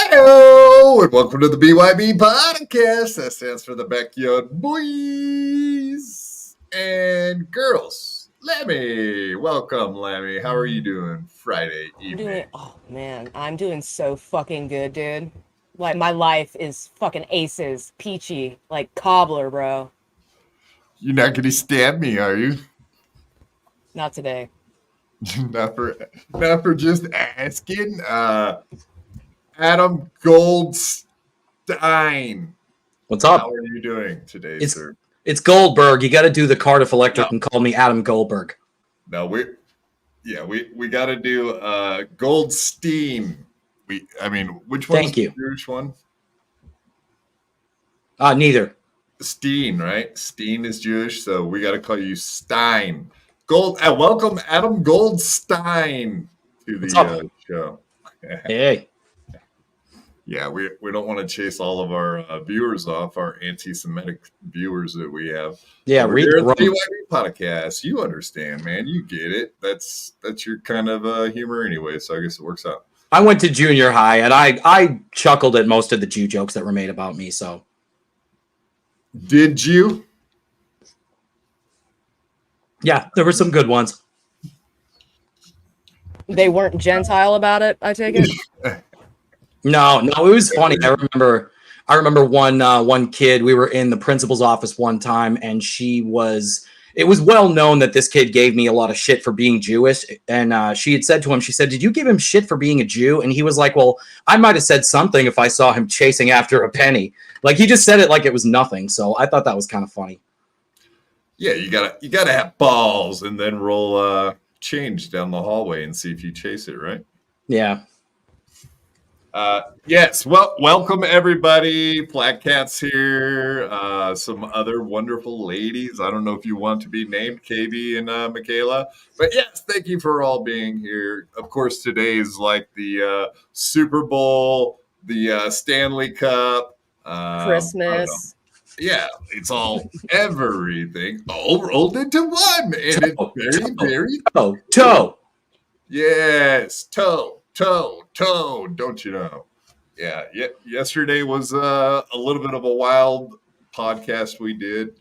Hello, and welcome to the BYB Podcast. That stands for the Backyard Boys and Girls. Lemmy, welcome, Lemmy. How are you doing Friday evening? I'm doing so fucking good, dude. Like, my life is fucking aces, peachy, like cobbler, bro. You're not going to stab me, are you? Not today. not for just asking. Adam Goldstein. What's up? How are you doing today, sir? It's Goldberg. You got to do the Cardiff Electric and call me Adam Goldberg. No, we got to do Goldstein. Which one's the Jewish one? Neither. Steen, right? Steen is Jewish, so we got to call you Stein. Welcome Adam Goldstein to the show. Hey. Yeah, we don't want to chase all of our viewers off, our anti-Semitic viewers that we have. Yeah, read the BYB Podcast. You understand, man. You get it. That's your kind of humor anyway, so I guess it works out. I went to junior high, and I chuckled at most of the Jew jokes that were made about me, so. Did you? Yeah, there were some good ones. They weren't Gentile about it, I take it? No, it was funny. I remember one kid, we were in the principal's office one time, and it was well known that this kid gave me a lot of shit for being Jewish. And she had said to him, she said, "Did you give him shit for being a Jew?" And he was like, "Well, I might have said something if I saw him chasing after a penny." Like, he just said it like it was nothing. So I thought that was kind of funny. Yeah, you gotta have balls and then roll change down the hallway and see if you chase it, right? Yeah. Yes. Well, welcome everybody. Black Cat's here. Some other wonderful ladies. I don't know if you want to be named, KB and Michaela, but yes, thank you for all being here. Of course, today is like the Super Bowl, the Stanley Cup, Christmas. Yeah, it's all everything all rolled into one, and it's very toe. Yes, toe. Don't you know? Yeah. Yesterday was a little bit of a wild podcast we did.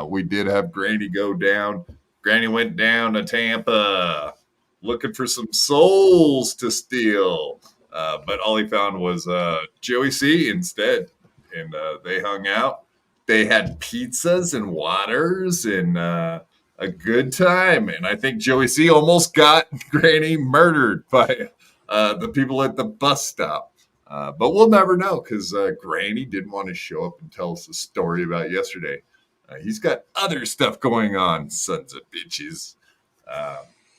We did have Granny go down. Granny went down to Tampa looking for some souls to steal. But all he found was Joey C instead. And they hung out. They had pizzas and waters and a good time. And I think Joey C almost got Granny murdered by the people at the bus stop. But we'll never know because Granny didn't want to show up and tell us a story about yesterday. He's got other stuff going on, sons of bitches.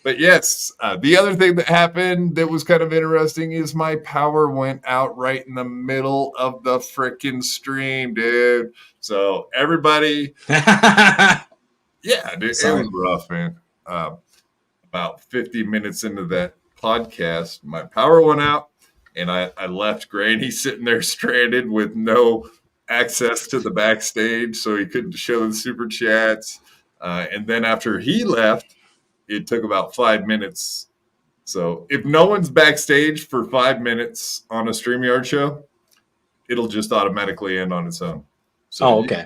But yes, the other thing that happened that was kind of interesting is my power went out right in the middle of the freaking stream, dude. So everybody, yeah, dude, it was rough, man. About 50 minutes into that podcast, my power went out, and I left Granny sitting there stranded with no access to the backstage, so he couldn't show the super chats. And then after he left, it took about 5 minutes. So if no one's backstage for 5 minutes on a StreamYard show, it'll just automatically end on its own. So okay.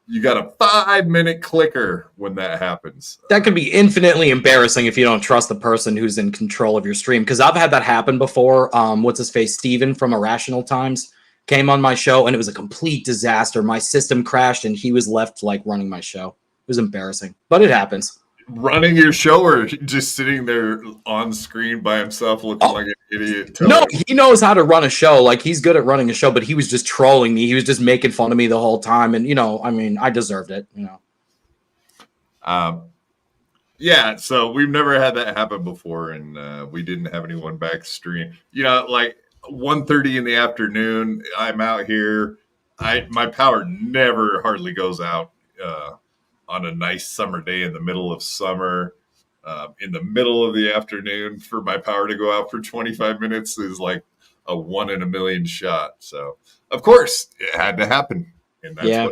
You got a 5-minute clicker when that happens. That could be infinitely embarrassing if you don't trust the person who's in control of your stream. Because I've had that happen before. What's his face? Steven from Irrational Times came on my show, and it was a complete disaster. My system crashed, and he was left like running my show. It was embarrassing, but it happens. Running your show or just sitting there on screen by himself looking like an idiot? No, he knows how to run a show. Like, he's good at running a show, but he was just trolling me. He was just making fun of me the whole time. And, I mean, I deserved it, Yeah, so we've never had that happen before, and we didn't have anyone back stream. Like 1:30 in the afternoon, I'm out here. My power never hardly goes out on a nice summer day in the middle of summer. In the middle of the afternoon, for my power to go out for 25 minutes is like a 1 in a million shot. So, of course, it had to happen. And that's yeah.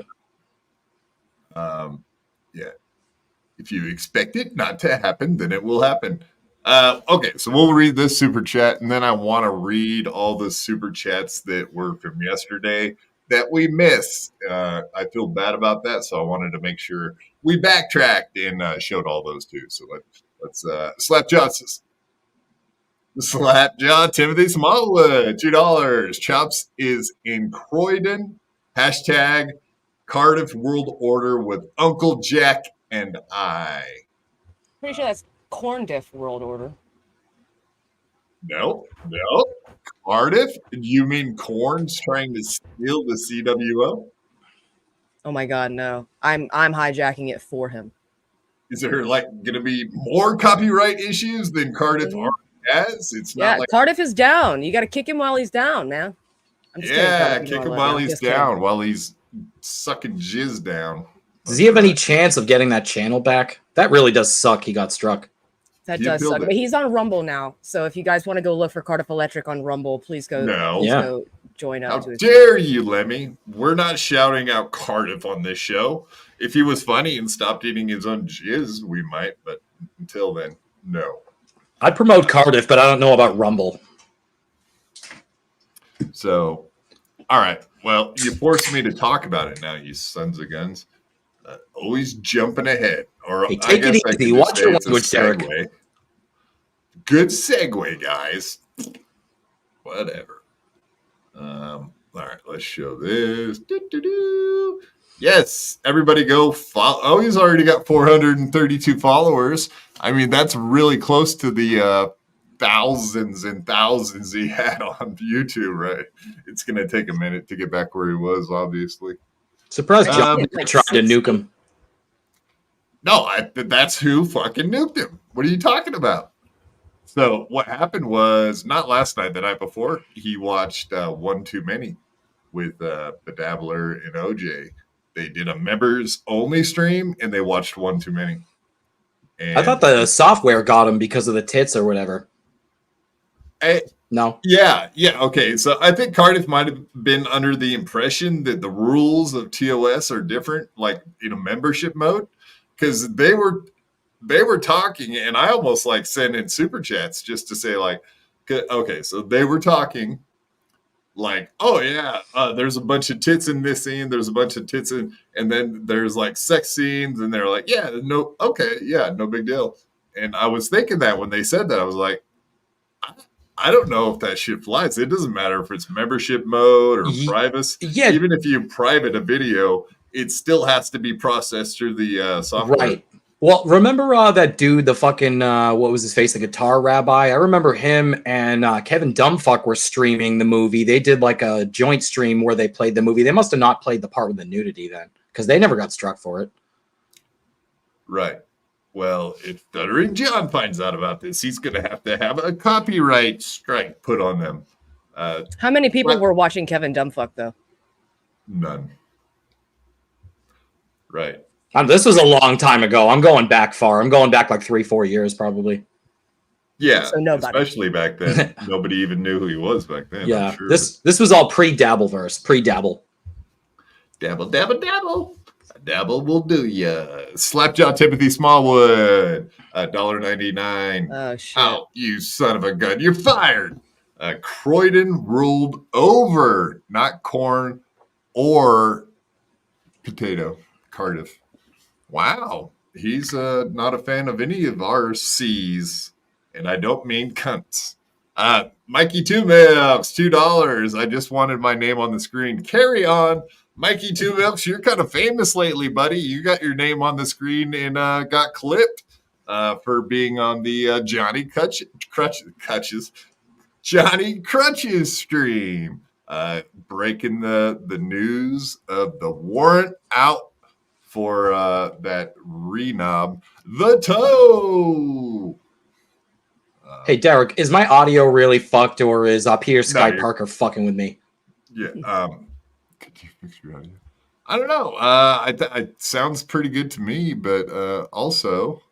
If you expect it not to happen, then it will happen. Okay, so we'll read this super chat, and then I want to read all the super chats that were from yesterday that we missed. I feel bad about that, so I wanted to make sure we backtracked and showed all those too. So let's Slapjaw Timothy Smallwood, $2. Chops is in Croydon. Hashtag Cardiff World Order with Uncle Jack and I. Pretty sure that's Corndiff World Order. No. Cardiff? You mean Corn's trying to steal the CWO? Oh my God, no! I'm hijacking it for him. Is there going to be more copyright issues than Cardiff already has? It's not like Cardiff is down. You got to kick him while he's down, man. Kick him while he's down, while he's sucking jizz down. Does he have any chance of getting that channel back? That really does suck. He got struck. That does suck. But he's on Rumble now. So if you guys want to go look for Cardiff Electric on Rumble, please go. Go join up. How dare you, Lemmy? We're not shouting out Cardiff on this show. If he was funny and stopped eating his own jizz, we might. But until then, no. I'd promote Cardiff, but I don't know about Rumble. So, all right. Well, you forced me to talk about it now, you sons of guns. Always jumping ahead. Or hey, take it easy. Watch your language, Derek. Good segue, guys. Whatever. All right, let's show this. Yes, everybody go follow. Oh, he's already got 432 followers. I mean, that's really close to the thousands and thousands he had on YouTube, right? It's going to take a minute to get back where he was, obviously. Surprised John tried to nuke him. No, that's who fucking nuked him. What are you talking about? So what happened was, not last night, the night before, he watched One Too Many with the Dabbler and OJ. They did a members-only stream, and they watched One Too Many. And I thought the software got him because of the tits or whatever. No. Yeah. Okay. So I think Cardiff might have been under the impression that the rules of TOS are different, like in a membership mode, because they were talking, and I almost sent in super chats just to say okay, so they were talking oh yeah, there's a bunch of tits in this scene, there's a bunch of tits in, and then there's sex scenes, and they're no big deal. And I was thinking that when they said that, I was like, I don't know if that shit flies. It doesn't matter if it's membership mode or privacy. Yeah. Even if you private a video, it still has to be processed through the software. Right. Well, remember that dude, the fucking, what was his face, the guitar rabbi? I remember him and Kevin Dumbfuck were streaming the movie. They did a joint stream where they played the movie. They must have not played the part with the nudity then, because they never got struck for it. Right. Well, if Stuttering John finds out about this, he's going to have a copyright strike put on them. How many people were watching Kevin Dumbfuck, though? None. Right. This was a long time ago. I'm going back far. I'm going back 3-4 years probably. Yeah, so nobody. Especially back then. Nobody even knew who he was back then. Yeah, I'm sure. This was all pre-Dabbleverse, pre-Dabble. Dabble, dabble, dabble. A dabble will do ya. Slapjaw Timothy Smallwood. $1.99. Oh shit. Out, you son of a gun. You're fired. Croydon ruled over, not corn or potato. Cardiff. Wow. He's not a fan of any of our C's. And I don't mean cunts. Mikey Two Milks, $2. I just wanted my name on the screen. Carry on. Mikey Two Milks, you're kind of famous lately, buddy. You got your name on the screen and got clipped for being on the Johnny Crutches stream. Breaking the news of the warrant out for that renob, the toe. Hey, Derek, is my audio really fucked, or is Peter Sky you're- Parker fucking with me? Yeah. Could you fix your audio? I don't know. It sounds pretty good to me, but also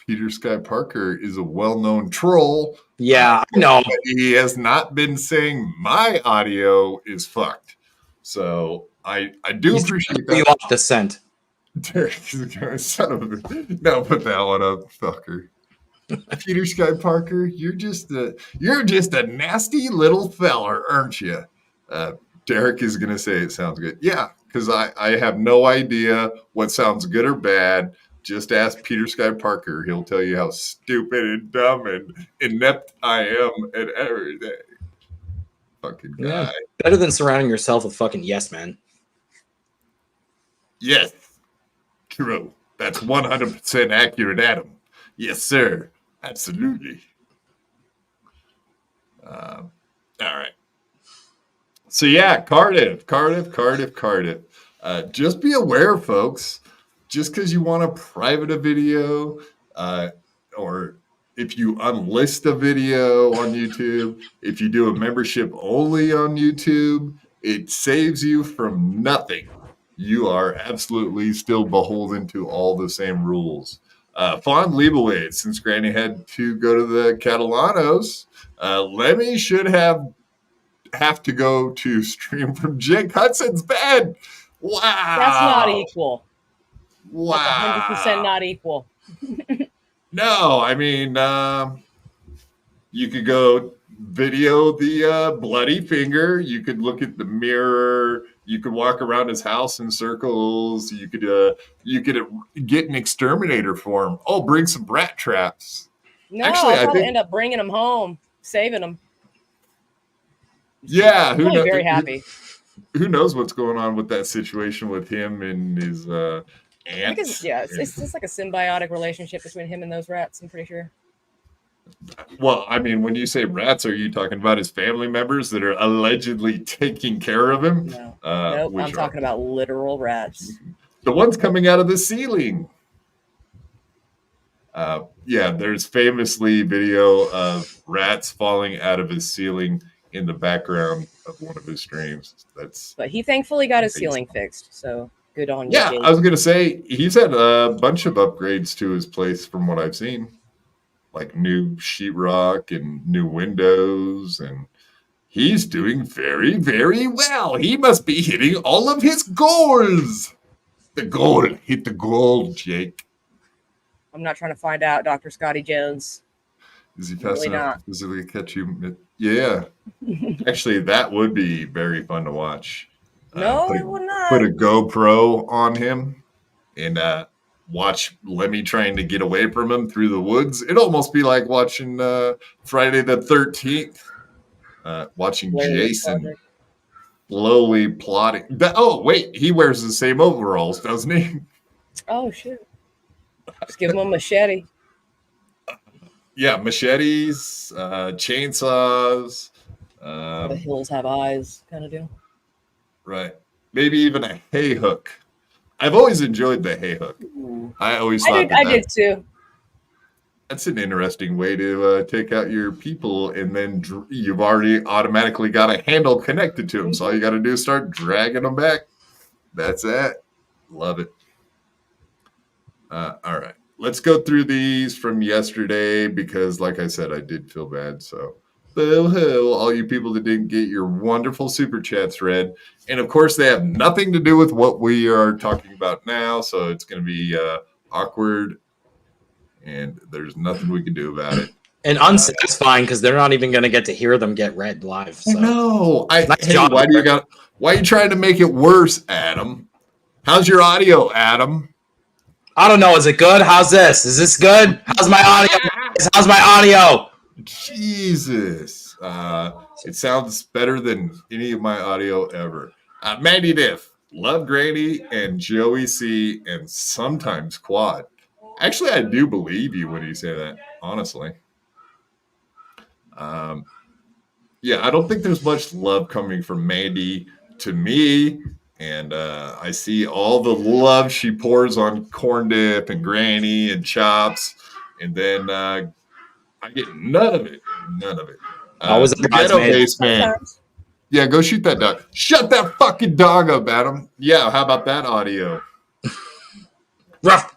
Peter Sky Parker is a well-known troll. Yeah, I know. But he has not been saying my audio is fucked. So I do He's appreciate you that. off the scent. Derek is a guy, son of a... No, put that one up, fucker. Peter Sky Parker, you're just a nasty little feller, aren't you? Derek is gonna say it sounds good. Yeah, because I have no idea what sounds good or bad. Just ask Peter Sky Parker. He'll tell you how stupid and dumb and inept I am at everything. Fucking guy. Yeah, better than surrounding yourself with fucking yes men. Yes, true. That's 100% accurate, Adam. Yes, sir. Absolutely. All right. So yeah, Cardiff. Just be aware, folks. Just because you want to private a video, or if you unlist a video on YouTube, if you do a membership only on YouTube, it saves you from nothing. You are absolutely still beholden to all the same rules. Fawn Leibowitz, since Granny had to go to the Catalanos, Lemmy should have to go to stream from Jake Hudson's bed. Wow. That's not equal. Wow. That's 100% not equal. No, I mean, you could go video the bloody finger. You could look at the mirror. You could walk around his house in circles. You could get an exterminator for him. Oh, bring some rat traps. No, Actually, I'll I probably think- end up bringing him home, saving him. Yeah, I'm really very happy. Who knows what's going on with that situation with him and his aunt? Because it's just like a symbiotic relationship between him and those rats. I'm pretty sure. Well, I mean, when you say rats, are you talking about his family members that are allegedly taking care of him? No, nope. I'm talking about literal rats. The ones coming out of the ceiling. Yeah, there's famously video of rats falling out of his ceiling in the background of one of his streams. But he thankfully got his ceiling fixed, so good on you. Yeah, Jake. I was gonna say he's had a bunch of upgrades to his place from what I've seen, like new sheetrock and new windows, and he's doing very, very well. He must be hitting all of his goals. The goal, hit the goal, Jake. I'm not trying to find out, Dr. Scotty Jones. Is he fast Really enough not. to physically catch you? Yeah. Actually, that would be very fun to watch. No, it would not. Put a GoPro on him and watch Lemmy trying to get away from him through the woods. It'd almost be like watching Friday the 13th, watching Jason slowly plotting. Oh, wait, he wears the same overalls, doesn't he? Oh, shit. Just give him a machete. Yeah, machetes, chainsaws. The hills have eyes, kind of deal. Right. Maybe even a hay hook. I've always enjoyed the hay hook. I always thought I did too. That's an interesting way to take out your people, and then you've already automatically got a handle connected to them. So all you got to do is start dragging them back. That's it. Love it. All right. Let's go through these from yesterday because, like I said, I did feel bad. So Boo-hoo, all you people that didn't get your wonderful super chats read. And of course, they have nothing to do with what we are talking about now, so it's going to be awkward, and there's nothing we can do about it. And unsatisfying because they're not even going to get to hear them get read live. So. No, Nice job, why are you trying to make it worse, Adam? How's your audio, Adam? I don't know. Is it good? How's this? Is this good? How's my audio? How's my audio? Jesus. It sounds better than any of my audio ever. Mandy Diff, love Granny and Joey C, and sometimes Quad. Actually, I do believe you when you say that, honestly. Yeah, I don't think there's much love coming from Mandy to me. And I see all the love she pours on Corn Dip and Granny and Chops. And then I get none of it. None of it. Always a the ghetto basement. Yeah, go shoot that dog. Shut that fucking dog up, Adam. Yeah, how about that audio? Rough.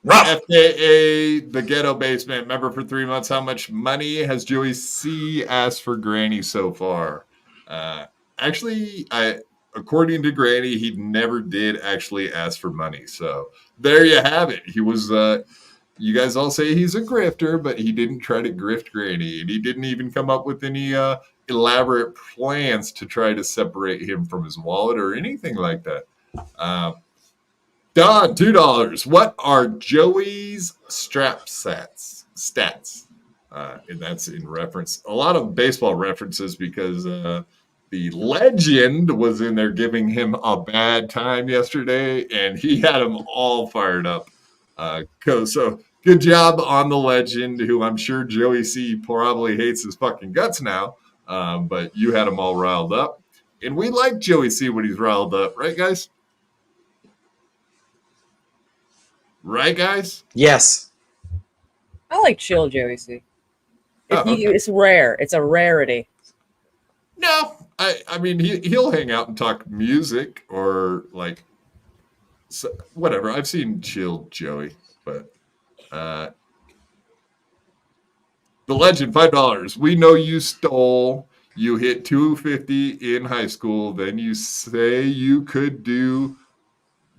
FKA, the ghetto basement member for 3 months. How much money has Joey C asked for Granny so far? Actually, according to Granny, he never did actually ask for money. So there you have it. He was, you guys all say he's a grifter, but he didn't try to grift Granny. And he didn't even come up with any elaborate plans to try to separate him from his wallet or anything like that. Don, $2. What are Joey's strap stats? And that's in reference, a lot of baseball references because the legend was in there giving him a bad time yesterday, and he had them all fired up. So good job on the legend, who I'm sure Joey C probably hates his fucking guts now, but you had him all riled up. And we like Joey C when he's riled up, right, guys? Right, guys? Yes. I like chill Joey C. Okay. It's rare. It's a rarity. No, I mean, he'll hang out and talk music or like whatever. I've seen chill Joey, but the legend, $5. We know you stole. You hit 250 in high school. Then you say you could do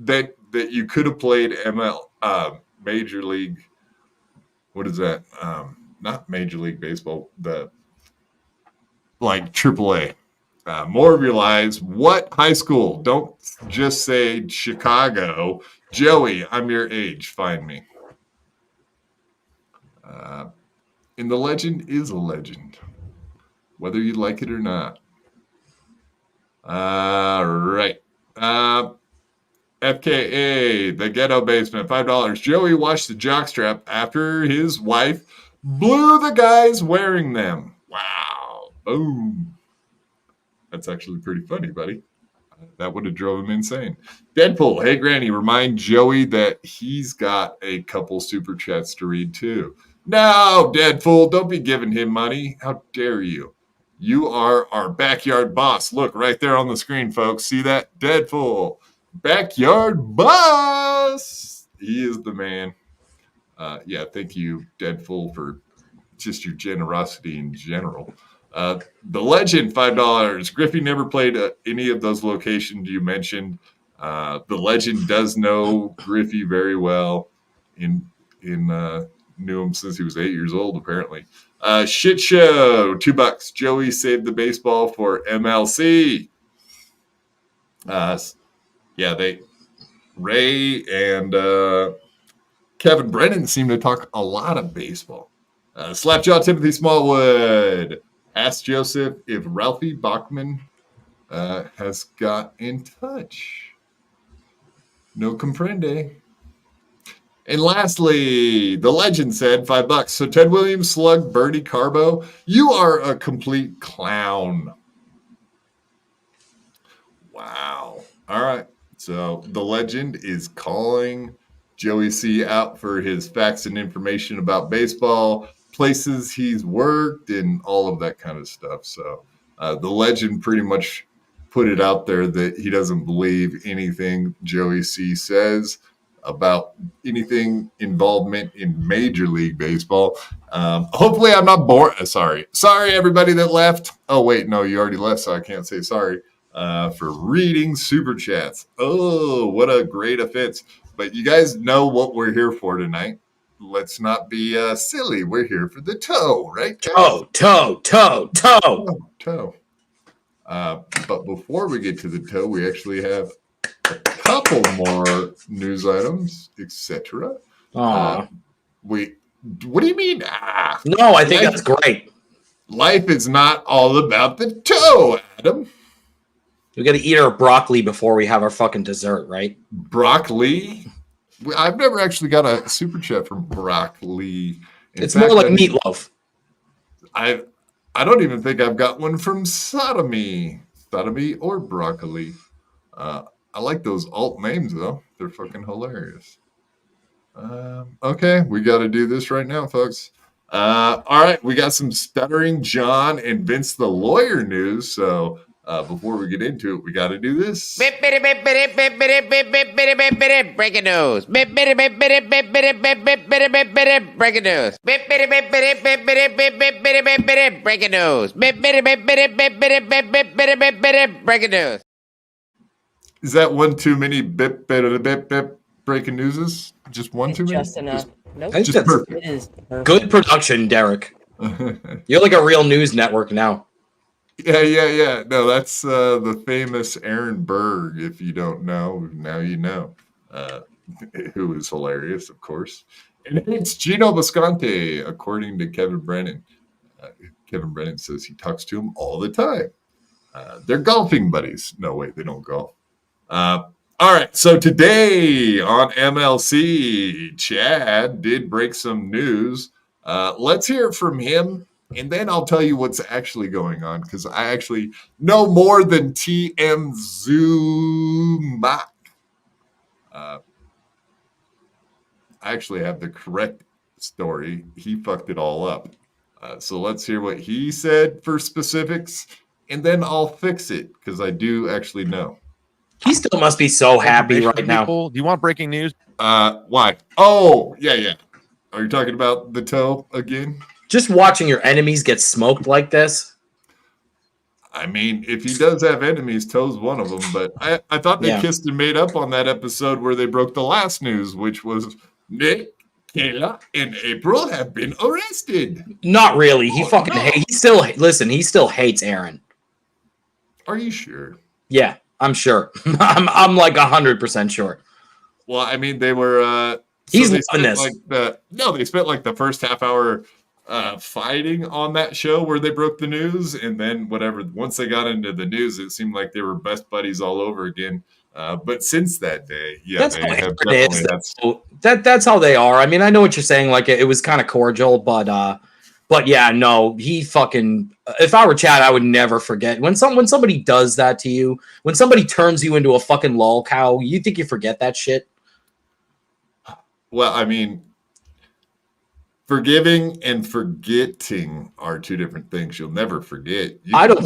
that you could have played Major League. What is that? Not Major League Baseball. Like AAA. More of your lives. What high school? Don't just say Chicago. Joey, I'm your age. Find me. And the legend is a legend, whether you like it or not. Right. FKA, the ghetto basement, $5. Joey washed the jockstrap after his wife blew the guys wearing them. Wow. Boom. That's actually pretty funny, buddy. That would have drove him insane. Deadpool, hey, Granny, remind Joey that he's got a couple super chats to read, too. No, Deadpool, don't be giving him money. How dare you? You are our backyard boss. Look, right there on the screen, folks. See that? Deadpool. Backyard boss. He is the man. Yeah, thank you, Deadpool, for just your generosity in general. The legend, $5. Griffey never played any of those locations you mentioned. The legend does know Griffey very well. Knew him since he was 8 years old, apparently. Shit show, $2. Joey saved the baseball for MLC. Yeah, Ray and Kevin Brennan seem to talk a lot of baseball. Slapjaw Timothy Smallwood asked Joseph if Ralphie Bachman has got in touch. No comprende. And lastly, the legend said $5. So Ted Williams slugged Bertie Carbo. You are a complete clown. Wow. All right. So the legend is calling Joey C out for his facts and information about baseball, places he's worked, and all of that kind of stuff. So the legend pretty much put it out there that he doesn't believe anything Joey C says. about anything involvement in Major League Baseball. Hopefully I'm not bored. Sorry, everybody that left. Oh, wait, no, you already left, so I can't say sorry for reading Super Chats. Oh, what a great offense. But you guys know what we're here for tonight. Let's not be silly. We're here for the toe, right, guys? Toe. But before we get to the toe, we actually have a couple more news items, etc. What do you mean? No, I think that's great. Life is not all about the toe, Adam. We got to eat our broccoli before we have our fucking dessert, right? Broccoli? I've never actually got a super chat from broccoli. It's more like meatloaf. I don't even think I've got one from sodomy or broccoli. I like those alt names though; they're fucking hilarious. Okay, we got to do this right now, folks. All right, we got some Stuttering John and Vince the Lawyer news. So before we get into it, we got to do this. Breaking news. Breaking news. Breaking news. Breaking news. Is that one too many breaking newses? Just one too many? Just enough. Nope. I think Just that's perfect. It is perfect. good production, Derek. You're like a real news network now. Yeah. No, that's the famous Aaron Berg. If you don't know, now you know. Who is hilarious, of course. And it's Gino Visconti, according to Kevin Brennan. Kevin Brennan says he talks to him all the time. They're golfing buddies. No, wait, they don't golf. All right, so today on MLC, Chad did break some news. Let's hear it from him, and then I'll tell you what's actually going on, because I actually know more than TM Zumak. I actually have the correct story. He fucked it all up. So let's hear what he said for specifics, and then I'll fix it, because I do actually know. He still must be so happy right now. Do you want breaking news? Why? Oh, yeah. Are you talking about the toe again? Just watching your enemies get smoked like this. I mean, if he does have enemies, Toe's one of them. But I thought they kissed and made up on that episode where they broke the last news, which was Nick, Kayla, and April have been arrested. Not really. He hates. He still hates Aaron. Are you sure? Yeah, I'm sure. I'm like 100% sure. Well, I mean, they were. He's loving this. They spent like the first half hour fighting on that show where they broke the news, and then once they got into the news, it seemed like they were best buddies all over again. But since that day, that's how they are. I mean, I know what you're saying. Like it was kind of cordial, but yeah, no, he fucking. If I were Chad, I would never forget when somebody does that to you. When somebody turns you into a fucking lol cow, you think you forget that shit? Well, I mean, forgiving and forgetting are two different things. You'll never forget. I don't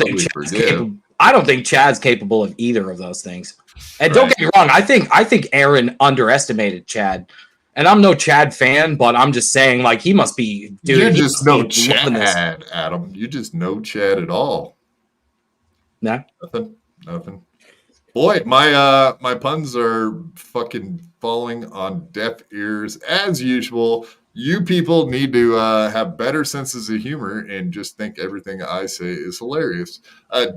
think Chad's capable of either of those things. And don't get me wrong, I think Aaron underestimated Chad. And I'm no Chad fan, but I'm just saying, like, he must be. Dude, you just know Chad, Adam. You just know Chad at all. Nah. Nothing. Boy, my puns are fucking falling on deaf ears as usual. You people need to have better senses of humor and just think everything I say is hilarious.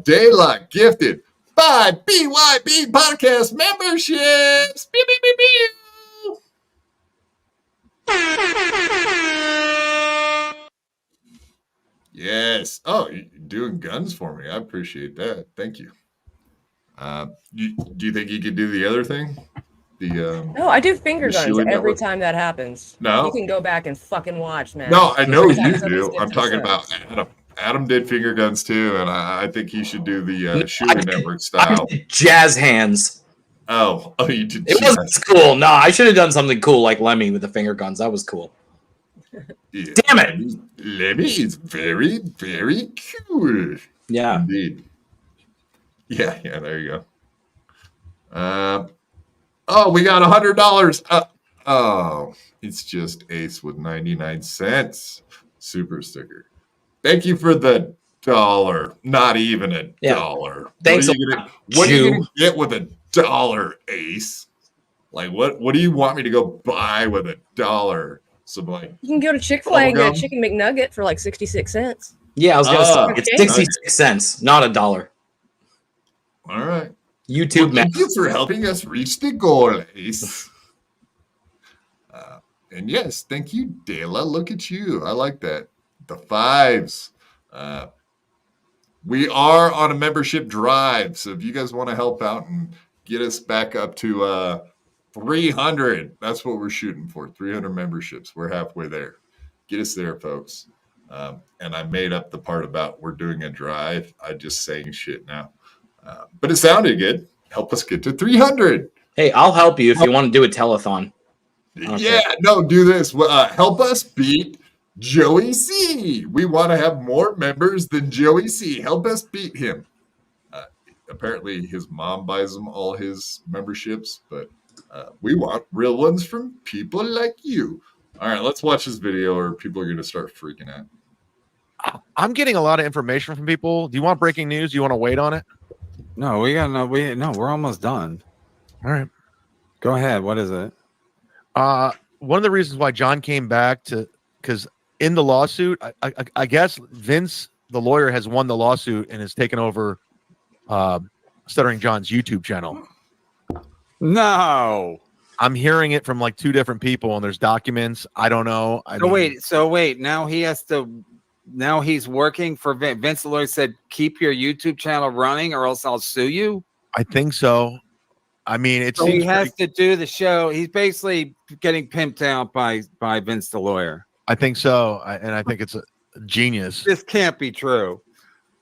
De La gifted 5 BYB Podcast memberships. Pew, pew, pew, pew. Yes. Oh, you're doing guns for me. I appreciate that. Thank you. Do you think you could do the other thing? No, I do finger guns every time that happens. No, you can go back and fucking watch, man. No, I know you do. I'm talking about Adam. Adam did finger guns too, and I think he should do the Shooter Network style. Jazz hands. Oh, you did. It wasn't cool. No, I should have done something cool like Lemmy with the finger guns. That was cool. Yeah. Damn it! Lemmy is very, very cool. Yeah. Indeed. Yeah, there you go. Oh, we got $100. Oh, it's just Ace with 99 cents. Super sticker. Thank you for the $1. Not even a dollar. Thanks What are you gonna get with $1, Ace? Like what do you want me to go buy with $1? Some like You can go to Chick-fil-A and get a bubblegum? chicken McNugget for like 66 cents. Yeah, I was gonna say okay. it's 66 cents, not $1. All right. YouTube Well, thank you for helping us reach the goal, Ace. And yes, thank you, Dela. Look at you. I like that. The 5s. We are on a membership drive. So if you guys want to help out and get us back up to 300, that's what we're shooting for. 300 memberships. We're halfway there. Get us there, folks. And I made up the part about we're doing a drive. I'm just saying shit now. But it sounded good. Help us get to 300. Hey, I'll help you if you want to do a telethon. Yeah, no, do this. Help us beat Joey C. We want to have more members than Joey C. Help us beat him. Apparently, his mom buys him all his memberships, but we want real ones from people like you. All right, let's watch this video or people are going to start freaking out. I'm getting a lot of information from people. Do you want breaking news? Do you want to wait on it? No, we're almost done. All right. Go ahead. What is it? One of the reasons why John came back because in the lawsuit, I guess Vince, the lawyer, has won the lawsuit and has taken over Stuttering John's YouTube channel. No. I'm hearing it from like 2 different people, and there's documents. I don't know. So wait. Now he has to. Now he's working for Vince. The lawyer said, "Keep your YouTube channel running, or else I'll sue you." I think so. I mean, it So seems he has to do the show. He's basically getting pimped out by Vince, the lawyer. I think so, and I think it's a genius. This can't be true.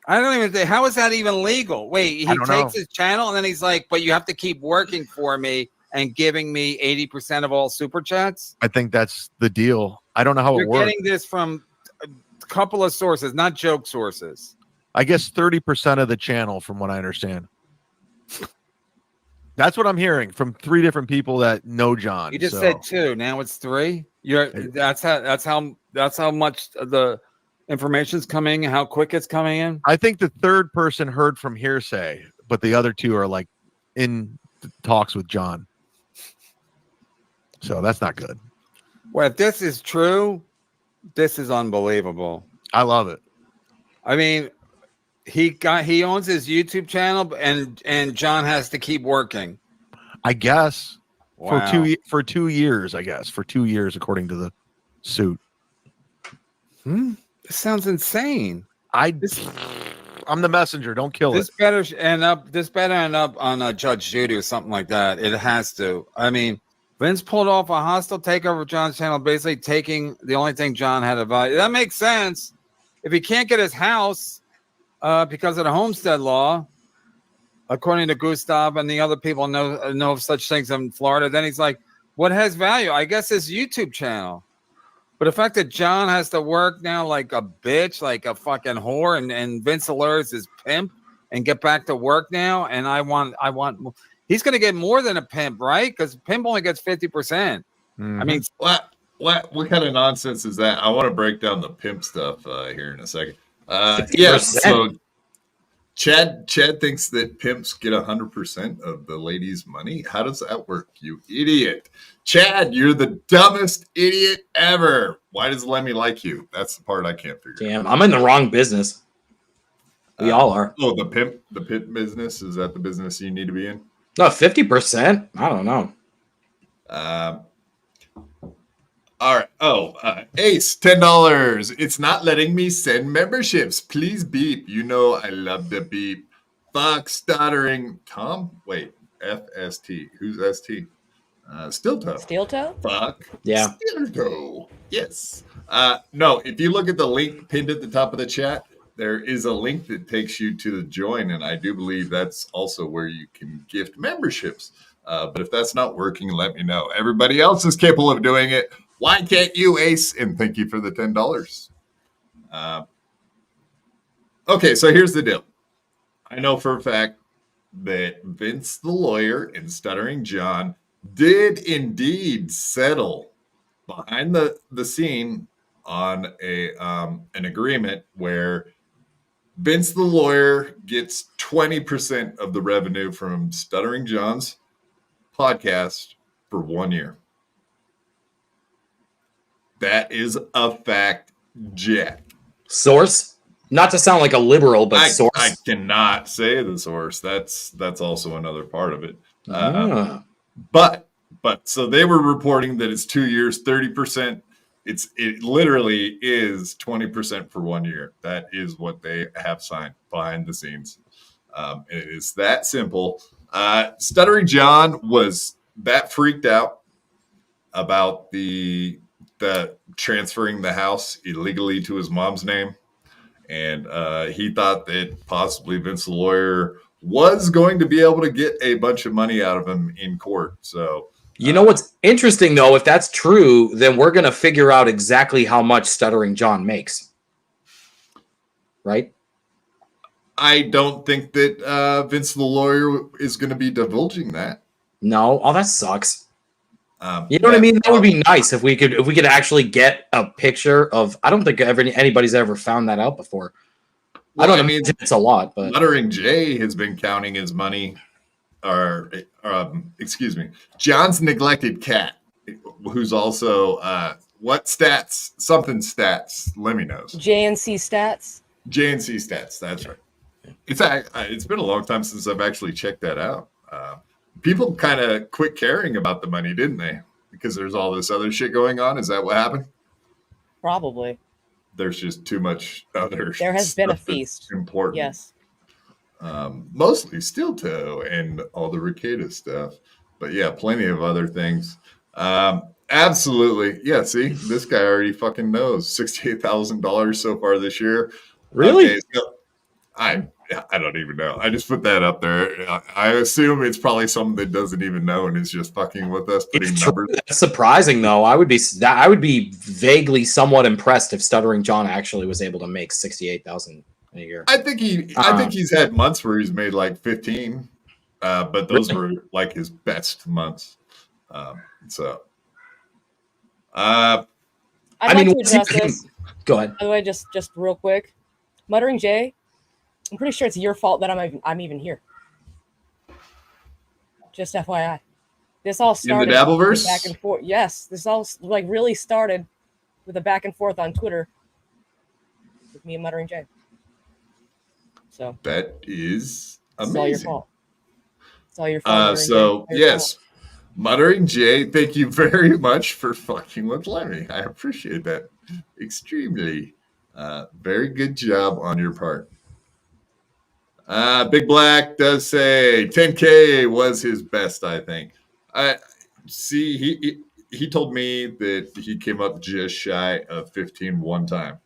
I don't even think. How is that even legal? Wait, he takes his channel and then he's like, "But you have to keep working for me and giving me 80% of all super chats." I think that's the deal. I don't know how it works. You're getting this from a couple of sources, not joke sources. I guess 30% of the channel, from what I understand. That's what I'm hearing from 3 different people that know John. You just said 2. Now it's 3. That's how much the information's coming. How quick it's coming in. I think the 3rd person heard from hearsay, but the other 2 are like in talks with John. So that's not good. Well, if this is true, this is unbelievable. I love it. I mean, he owns his YouTube channel, and John has to keep working. I guess Wow. for 2 years. I guess for 2 years, according to the suit. This sounds insane. I'm the messenger. Don't kill This it. better end up on Judge Judy or something like that. It has to. I mean, Vince pulled off a hostile takeover of John's channel, basically taking the only thing John had of value. That makes sense. If he can't get his house because of the homestead law, according to Gustav and the other people know of such things in Florida, then he's like, what has value? I guess his YouTube channel. But the fact that John has to work now like a bitch, like a fucking whore, and Vince alerts his pimp and get back to work now, and I want he's going to get more than a pimp, right? Because pimp only gets 50%. I mean, What kind of nonsense is that? I want to break down the pimp stuff here in a second. Yeah, so Chad thinks that pimps get 100% of the lady's money. How does that work, you idiot? Chad, you're the dumbest idiot ever. Why does Lemmy like you? That's the part I can't figure out. Damn, I'm in the wrong business. We all are. Oh, the pimp business, is that the business you need to be in? No, 50%. I don't know. All right. Ace, $10. It's not letting me send memberships. Please beep. You know I love the beep. Fuck stuttering. Tom? Wait. FST. Who's ST? Steel toe. Steel toe? Fuck. Yeah. Steel toe. Yes. No, if you look at the link pinned at the top of the chat, there is a link that takes you to the join, and I do believe that's also where you can gift memberships. But if that's not working, let me know. Everybody else is capable of doing it. Why can't you, Ace? And thank you for the $10. Okay, so here's the deal. I know for a fact that Vince the lawyer and Stuttering John did indeed settle behind the scene on an agreement where Vince the lawyer gets 20% of the revenue from Stuttering John's podcast for 1 year. That is a fact, Jack. Source? Not to sound like a liberal, but source. I cannot say the source. That's also another part of it. But so they were reporting that it's 2 years, 30%. It literally is 20% for 1 year. That is what they have signed behind the scenes. It is that simple. Stuttering John was that freaked out about the transferring the house illegally to his mom's name. And he thought that possibly Vince the lawyer was going to be able to get a bunch of money out of him in court. So, you know what's interesting, though? If that's true, then we're going to figure out exactly how much Stuttering John makes. Right? I don't think that Vince the lawyer is going to be divulging that. No. Oh, that sucks. You know what I mean? That would be nice if we could actually get a picture of. I don't think anybody's ever found that out before. Well, I mean, it's a lot, but Stuttering Jay has been counting his money. Excuse me, John's neglected cat, who's also what stats? Something stats. Let me know. JNC stats. JNC stats. That's right. It's been a long time since I've actually checked that out. People kind of quit caring about the money, didn't they? Because there's all this other shit going on. Is that what happened? Probably. There's just too much other. There has been a feast. Important. Yes. Mostly steel toe and all the Ricada stuff, but yeah, plenty of other things. Absolutely, yeah. See, this guy already fucking knows $68,000 so far this year. Really? Okay, so I don't even know. I just put that up there. I assume it's probably someone that doesn't even know and is just fucking with us, putting numbers. That's surprising, though. I would be vaguely somewhat impressed if Stuttering John actually was able to make $68,000 a year. I think he's had months where he's made like 15, but those were like his best months. I'd like to address this. Go ahead. By the way, just real quick, Muttering Jay, I'm pretty sure it's your fault that I'm even here. Just FYI, this all started in the Dabbleverse with back and forth. Yes, this all like really started with a back and forth on Twitter with me and Muttering Jay. So that is amazing. It's all your fault. It's all your fault. So yes, Muttering Jay, thank you very much for fucking with Lemmy. I appreciate that extremely. Very good job on your part. Big Black does say 10K was his best, I think. I see he told me that he came up just shy of 15 one time.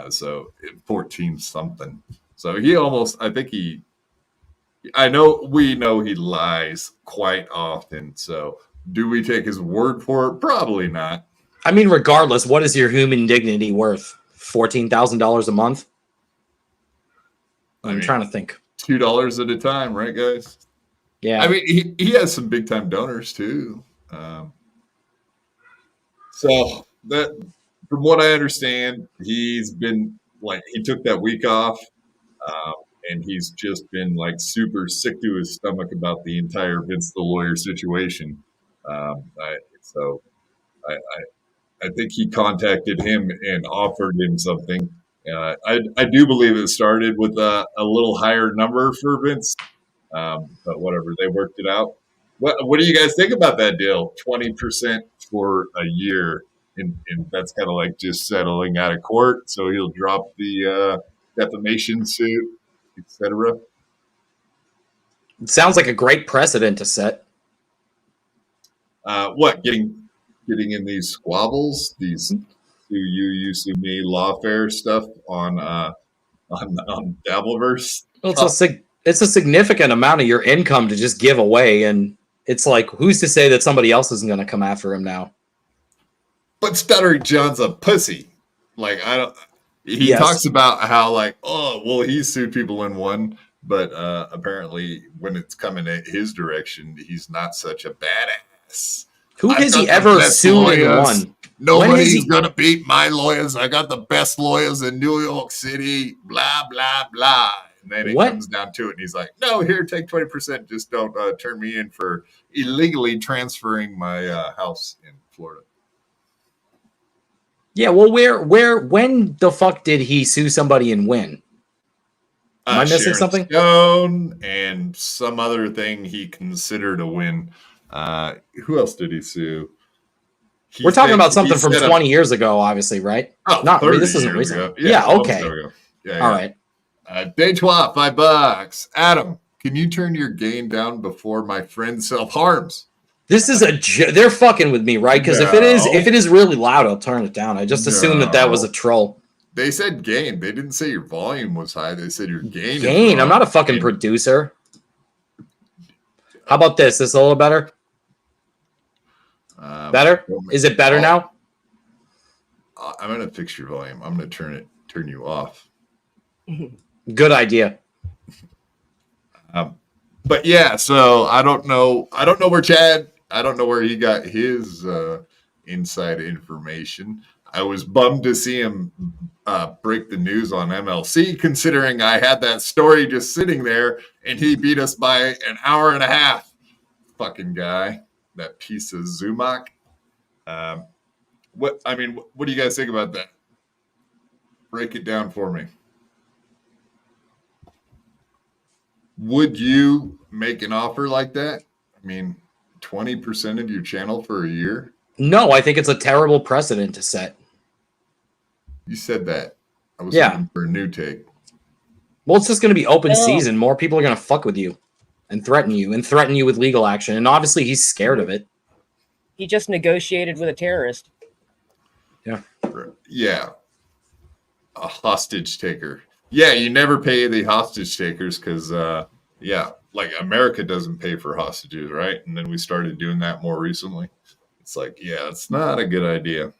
So 14 something. So he almost, we know he lies quite often. So do we take his word for it? Probably not. I mean, regardless, what is your human dignity worth? $14,000 a month? I'm trying to think. $2 at a time, right, guys? Yeah. I mean, he has some big time donors too. So that, from what I understand, he's been like, he took that week off, and he's just been like super sick to his stomach about the entire Vince the lawyer situation. I think he contacted him and offered him something. I do believe it started with a little higher number for Vince, but whatever, they worked it out. What do you guys think about that deal? 20% for a year, and that's kind of like just settling out of court, so he'll drop the defamation suit, etc. It sounds like a great precedent to set. Getting in these squabbles, these sue you sue me lawfare stuff on Dabbleverse. Well, it's a significant amount of your income to just give away, and it's like, who's to say that somebody else isn't going to come after him now? But Stuttering John's a pussy. Like, he talks about how like, oh, well, he sued people and won, but apparently when it's coming at his direction, he's not such a badass. Who I've has got he the ever best sued and lawyers. won? When Nobody's has he- gonna beat my lawyers. I got the best lawyers in New York City. Blah blah blah. And then it What? comes down to it, and he's like, "No, here, take 20%. Just don't turn me in for illegally transferring my house in Florida." Yeah, well, when the fuck did he sue somebody and win? Am I missing Sharon something? Stone and some other thing he considered a win. Who else did he sue? We're talking about something he from set up- 20 years ago, obviously, right? Oh, Not 30 this isn't years recent. ago. Yeah, a month okay. ago. Yeah, All right. Day 12, $5. Adam, can you turn your gain down before my friend self-harms? This is they're fucking with me, right? Because if it is really loud, I'll turn it down. I just assumed that was a troll. They said gain. They didn't say your volume was high. They said your gain. Gain. I'm not a fucking producer. How about this? This a little better? Better? Is it better now? I'm gonna fix your volume. I'm gonna turn you off. Good idea. But yeah, so I don't know where Chad. I don't know where he got his inside information. I was bummed to see him break the news on MLC, considering I had that story just sitting there, and he beat us by an hour and a half. Fucking guy, that piece of Zumock. What do you guys think about that? Break it down for me. Would you make an offer like that? 20% of your channel for a year? No, I think it's a terrible precedent to set. You said that. I was Yeah. looking for a new take. Well, it's just going to be open Oh. season. More people are going to fuck with you and threaten you with legal action. And obviously, he's scared of it. He just negotiated with a terrorist. Yeah. A hostage taker. Yeah, you never pay the hostage takers because, like America doesn't pay for hostages, right? And then we started doing that more recently. It's like, yeah, it's not a good idea.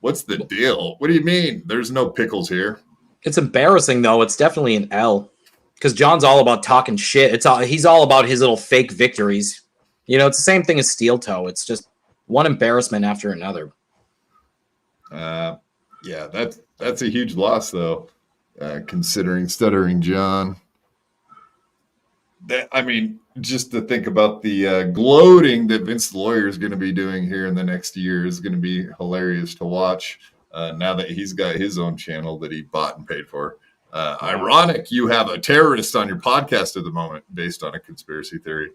What's the deal? What do you mean? There's no pickles here. It's embarrassing, though. It's definitely an L. Because John's all about talking shit. He's all about his little fake victories. It's the same thing as Steel Toe. It's just one embarrassment after another. Yeah, that's a huge loss, though, considering Stuttering John. Just to think about the gloating that Vince the Lawyer is going to be doing here in the next year is going to be hilarious to watch. Now that he's got his own channel that he bought and paid for. Ironic, you have a terrorist on your podcast at the moment, based on a conspiracy theory.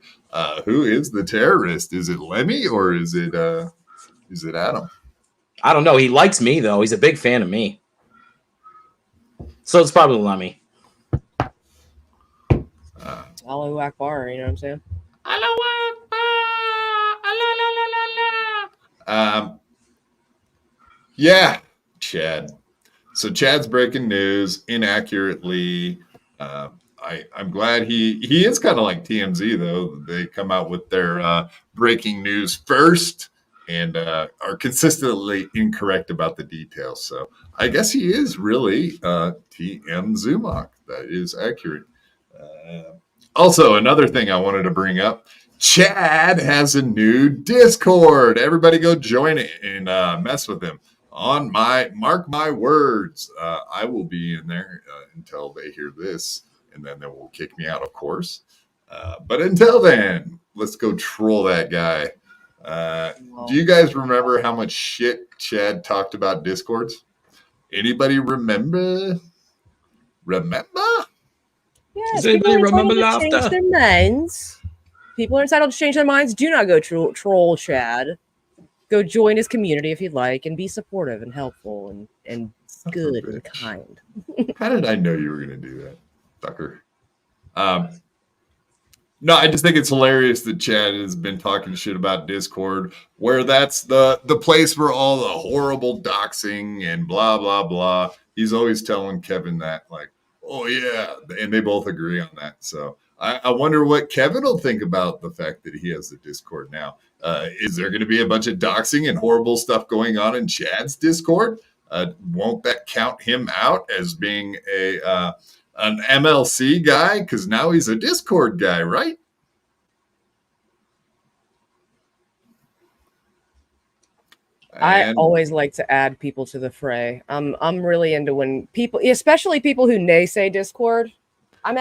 Who is the terrorist? Is it Lemmy or is it Adam? I don't know. He likes me, though. He's a big fan of me. So it's probably Lemmy. Allahu Akbar, you know what I'm saying? Yeah, Chad. So Chad's breaking news inaccurately. I'm glad he is kind of like TMZ, though. They come out with their breaking news first and are consistently incorrect about the details. So I guess he is really TM Zumock. That is accurate. Also, another thing I wanted to bring up, Chad has a new Discord. Everybody go join it and mess with him. Mark my words, I will be in there until they hear this, and then they will kick me out, of course. But until then, let's go troll that guy. Do you guys remember how much shit Chad talked about Discords? Anybody remember? Yes, Does anybody people are remember entitled to laughter? change their minds. People are entitled to change their minds. Do not go troll Chad. Go join his community if you'd like and be supportive and helpful and good and kind. How did I know you were going to do that, sucker? No, I just think it's hilarious that Chad has been talking shit about Discord, where that's the place for all the horrible doxing and blah, blah, blah. He's always telling Kevin that, like, oh, yeah. And they both agree on that. So I wonder what Kevin will think about the fact that he has the Discord now. Is there going to be a bunch of doxing and horrible stuff going on in Chad's Discord? Won't that count him out as being an MLC guy? Because now he's a Discord guy, right? I And always like to add people to the fray. I'm really into when people, especially people who naysay Discord. I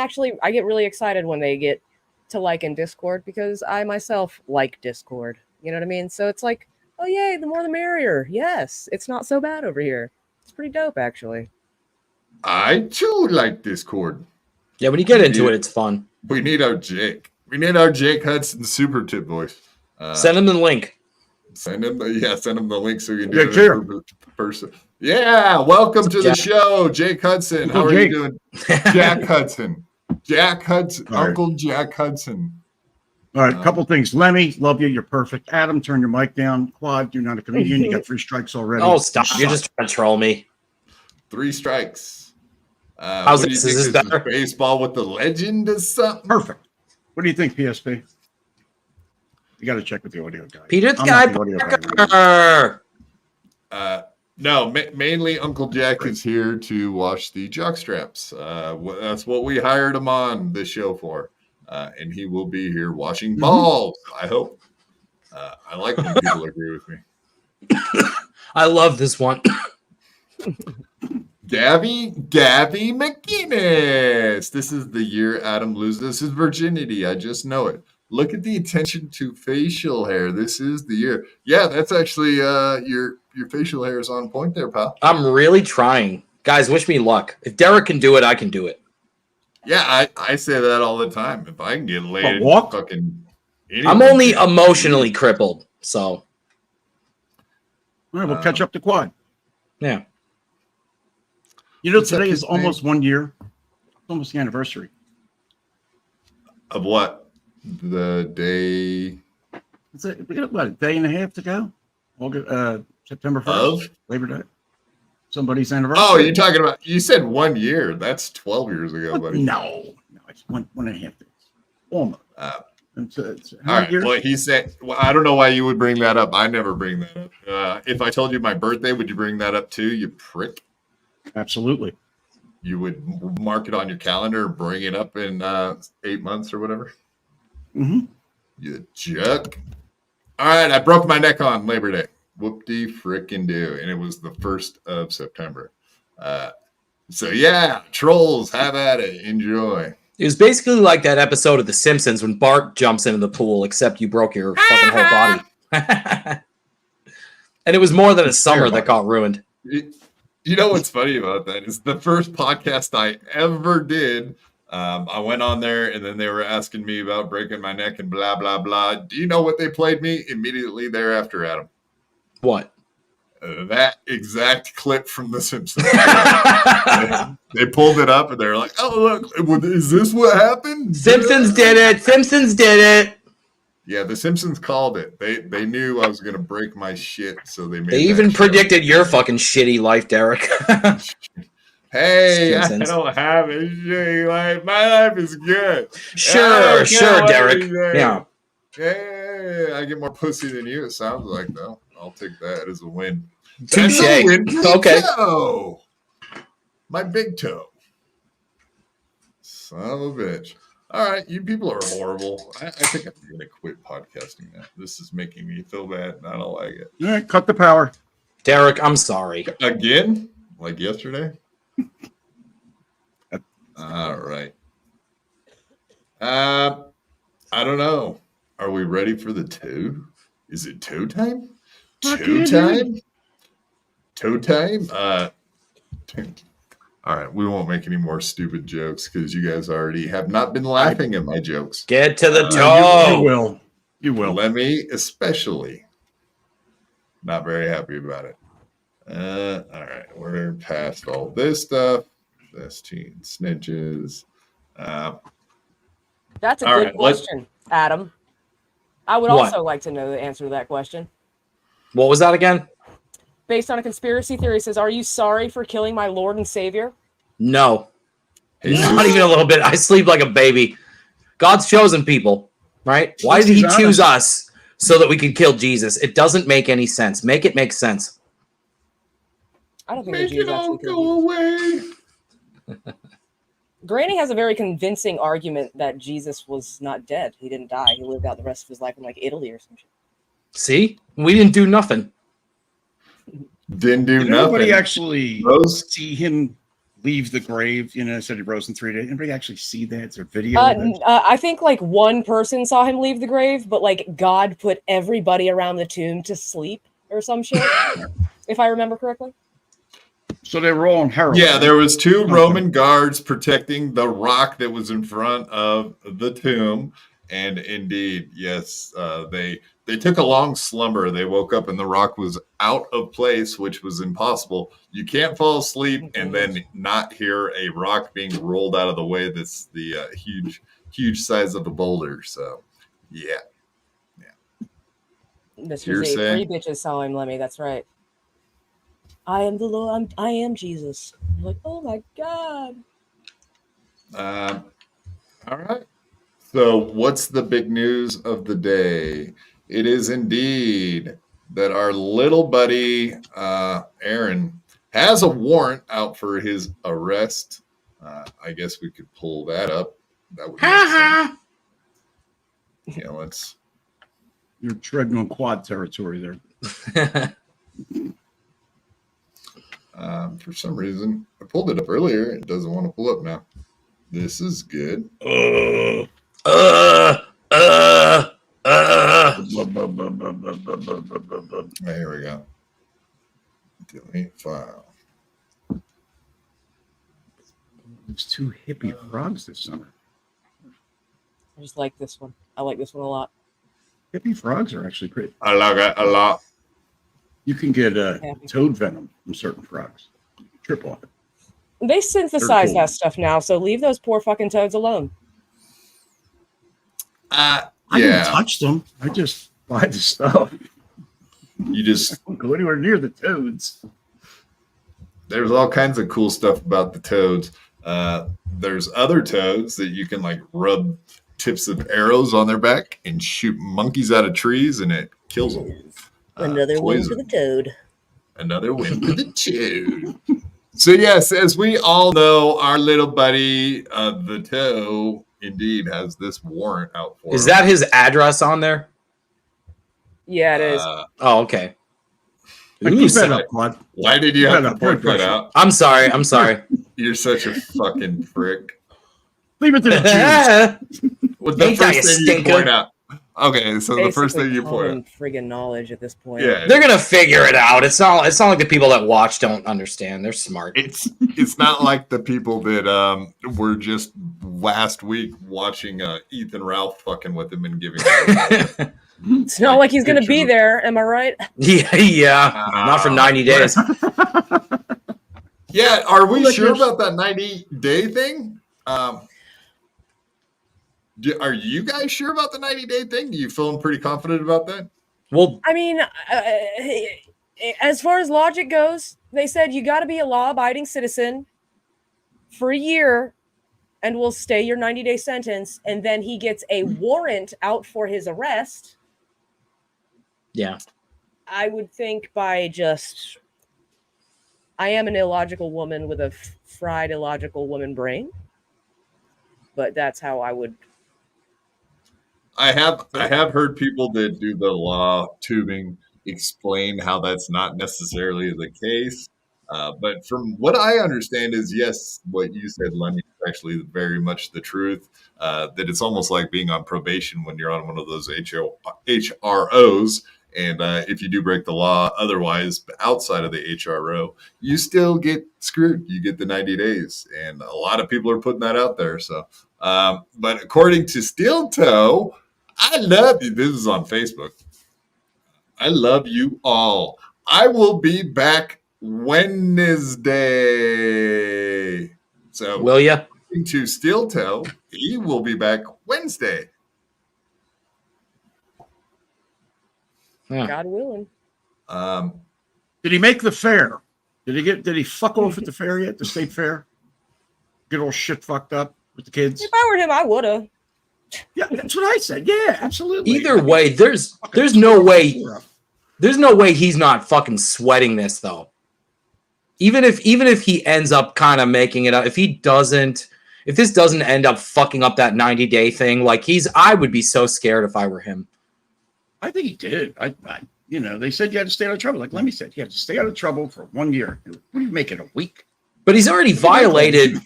get really excited when they get to like in Discord because I myself like Discord. You know what I mean? So it's like, oh yay, the more the merrier. Yes, it's not so bad over here. It's pretty dope, actually. I too like Discord. Yeah, when you get into it, it's fun. We need our Jake. We need our Jake Hudson super tip voice. Send him the link. Send him the link so we can Yeah, do sure. it in person. Yeah, welcome to the show, Jake Hudson. How are you doing? Jack Hudson. Jack Hudson. All right. Uncle Jack Hudson. All right, a couple things. Lemmy, love you. You're perfect. Adam, turn your mic down. Quad, you're not a comedian. You got 3 strikes already. Oh, stop. You're just trying to troll me. 3 strikes. How's what do this? you Is think? this better? Baseball with the legend is something? Perfect. What do you think, PSP? You got to check with the audio guy. Peter I'm Guy not the audio guy. Parker. No, mainly Uncle Jack is here to wash the jockstraps. That's what we hired him on this show for. And he will be here washing balls, I hope. I like when people agree with me. I love this one. Gabby McGinnis. This is the year Adam loses his virginity. I just know it. Look at the attention to facial hair. This is the year. Yeah, that's actually your facial hair is on point there, pal. I'm really trying. Guys, wish me luck. If Derek can do it, I can do it. Yeah, I say that all the time. If I can get laid, walk? fucking. I'm only emotionally crippled, so All right, we'll catch up to Quad. yeah. You know, What's up, today his is almost 1 year. It's almost the anniversary. Of what? The day We got what, a day and a half to go? September 1st, of? Labor Day. Somebody's anniversary. Oh, you're talking about, you said 1 year. That's 12 years ago, buddy. No, it's one and a half days. Almost. It's how All many right. years? Well, he said, well, I don't know why you would bring that up. I never bring that up. If I told you my birthday, would you bring that up too, you prick? Absolutely. You would mark it on your calendar, bring it up in 8 months or whatever? Mm-hmm. You jerk. All right. I broke my neck on Labor Day. Whoop-de frickin' do. And it was the 1st of September. So, yeah, trolls, have at it. Enjoy. It was basically like that episode of The Simpsons when Bart jumps into the pool, except you broke your fucking whole body. And it was more than a summer that got ruined. You know what's funny about that is the first podcast I ever did. I went on there and then they were asking me about breaking my neck and blah, blah, blah. Do you know what they played me immediately thereafter, Adam? What? That exact clip from The Simpsons. They pulled it up and they're like, oh, look, is this what happened? Simpsons did it. Simpsons did it. Yeah, The Simpsons called it. They knew I was going to break my shit, so they made They that even show. predicted your fucking shitty life, Derek. Hey, Simpsons. I don't have a shitty life. My life is good. Sure, Derek. Yeah. Hey, I get more pussy than you, it sounds like, though. I'll take that as a win. Touche. That's a win for the Okay. toe. My big toe. Son of a bitch. All right, you people are horrible. I think I'm going to quit podcasting now. This is making me feel bad, and I don't like it. All right, cut the power. Derek, I'm sorry. Again? Like yesterday? All right. I don't know. Are we ready for the toe? Is it toe time? Toe time? Toe time? All right, we won't make any more stupid jokes because you guys already have not been laughing at my jokes. Get to the You toe. will. You will. Lemmy, especially. Not very happy about it. All right, we're past all this stuff. That's teen snitches. That's a All good right, let's- question, Adam. I would What? also like to know the answer to that question. What was that again? Based on a conspiracy theory, says, "Are you sorry for killing my Lord and Savior?" No. Hey, Not even a little bit. I sleep like a baby. God's chosen people, right? Why did he He's choose honest. us so that we could kill Jesus? It doesn't make any sense. Make it make sense. I don't think the Make Jews it all actually go killed away. Granny has a very convincing argument that Jesus was not dead. He didn't die. He lived out the rest of his life in like Italy or some shit. See? We didn't do nothing. Didn't do Did nothing. anybody actually Rose? see him leave the grave? You know, said he rose in 3 days. Anybody actually see that? Is there video? I think like one person saw him leave the grave, but like God put everybody around the tomb to sleep or some shit, if I remember correctly. So they were all on heroin. Yeah, there was 2 Roman guards protecting the rock that was in front of the tomb, and indeed, yes, they took a long slumber. They woke up and the rock was out of place, which was impossible. You can't fall asleep and then not hear a rock being rolled out of the way. That's the huge size of a boulder. So, yeah. This You're was saying? 3 bitches saw him, Lemmy. That's right. I am the Lord. I am Jesus. I'm like, oh my God. All right. So, what's the big news of the day? It is indeed that our little buddy Aaron has a warrant out for his arrest. I guess we could pull that up. That would make sense. Let's. You're treading on quad territory there. For some reason, I pulled it up earlier. It doesn't want to pull up now. This is good. Here we go. Delete file. There's 2 hippie frogs this summer. I just like this one. I like this one a lot. Hippie frogs are actually pretty. I like it a lot. You can get toad venom from certain frogs. Trip on it. They synthesize cool. that stuff now, so leave those poor fucking toads alone. I didn't touch them. I just buy the stuff. You just Don't go anywhere near the toads. there's all kinds of cool stuff about the toads. There's other toads that you can like rub tips of arrows on their back and shoot monkeys out of trees, and it kills them. Another one for poison. the toad. Another win for the toad. So yes, as we all know, our little buddy, the toe, indeed has this warrant out for Is him. that his address on there? Yeah, it is. Oh, okay. Hey, keep that up, Quad. Why did you Keep have that to up. point Very that pressure. out? I'm sorry. I'm sorry. You're such a fucking prick. Leave it to the Jews. What's the Ain't that first you thing you stinker? point out? Okay, so the first thing you point common out. friggin' knowledge at this point. Yeah, They're gonna figure it out. It's not like the people that watch don't understand. They're smart. it's not like the people that were just last week watching Ethan Ralph fucking with him and giving him It's not like he's gonna be pictures of- there. Am I right? Yeah. Not for 90 days. Yeah, are we Well, sure there's- about that 90-day thing? Are you guys sure about the 90-day thing? You feeling pretty confident about that? Well, I mean, as far as logic goes, they said you got to be a law-abiding citizen for a year, and we'll stay your 90-day sentence. And then he gets a warrant out for his arrest. yeah. I would think by just, I am an illogical woman with a fried illogical woman brain, but that's how I would. I have heard people that do the law tubing explain how that's not necessarily the case. But from what I understand is, yes, what you said, Lemmy, is actually very much the truth. That it's almost like being on probation when you're on one of those HROs. And if you do break the law otherwise outside of the HRO, you still get screwed. You get the 90 days. And a lot of people are putting that out there. So, but according to Steel Toe, I love you. This is on Facebook. I love you all. I will be back Wednesday. So, Will ya? according to Steel Toe, he will be back Wednesday. God willing. Did he make the fair? Did he fuck off at the fair yet? The state fair? Get all shit fucked up with the kids? If I were him, I would have. Yeah, that's what I said. Yeah, absolutely. Either way, there's no way he's not fucking sweating this though. Even if he ends up kind of making it up, if this doesn't end up fucking up that 90-day thing, like I would be so scared if I were him. I think he did. You know, they said you had to stay out of trouble. Like Lemmy said, you had to stay out of trouble for 1 year. What do you make it, a week? But he's already violated.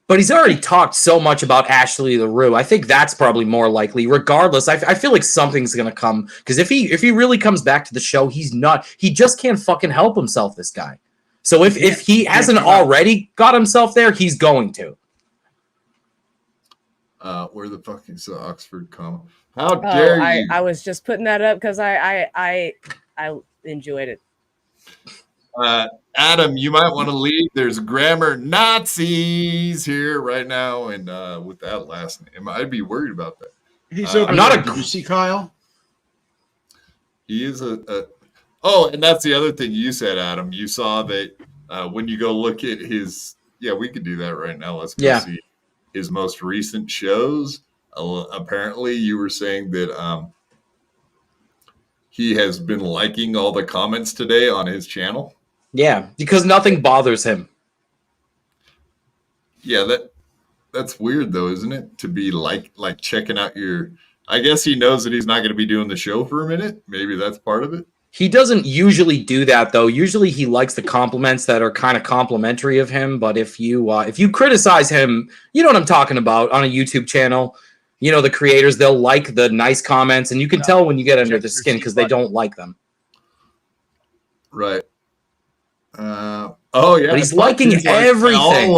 But he's already talked so much about Ashley LaRue. I think that's probably more likely. Regardless, I feel like something's gonna come, because if he really comes back to the show, he just can't fucking help himself, this guy. So if he hasn't already got himself there, he's going to. Where the fuck is the Oxford comma? How dare you? I was just putting that up because I enjoyed it. Adam, you might want to leave. There's grammar Nazis here right now, and with that last name, I'd be worried about that. He's over I'm not there. a- Did you see Kyle? He is Oh, and that's the other thing you said, Adam. You saw that when you go look at his. Yeah, we could do that right now. Let's go see his most recent shows. Apparently, you were saying that he has been liking all the comments today on his channel. Yeah, because nothing bothers him. Yeah, that's weird though, isn't it? To be like checking out your. I guess he knows that he's not going to be doing the show for a minute. Maybe that's part of it. He doesn't usually do that though. Usually he likes the compliments that are kind of complimentary of him. But if you criticize him, you know what I'm talking about on a YouTube channel. You know, the creators, they'll like the nice comments, and you can tell when you get under the skin because they don't like them. Right. Oh yeah, but he's liking everything.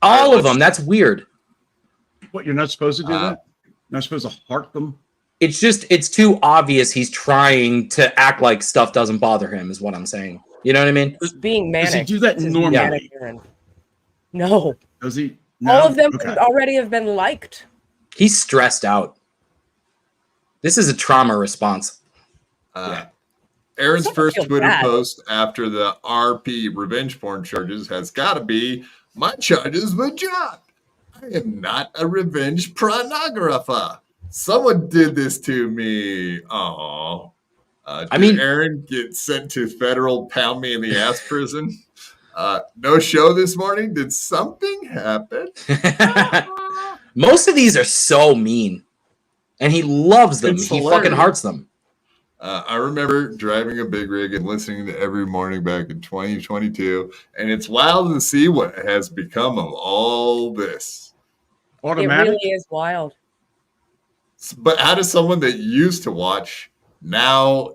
All of them. That's weird. What, you're not supposed to do that? Not supposed to heart them? It's too obvious he's trying to act like stuff doesn't bother him, is what I'm saying. You know what I mean? He's being manic. Does he do that normally? No. Does he? No? All of them already have been liked. He's stressed out. This is a trauma response. Aaron's first Twitter post after the RP revenge porn charges has got to be, my charges were dropped. I am not a revenge pornographer. Someone did this to me. Oh, Aaron get sent to federal pound me in the ass prison. No show this morning. Did something happen? Most of these are so mean, and he loves them. It's he hilarious. fucking hearts them. I remember driving a big rig and listening to every morning back in 2022, and it's wild to see what has become of all this. Automatic? It really is wild. But how does someone that used to watch now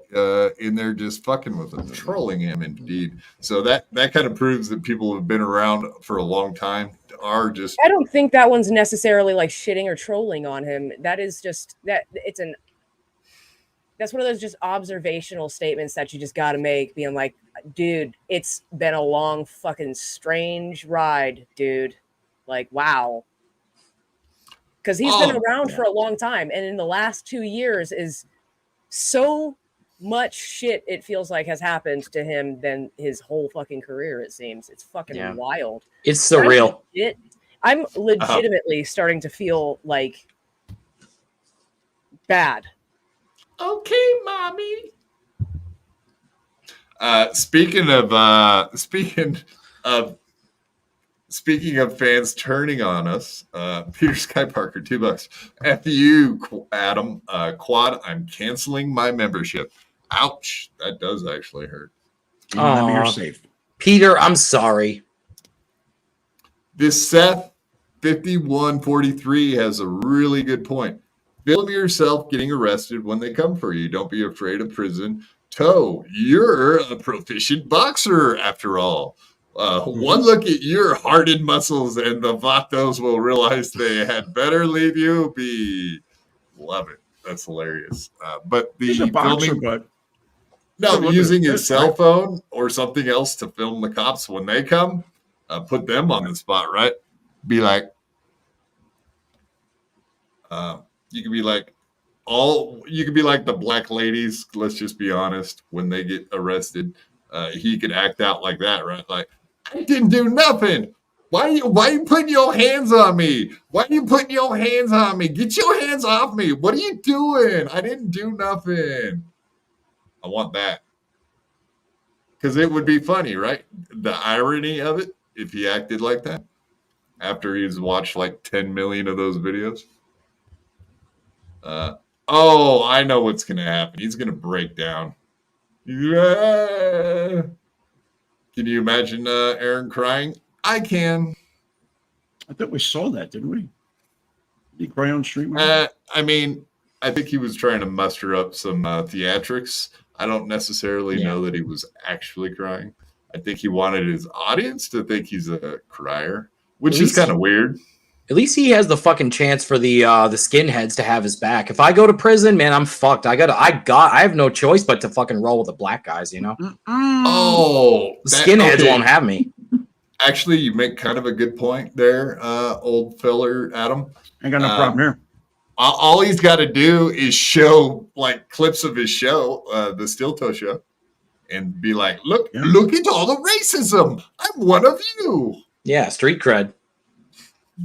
in there just fucking with him, trolling him indeed? So that kind of proves that people who have been around for a long time are just. I don't think that one's necessarily like shitting or trolling on him. That is just that it's an. That's one of those just observational statements that you just got to make, being like, dude, it's been a long fucking strange ride, dude. Like, wow. Because he's been around for a long time. And in the last 2 years is so much shit, it feels like, has happened to him than his whole fucking career, it seems. It's fucking wild. It's surreal. I'm legitimately starting to feel like bad. Okay, mommy. Speaking of fans turning on us, Peter Sky Parker, $2. F you, Adam. Quad, I'm canceling my membership. Ouch. That does actually hurt. You're safe. Peter, I'm sorry. This Seth 5143 has a really good point. Film yourself getting arrested when they come for you. Don't be afraid of prison. Toe, you're a proficient boxer after all. One look at your hardened muscles and the vatos will realize they had better leave you be. Love it. That's hilarious. But the He's a boxer, filming, but no, using his cell phone or something else to film the cops when they come, put them on the spot, right? Be like, you could be like the black ladies. Let's just be honest. When they get arrested, he could act out like that, right? Like, I didn't do nothing. Why are you putting your hands on me? Why are you putting your hands on me? Get your hands off me. What are you doing? I didn't do nothing. I want that. Because it would be funny, right? The irony of it, if he acted like that after he's watched like 10 million of those videos. I know what's going to happen. He's going to break down. Yeah. Can you imagine Aaron crying? I can. I thought we saw that, didn't we? Did he cry on stream? I mean, I think he was trying to muster up some theatrics. I don't necessarily know that he was actually crying. I think he wanted his audience to think he's a crier, which is kind of weird. At least he has the fucking chance for the skinheads to have his back. If I go to prison, man, I'm fucked. I have no choice but to fucking roll with the black guys, you know? Oh, the skinheads won't have me. Actually, you make kind of a good point there, old feller Adam. Ain't got no problem here. All he's got to do is show like clips of his show, the Steel Toe show, and be like, look at all the racism. I'm one of you. Yeah, street cred.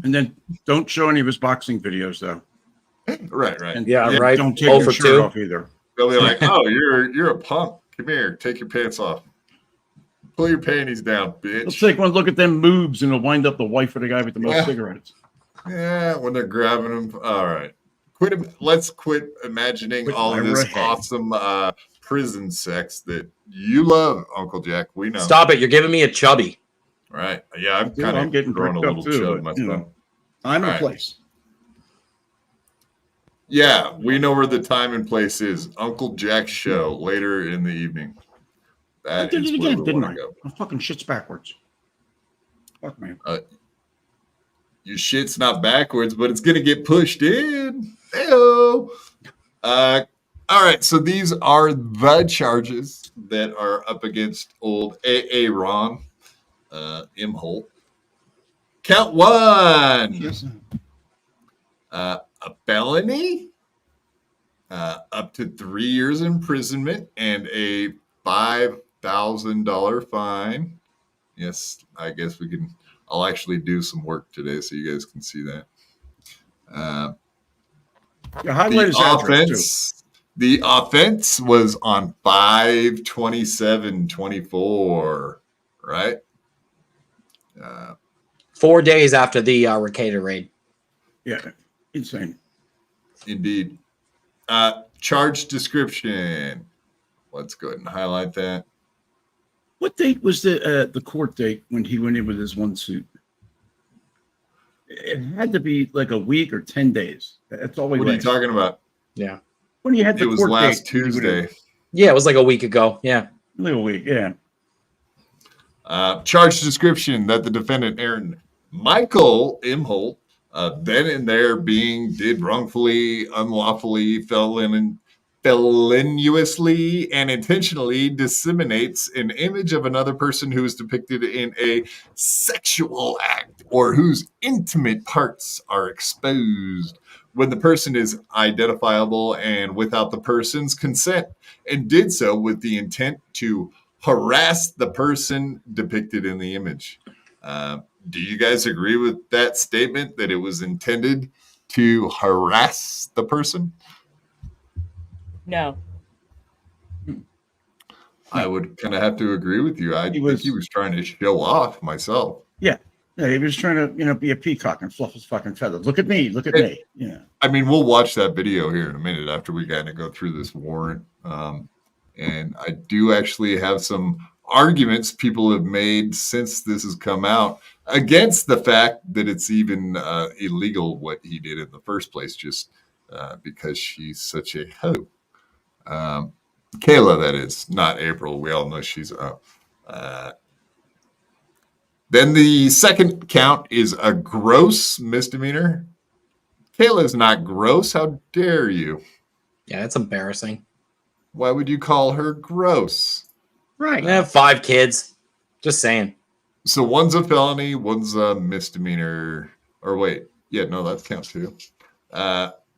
And then don't show any of his boxing videos, though. Right. And right. Don't take your shirt off either. They'll be like, oh, you're a punk. Come here. Take your pants off. Pull your panties down, bitch. Let's take one look at them moobs, and it'll wind up the wife of the guy with the most cigarettes. Yeah, when they're grabbing them. All right. Let's quit imagining all of this awesome prison sex that you love, Uncle Jack. We know. Stop it. You're giving me a chubby. Right. Yeah, I'm getting growing a little chub myself. I'm in place. Yeah, we know where the time and place is. Uncle Jack's show later in the evening. I did it again, didn't I? My fucking shit's backwards. Fuck, man. Your shit's not backwards, but it's gonna get pushed in. Hey-o. All right, so these are the charges that are up against old Aaron Imholte. Count one. Yes. A felony, up to 3 years imprisonment and a $5,000 fine. Yes, I guess I'll actually do some work today so you guys can see that. The offense was on 5/27/24, right? 4 days after the Ricada raid. Yeah, insane. Indeed. Charge description. Let's go ahead and highlight that. What date was the court date when he went in with his one suit? It had to be like a week or 10 days. That's all we. What are you talking about? Yeah. When you had the court date. It was last Tuesday. Yeah, it was like a week ago. Yeah. Only a week, yeah. Charge description that the defendant, Aaron Michael Imholte, then and there did wrongfully, unlawfully, feloniously, and intentionally disseminates an image of another person who is depicted in a sexual act or whose intimate parts are exposed when the person is identifiable and without the person's consent, and did so with the intent to harass the person depicted in the image. Do you guys agree with that statement that it was intended to harass the person? No. I would kind of have to agree with you. I think he was trying to show off myself. Yeah, he was trying to, be a peacock and fluff his fucking feathers. Look at me, me. Yeah. I mean, we'll watch that video here in a minute after we kind of go through this warrant. And I do actually have some arguments people have made since this has come out against the fact that it's even illegal what he did in the first place, just because she's such a hoe. Kayla, that is, not April. We all know she's up. Then the second count is a gross misdemeanor. Kayla's not gross. How dare you? Yeah, that's embarrassing. Why would you call her gross? Right. I have 5 kids. Just saying. So one's a felony, one's a misdemeanor. Or wait, yeah, no, that counts too.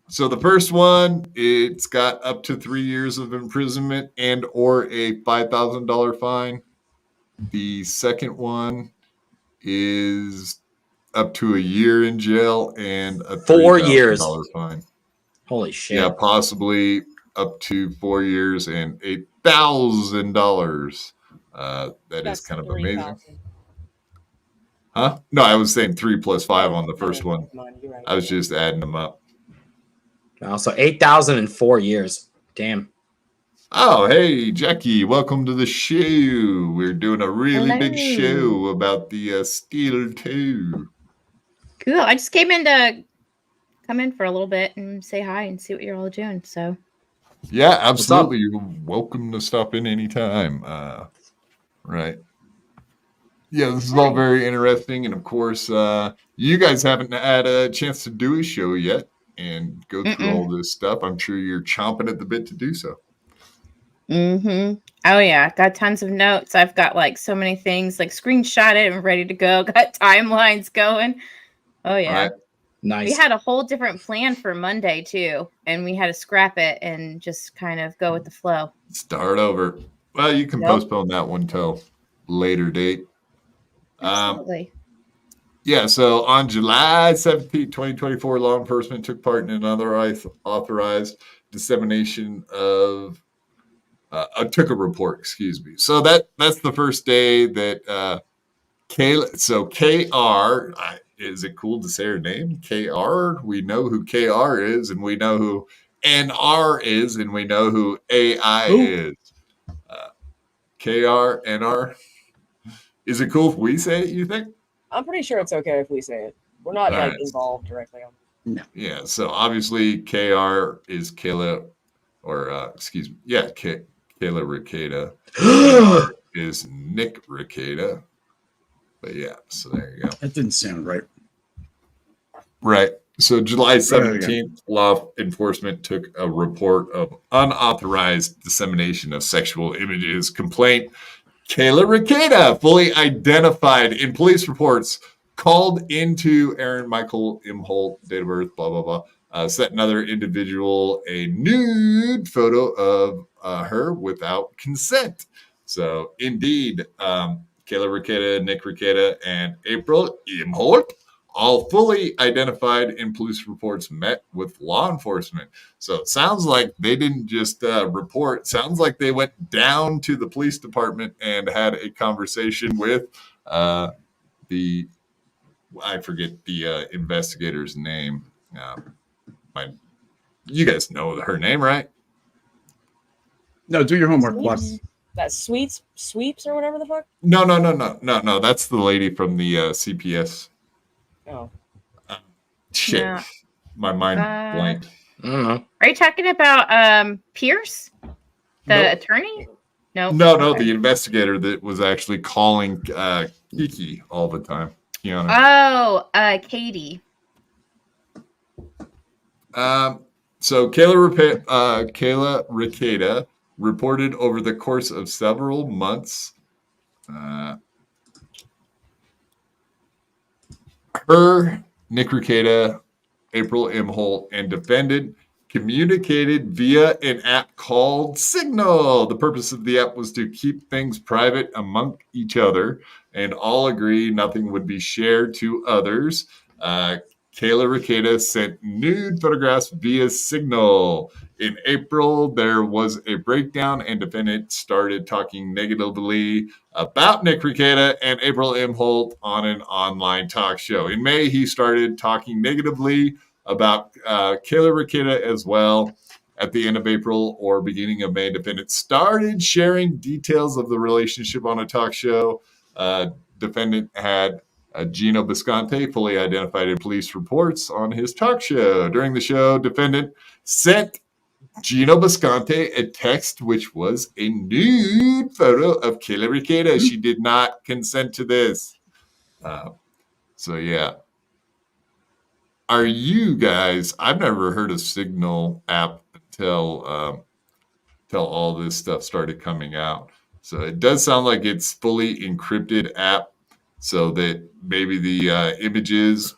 So the first one, it's got up to 3 years of imprisonment and or a $5,000 fine. The second one is up to a year in jail and a 4 years fine. Holy shit. Yeah, possibly up to 4 years and $8,000. That's is kind of amazing. 3,000. Huh? No, I was saying 3 plus 5 on the first one. Right. I was just adding them up. Wow, so 8,000 in 4 years. Damn. Oh, hey, Jackie, welcome to the show. We're doing a really big Hello. show about the Steel 2. Cool. I just came in to come in for a little bit and say hi and see what you're all doing. So Yeah, absolutely. You're welcome to stop in anytime. Right. Yeah, this is all very interesting. And of course, you guys haven't had a chance to do a show yet and go through all this stuff. I'm sure you're chomping at the bit to do so. Oh yeah, got tons of notes. I've got like so many things like screenshotted and ready to go. Got timelines going. Oh yeah. Right. Nice. We had a whole different plan for Monday too, and we had to scrap it and just kind of go with the flow. Start over. Well, you can Yep. postpone that one till later date. Absolutely. Yeah, so on July 17, 2024, law enforcement took part in another authorized dissemination of took a report, excuse me. So that's the first day that KR, is it cool to say her name? KR, we know who KR is, and we know who NR is, and we know who AI is. KR, NR. Is it cool if we say it, you think? I'm pretty sure it's okay if we say it. We're not All like right. involved directly on. Yeah, so obviously KR is Kayla, or excuse me, yeah, Kayla Ricada. KR is Nick Ricada. But yeah, so there you go. That didn't sound right. Right. So July There you go. 17th, law enforcement took a report of unauthorized dissemination of sexual images. Complaint, Kayla Ricada, fully identified in police reports, called into Aaron Michael Imholte, date of birth, blah, blah, blah. Sent another individual a nude photo of her without consent. So indeed, Kayla Ricada, Nick Ricada, and April Imholte, all fully identified in police reports, met with law enforcement. So it sounds like they didn't just report. Sounds like they went down to the police department and had a conversation with I forget the investigator's name. You guys know her name, right? No, do your homework, plus. That sweeps or whatever the fuck. No. That's the lady from the CPS. Oh, Shit, No. my mind blanked. I don't know. Are you talking about Pierce, the Nope. attorney? No. No, Okay. the investigator that was actually calling Kiki all the time. Kiana. Katie. So Kayla Ricada reported over the course of several months. Her, Nick Ricada, April Imholte, and Defendant communicated via an app called Signal. The purpose of the app was to keep things private among each other, and all agree nothing would be shared to others. Kayla Ricada sent nude photographs via Signal. In April, there was a breakdown, and Defendant started talking negatively about Nick Ricada and April Imholte on an online talk show. In May, he started talking negatively about Kayla Ricada as well. At the end of April or beginning of May, Defendant started sharing details of the relationship on a talk show. Defendant had Gino Bisconte fully identified in police reports on his talk show. During the show, Defendant sent Gino Bisconte a text which was a nude photo of Kayla Ricada. She did not consent to this. So yeah. Are you guys? I've never heard of Signal app until all this stuff started coming out. So it does sound like it's fully encrypted app, so that maybe the images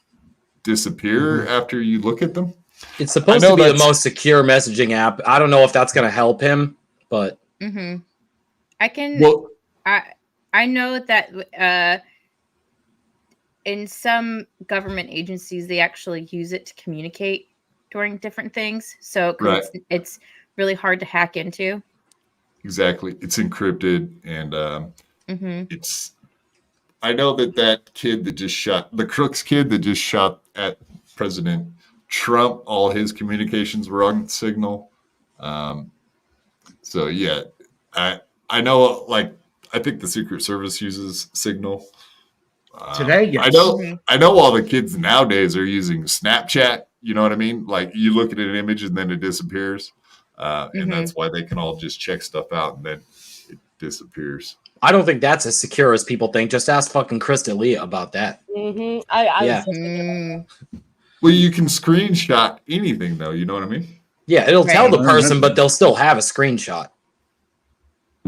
disappear after you look at them. It's supposed to be the most secure messaging app. I don't know if that's going to help him, but I can. Well, I know that in some government agencies they actually use it to communicate during different things. So Right. it's really hard to hack into. Exactly, it's encrypted, and it's. I know that kid that just shot the Crooks kid that just shot at President Trump. All his communications were on Signal. So yeah, I know. Like I think the Secret Service uses Signal. Today, yes. I know all the kids nowadays are using Snapchat. You know what I mean? Like you look at an image and then it disappears, and that's why they can all just check stuff out and then it disappears. I don't think that's as secure as people think. Just ask fucking Chris D'Elia about that. I Yeah. was just thinking about that. Well, you can screenshot anything though. You know what I mean? Yeah, it'll tell the Right. person, but they'll still have a screenshot.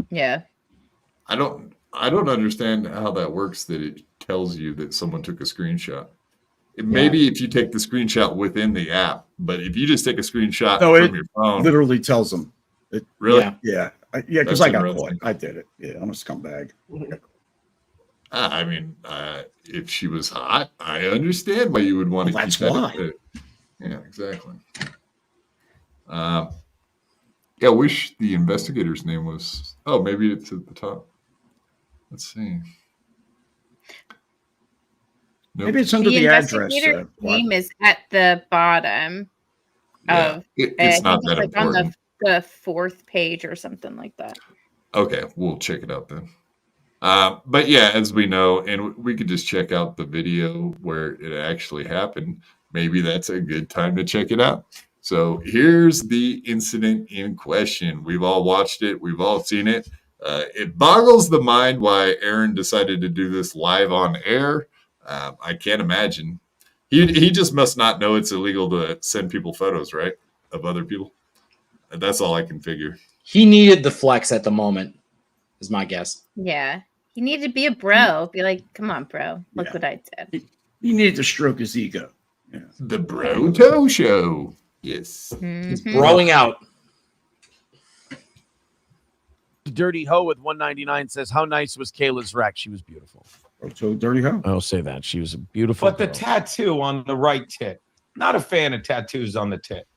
Yeah. I don't understand how that works. That it tells you that someone took a screenshot. Maybe if you take the screenshot within the app, but if you just take a screenshot from your phone, literally tells them. really, Yeah. Yeah, because That's I got caught. interesting. I did it. Yeah, I'm a scumbag. I mean, if she was hot, I understand why you would want to. Well, that's keep that why. Yeah, exactly. Yeah, I wish the investigator's name was. Oh, maybe it's at the top. Let's see. Nope. Maybe it's under The the address. investigator name is at the bottom Yeah, of it's not that like on important. the fourth page or something like that. Okay, we'll check it out then. But yeah, as we know, and we could just check out the video where it actually happened. Maybe that's a good time to check it out. So here's the incident in question. We've all watched it. We've all seen it. It boggles the mind why Aaron decided to do this live on air. I can't imagine. He just must not know it's illegal to send people photos, right, of other people. That's all I can figure. He needed the flex at the moment, is my guess. Yeah. He needed to be a bro. Be like, come on, bro. Look what I did. He needed to stroke his ego. Yeah. The Broto Show. Yes. He's Mhm. growing out. Dirty Ho with 199 says, "How nice was Kayla's wreck? She was beautiful." So dirty hoe. I'll say that she was a beautiful. But the girl. tattoo on the right tit. Not a fan of tattoos on the tit.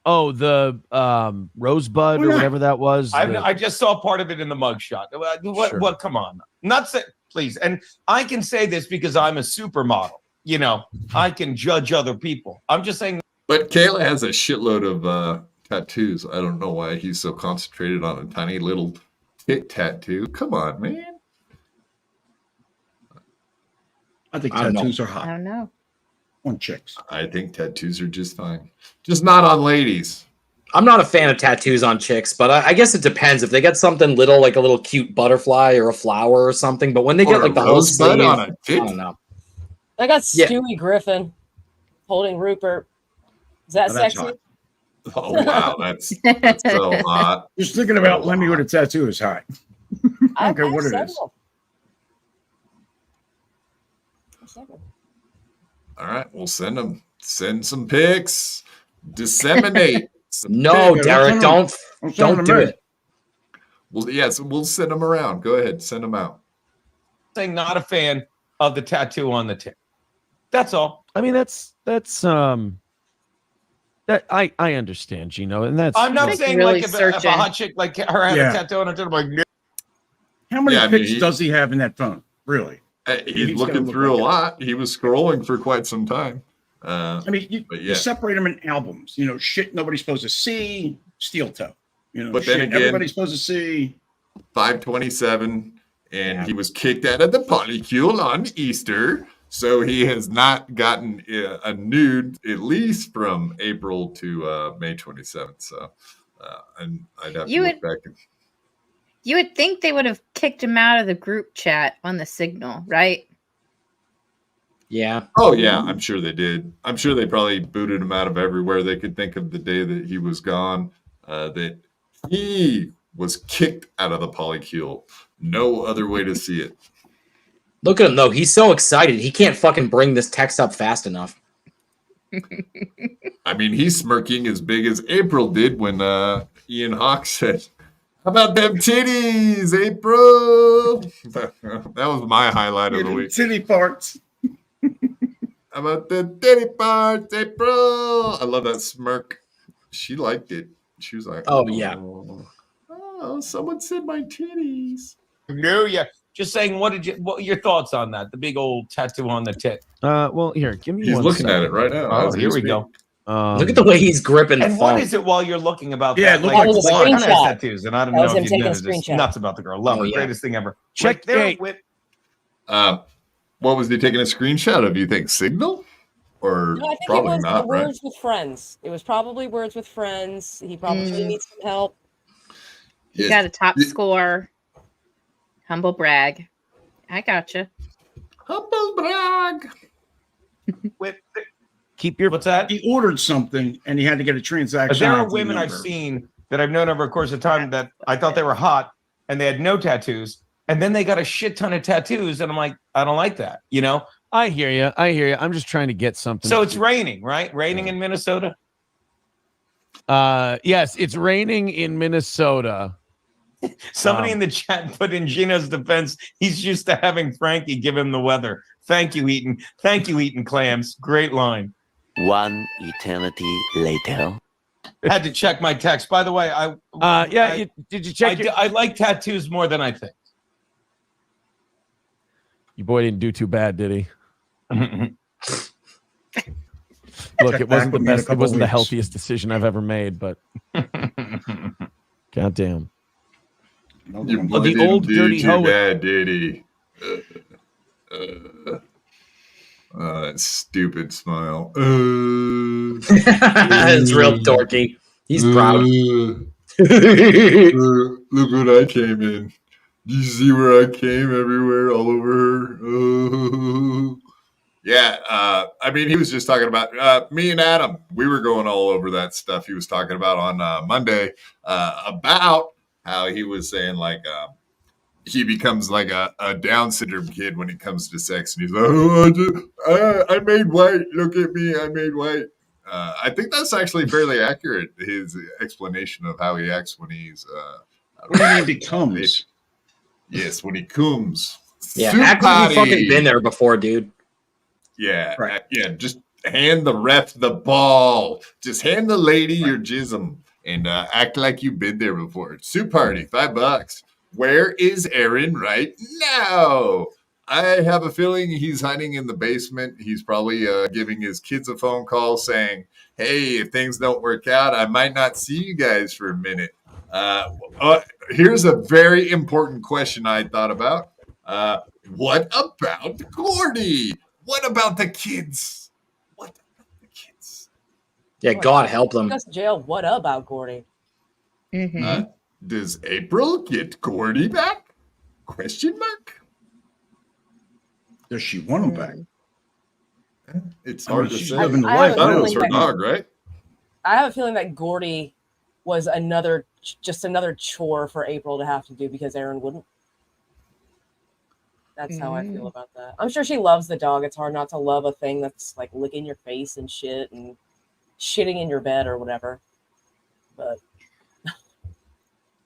Oh, the rosebud or Why not? whatever that was. I just saw part of it in the mugshot. What? Sure. What? Come on. Not say, please. And I can say this because I'm a supermodel. You know, I can judge other people. I'm just saying. But Kayla has a shitload of tattoos. I don't know why he's so concentrated on a tiny little tit tattoo. Come on, man. I think I don't know. tattoos are I hot don't know. on chicks. I think tattoos are just fine. Just not on ladies. I'm not a fan of tattoos on chicks, but I guess it depends. If they get something little, like a little cute butterfly or a flower or something, but when they get Or like a the whole rosebud sleeve, on a I tit. don't know. I got Yeah. Stewie Griffin holding Rupert. Is that Oh, that's sexy? hot. Oh wow, that's so hot. Just thinking about Lemmy with a tattoo is hot. I I've don't care what had it is. several. Several. All right, we'll send them. Send some pics. Disseminate. some No, pics. Derek, don't Don't do it. Well, yes, we'll send them around. Go ahead, send them out. Saying not a fan of the tattoo on the tit. That's all. I mean, that's that I understand, Gino, and that's. I'm not Like saying really like if a searching. hot chick like her had Yeah. a tattoo on her tit, I'm like, no. How many Yeah, I mean, pics he- does he have in that phone? Really? He's He's gonna looking look through like a it. lot. He was scrolling for quite some time. I mean, you But you yeah. separate them in albums. You know, shit nobody's supposed to see. Steel toe. You know, But then shit again- everybody's supposed to see. 527, and he was kicked out of the polycule on Easter. So he has not gotten a nude at least from April to May 27th. So and I'd have You to look would- back. And, You would think they would have kicked him out of the group chat on the Signal, right? Yeah. oh, yeah, I'm sure they did. I'm sure they probably booted him out of everywhere they could think of the day that he was gone. That he was kicked out of the polycule. No other way to see it. Look at him though. He's so excited. He can't fucking bring this text up fast enough. I mean, he's smirking as big as April did when Ian Hawke said, "How about them titties, April?" That was my highlight of the week. Titty parts. How about the titty parts, April? I love that smirk. She liked it. She was like, Oh, yeah. Oh, someone said my titties." No, yeah. Just saying, what are your thoughts on that? The big old tattoo on the tit. Well, here, give me He's one looking at second. it right now. Oh, as we here we speak. go. Look at the way he's gripping the And phone. what is it while you're looking about Yeah, that? look like a my son has screenshot. tattoos, and I don't That was know him if you taking a know, just screenshot. nuts about the girl. Love Oh, her, yeah. greatest thing ever. Check- Like, they're hey. with What was he taking a screenshot of? You think Signal? Or No, I think it probably was not, right? words with friends. It was probably words with friends. He probably needs some help. He Yeah. got a top score. Humble brag. I gotcha. Humble brag. with Keep your what's that? He ordered something and he had to get a transaction. There are ID women I've number. seen that I've known over a course of time that I thought they were hot and they had no tattoos, and then they got a shit ton of tattoos, and I'm like, I don't like that, you know? I hear you. I'm just trying to get something. So it's raining, right? Raining in Minnesota. Yes, it's raining in Minnesota. Somebody in the chat put in Gino's defense, he's used to having Frankie give him the weather. Thank you, Eaton. Thank you, Eaton Clams. Great line. One eternity later. Had to check my text. By the way, Did you check? I like tattoos more than I think. Your boy didn't do too bad, did he? Look, Check it wasn't back the with me in a best. It couple wasn't the weeks. healthiest decision I've ever made, but goddamn. Your boy the didn't old do dirty too hoe- bad, did he? That stupid smile. It's real dorky. He's proud. Look what I came in. You see where I came everywhere, all over her. Yeah, I mean, he was just talking about me and Adam. We were going all over that stuff he was talking about on Monday about how he was saying like he becomes like a Down syndrome kid when it comes to sex, and he's like, "Oh, I made white. Look at me, I made white." I think that's actually fairly accurate. His explanation of how he acts when he's What do you mean becomes? yes, when he comes. Yeah, act like you Somebody- fucking been there before, dude. Yeah, Right. yeah. Just hand the ref the ball. Just hand the lady your jism and act like you've been there before. Soup party, $5. Where is Aaron right now? I have a feeling he's hiding in the basement. He's probably giving his kids a phone call saying, "Hey, if things don't work out, I might not see you guys for a minute." Here's a very important question I thought about. What about Gordy? What about the kids? What about the kids? Yeah, God help them. Just jail. What about Gordy? Does April get Gordy back? Question mark. Does she want him back? It's I mean, hard to she's say. living the I life have a That was now. her feeling dog, right? I have a feeling that Gordy was just another chore for April to have to do because Aaron wouldn't. That's how I feel about that. I'm sure she loves the dog. It's hard not to love a thing that's like licking your face and shit and shitting in your bed or whatever. But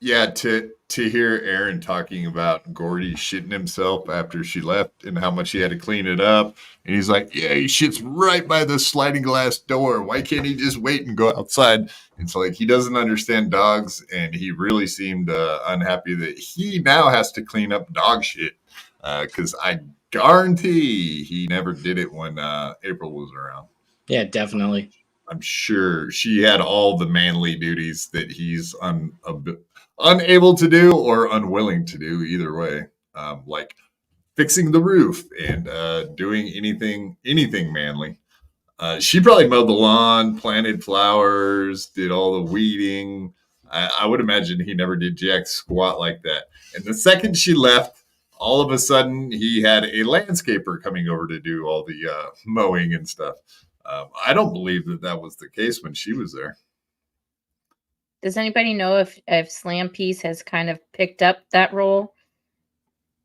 Yeah, to hear Aaron talking about Gordy shitting himself after she left and how much he had to clean it up. And he's like, yeah, he shits right by the sliding glass door. Why can't he just wait and go outside? It's like he doesn't understand dogs, and he really seemed unhappy that he now has to clean up dog shit. Because I guarantee he never did it when April was around. Yeah, definitely. I'm sure she had all the manly duties that he's unable to do or unwilling to do, either way. Like fixing the roof and doing anything manly. She probably mowed the lawn, planted flowers, did all the weeding. I would imagine he never did jack squat like that. And the second she left, all of a sudden he had a landscaper coming over to do all the mowing and stuff. I don't believe that was the case when she was there. Does anybody know if Slampiece has kind of picked up that role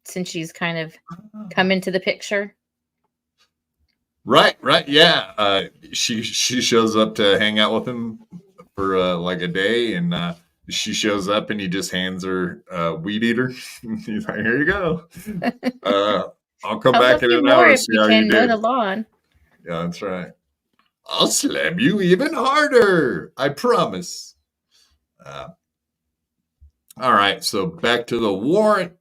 since she's kind of come into the picture? Right, yeah. She shows up to hang out with him for like a day, and she shows up and he just hands her weed eater. He's like, "Here you go. I'll come back in an hour and see how you mow did." the lawn. Yeah, that's right. I'll slam you even harder. I promise. All right, so back to the warrant,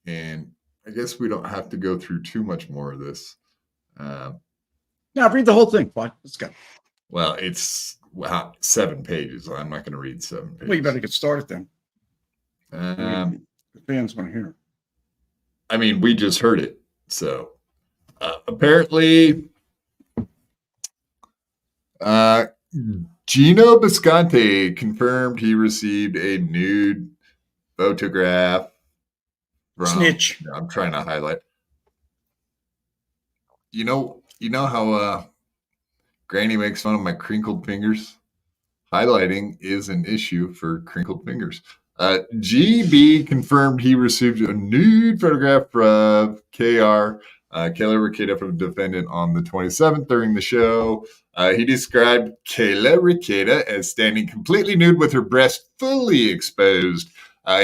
and I guess we don't have to go through too much more of this. Now read the whole thing. Fine. Let's go. Well, it's 7 pages. I'm not going to read 7 pages. Well, you better get started then. Um, The fans want to hear. I mean, we just heard it. So apparently, Gino Bisconte confirmed he received a nude photograph from, Snitch. I'm trying to highlight. You know how Granny makes fun of my crinkled fingers? Highlighting is an issue for crinkled fingers. GB confirmed he received a nude photograph of KR, Kayla Rikita from Defendant on the 27th during the show. He described Kayla Rikita as standing completely nude with her breast fully exposed.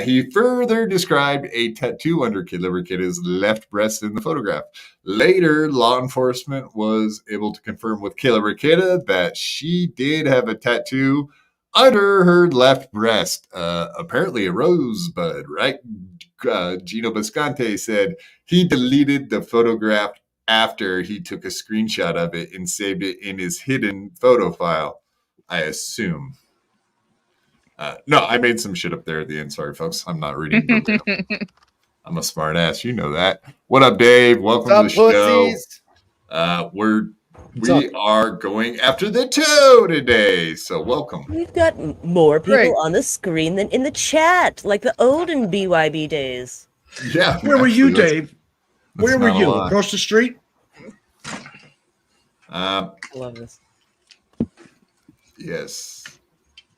He further described a tattoo under Kayla Rikita's left breast in the photograph. Later, law enforcement was able to confirm with Kayla Rikita that she did have a tattoo under her left breast, apparently a rosebud, right? Gino Bisconte said he deleted the photograph after he took a screenshot of it and saved it in his hidden photo file, I assume. No, I made some shit up there at the end. Sorry, folks. I'm not reading verbatim. I'm a smart ass. You know that. What up, Dave? Welcome to the show. We are going after the toe today, so welcome. We've got more people on the screen than in the chat, like the olden BYB days. Yeah. Where were you, Dave? Where were not you? a lot. Across the street? Love this. Yes.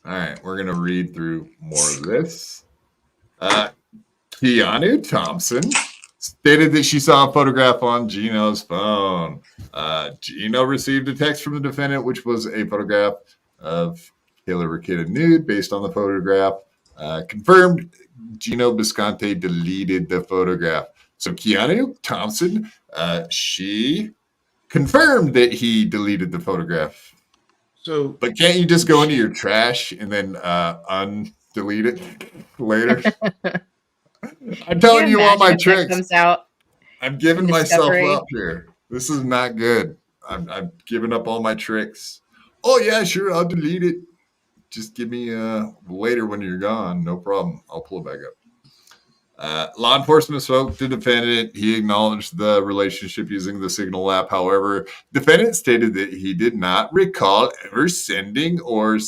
All right, we're gonna read through more of this. Keanu Thompson stated that she saw a photograph on Gino's phone. Gino received a text from the defendant, which was a photograph of Kayla Rikita nude based on the photograph. Confirmed Gino Bisconte deleted the photograph. So Keanu Thompson, she confirmed that he deleted the photograph. So, but can't you just go into your trash and then undelete it later? I'm telling you all my tricks. Comes out I'm giving myself Discovery. up here. This is not good. I'm giving up all my tricks. Oh yeah, sure, I'll delete it. Just give me later when you're gone. No problem. I'll pull it back up. Law enforcement spoke to defendant. He acknowledged the relationship using the Signal app. However, defendant stated that he did not recall ever sending or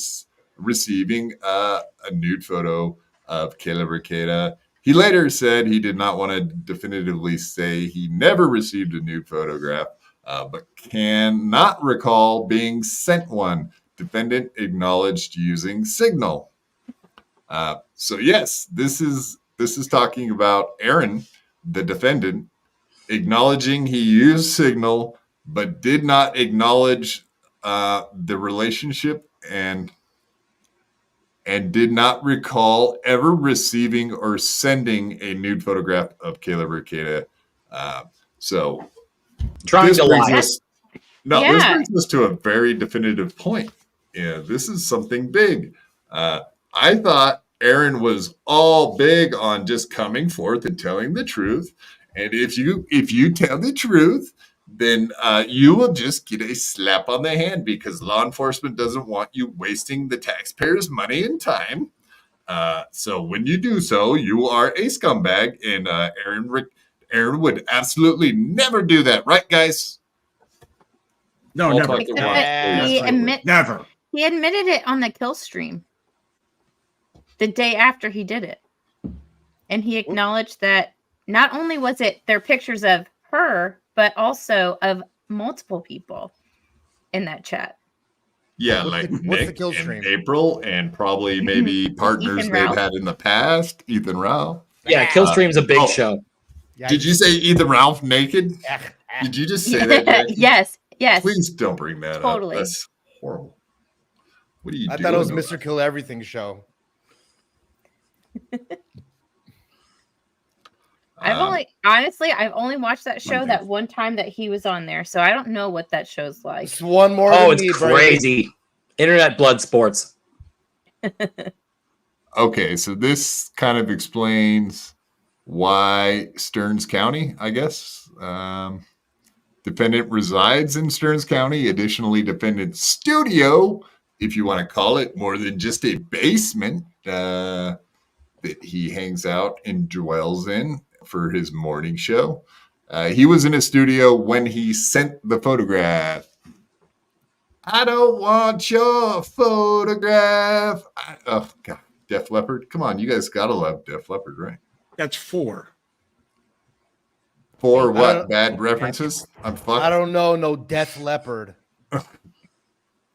receiving a nude photo of Kayla Rikita. He later said he did not want to definitively say he never received a nude photograph, but cannot recall being sent one. Defendant acknowledged using Signal. So yes, this is talking about Aaron, the defendant, acknowledging he used Signal, but did not acknowledge the relationship and did not recall ever receiving or sending a nude photograph of Kayla Rikita. So Trying this to brings lie. us, this brings us to a very definitive point. Yeah, this is something big. I thought Aaron was all big on just coming forth and telling the truth. And if you tell the truth, then you will just get a slap on the hand because law enforcement doesn't want you wasting the taxpayers' money and time. So when you do so, you are a scumbag, and Aaron would absolutely never do that, right, guys? No, All never. fucking Except lie. that Never. he admitted it on the kill stream the day after he did it. And he acknowledged that not only was it their pictures of her, but also of multiple people in that chat. Yeah, What's like the- what's the Nick kill and stream? April, and probably maybe partners Ethan they've Ralph. had in the past. Ethan Ralph. Yeah, Killstream's a big oh. show. Did you say Ethan Ralph naked? Did you just say that? Jackie? Yes. Please don't bring that Totally. up. That's horrible. What are you I doing? thought it was over Mr. Kill Everything show. I've only watched that show that one time that he was on there, so I don't know what that show's like. It's one more. Oh, than it's me, Brady. crazy. Internet blood sports. Okay, so this kind of explains why Stearns County, I guess, Defendant resides in Stearns County. Additionally, defendant's studio, if you want to call it more than just a basement that he hangs out and dwells in for his morning show. He was in a studio when he sent the photograph. I don't want your photograph. Oh, God. Def Leppard? Come on, you guys got to love Def Leppard, right? That's 4. For what? Bad references? I'm fucked. I don't know. No Death Leopard.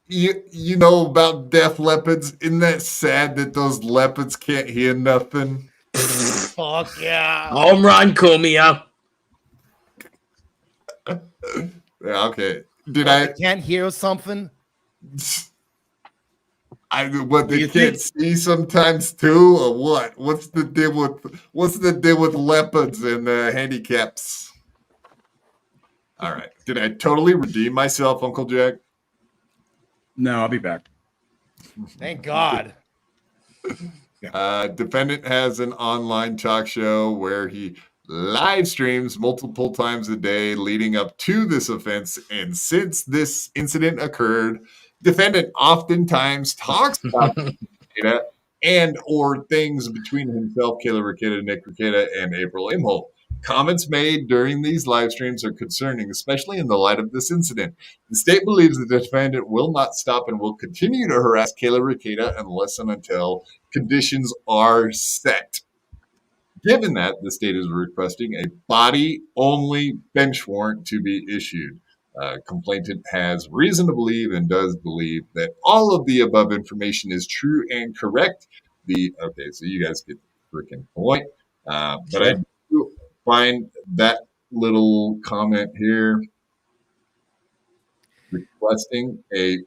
You know about Def Leopards? Isn't that sad that those leopards can't hear nothing? Fuck yeah. Home run, Kumia. Yeah, okay. I can't hear something? What they can't see sometimes too, or what? What's the deal with leopards and handicaps? All right. Did I totally redeem myself, Uncle Jack? No, I'll be back. Thank God. Defendant has an online talk show where he live streams multiple times a day leading up to this offense. And since this incident occurred, defendant oftentimes talks about data and or things between himself, Kayla Rakita, Nick Rakita, and April Imholte. Comments made during these live streams are concerning, especially in the light of this incident. The state believes the defendant will not stop and will continue to harass Kayla Rakita unless and until conditions are set. Given that, the state is requesting a body-only bench warrant to be issued. Complainant has reason to believe and does believe that all of the above information is true and correct. Okay, so you guys get the freaking point. But I do find that little comment here requesting a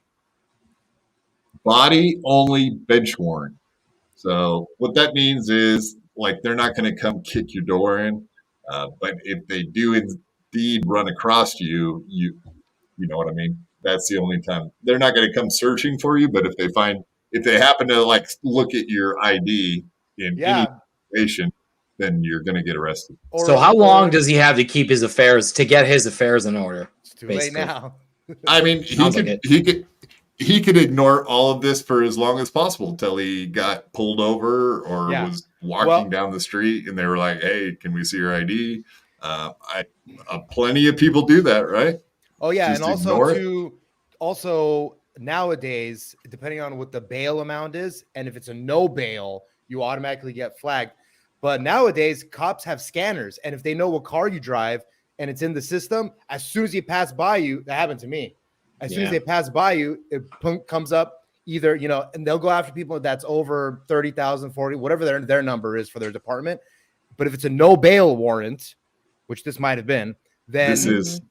body-only bench warrant. So what that means is, like, they're not going to come kick your door in, but if they do indeed run across you, you know what I mean? That's the only time. They're not going to come searching for you, but if they happen to like look at your ID in any situation, then you're going to get arrested. So how long does he have to keep his affairs, to get his affairs in order? It's too late now. I mean, he could ignore all of this for as long as possible until he got pulled over or was walking down the street and they were like, "Hey, can we see your ID?" Plenty of people do that, right? Oh yeah, Just and also nowadays, depending on what the bail amount is, and if it's a no bail, you automatically get flagged. But nowadays, cops have scanners, and if they know what car you drive and it's in the system, as soon as you pass by you, that happened to me. As soon as they pass by you, it comes up either, and they'll go after people that's over 30,000, 40, whatever their number is for their department. But if it's a no bail warrant, which this might have been, then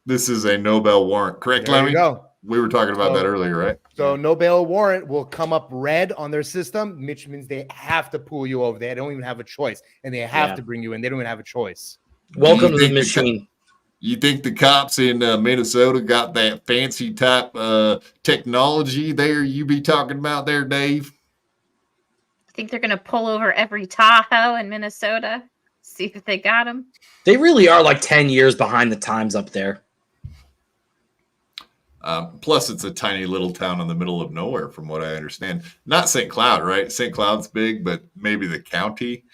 this is a no bail warrant, correct, there Lemmy? you go. We were talking about that earlier, right? So no bail warrant will come up red on their system, which means they have to pull you over. They don't even have a choice, and they have to bring you in. They don't even have a choice. Welcome to the machine. You think the cops in Minnesota got that fancy type technology there you be talking about there, Dave? I think they're going to pull over every Tahoe in Minnesota, see if they got them. They really are like 10 years behind the times up there. Plus, it's a tiny little town in the middle of nowhere, from what I understand. Not St. Cloud, right? St. Cloud's big, but maybe the county.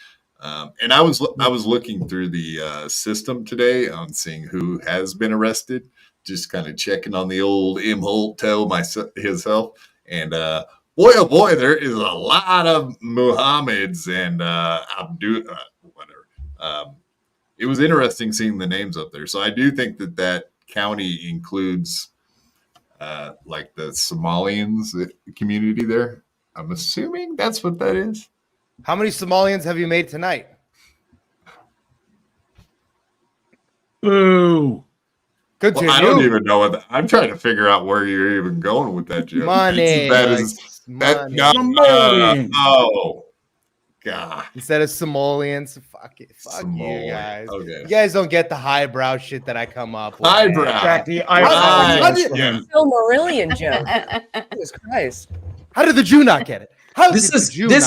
And I was looking through the system today on seeing who has been arrested, just kind of checking on the old Imholte himself. And boy, oh boy, there is a lot of Muhammad's and whatever. It was interesting seeing the names up there. So I do think that county includes like the Somalians community there. I'm assuming that's what that is. How many Somalians have you made tonight? Boo. Continue. Well, I don't even know what I'm trying to figure out where you're even going with that joke. Money. Oh, God. Instead of Somalians, fuck it. Fuck you guys. Okay. You guys don't get the highbrow shit that I come up with. Highbrow. Silmarillion joke. Jesus Christ. How did the Jew not get it? This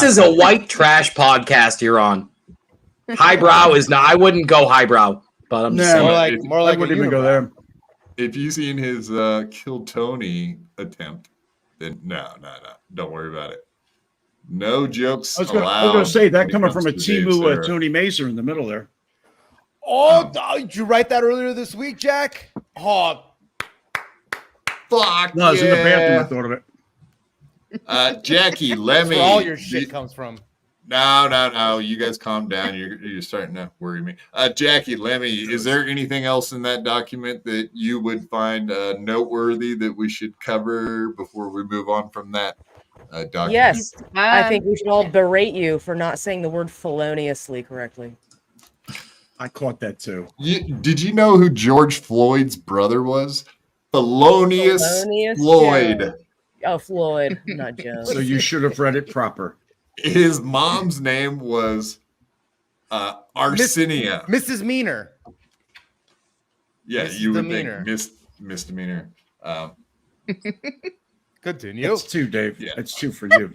is a white trash podcast you're on. Highbrow is not. I wouldn't go highbrow, but I'm just saying. More like I wouldn't even go there. if you've seen his Kill Tony attempt, then no. Don't worry about it. No jokes I was allowed. going to say that when it coming comes from a to Dave Timu Sarah. Tony Mazer in the middle there. Oh, did you write that earlier this week, Jack? Oh, Fuck No, I was in the bathroom. yeah. I thought of it. Jackie, let that's me. where all your shit comes from. No. You guys calm down. You're starting to worry me. Jackie, Lemmy, is there anything else in that document that you would find noteworthy that we should cover before we move on from that document? Yes, I think we should all berate you for not saying the word feloniously correctly. I caught that too. Did you know who George Floyd's brother was? Felonious Floyd. Jones. Oh, Floyd, not Jones. So you should have read it proper. His mom's name was Arsinia. Mrs. Meaner. Yeah, Mrs. you would Demeanor. think misdemeanor. Continue. It's 2, Dave. Yeah. It's 2 for you.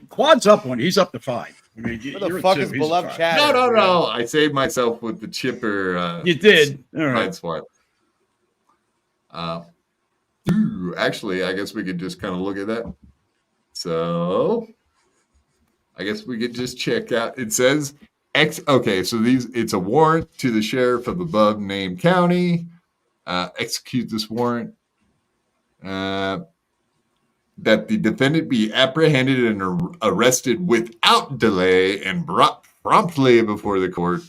Quad's up 1. He's up to 5. I mean, What the you're fuck 2, is he's beloved 5. chatter? No. I saved myself with the chipper. You did. All right. Side swipe. Actually, I guess we could just kind of look at that. So, I guess we could just check out. It says okay, so it's a warrant to the sheriff of above named county. Execute this warrant. That the defendant be apprehended and arrested without delay and brought promptly before the court.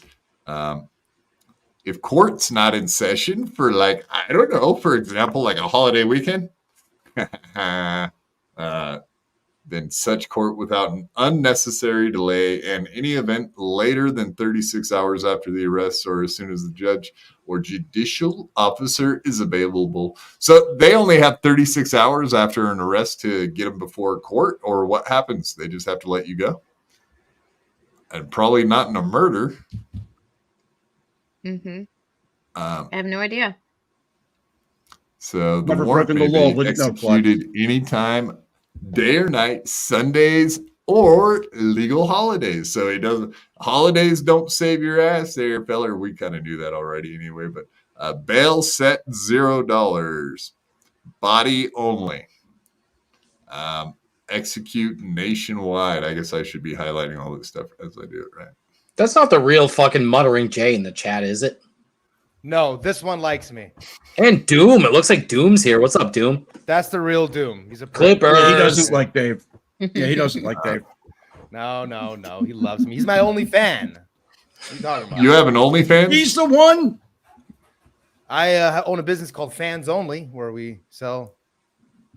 If court's not in session for for example, like a holiday weekend, then such court without an unnecessary delay and any event later than 36 hours after the arrest or as soon as the judge or judicial officer is available. So they only have 36 hours after an arrest to get them before court, or what happens? They just have to let you go? And probably not in a murder. Mm-hmm. I have no idea. So the Never warrant broken the may law be with no executed anytime, day or night, Sundays or legal holidays. So it doesn't. Holidays don't save your ass, there, feller. We kind of knew that already anyway. But bail set $0, body only. Execute nationwide. I guess I should be highlighting all this stuff as I do it, right? That's not the real fucking muttering Jay in the chat, is it? No, this one likes me. And Doom. It looks like Doom's here. What's up, Doom? That's the real Doom. He's a Clippers. Yeah, he doesn't like Dave. Yeah, he doesn't like Dave. No. He loves me. He's my only fan. What are you talking about? You have an OnlyFans? He's the one. I own a business called Fans Only, where we sell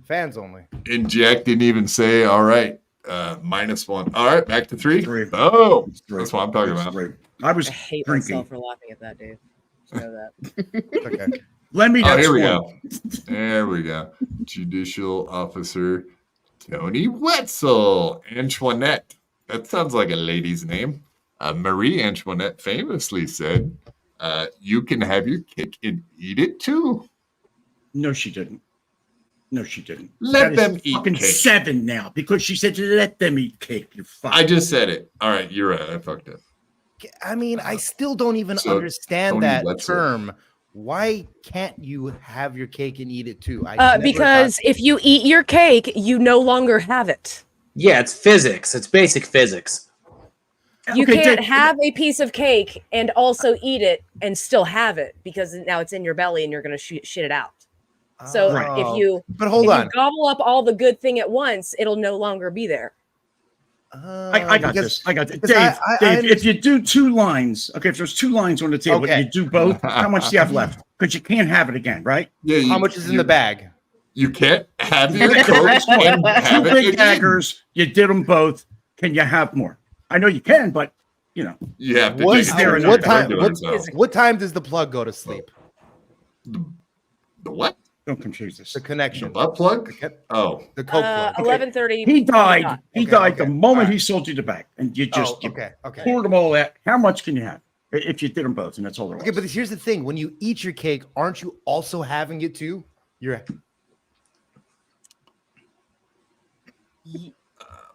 fans only. And Jack didn't even say, all right, -1. All right, back to 3. 3. Oh, 3. that's what I'm talking about. 3. I was I hate drinking. myself for laughing at that, Dave. Just know that. Okay. Let me. Oh, That's here we 1. go. There we go. Judicial Officer Tony Wetzel. Antoinette. That sounds like a lady's name. Marie Antoinette famously said, you can have your cake and eat it too. No, she didn't. No, she didn't. Let That is them eat fucking cake. 7 now because she said let them eat cake. You fuck. I just said it. All right, you're right. I fucked up. I mean, I still don't even So, understand Tony that Wetzel. term. Why can't you have your cake and eat it too? I never Because got- if you eat your cake, you no longer have it. Yeah, it's physics. It's basic physics. You Okay, can't Dave, have a piece of cake and also eat it and still have it because now it's in your belly and you're going to shit it out. So Right. if you but hold if on. you gobble up all the good thing at once, it'll no longer be there. I got this. I got this. because Dave, I Dave, if you do 2 lines, okay, if there's 2 lines on the table, Okay. you do both, how much do you have left? Because you can't have it again, right? Yeah, How much is in the bag? You can't have your Okay, coke that's fine. and 2 have it big again. daggers, you did them both. Can you have more? I know you can, but you know. You have to What, take it there to enough what the time? regular What, zone. what time does the plug go to sleep? The what? Don't confuse us. The The connection. butt plug? Oh, The coke plug. 11:30. He died. He Okay, died okay. the moment All right. he sold you the bag, and you just Oh, okay. Okay. poured them all out. How much can you have if you did them both? And that's all there was. Okay, but here's the thing: when you eat your cake, aren't you also having it too? You're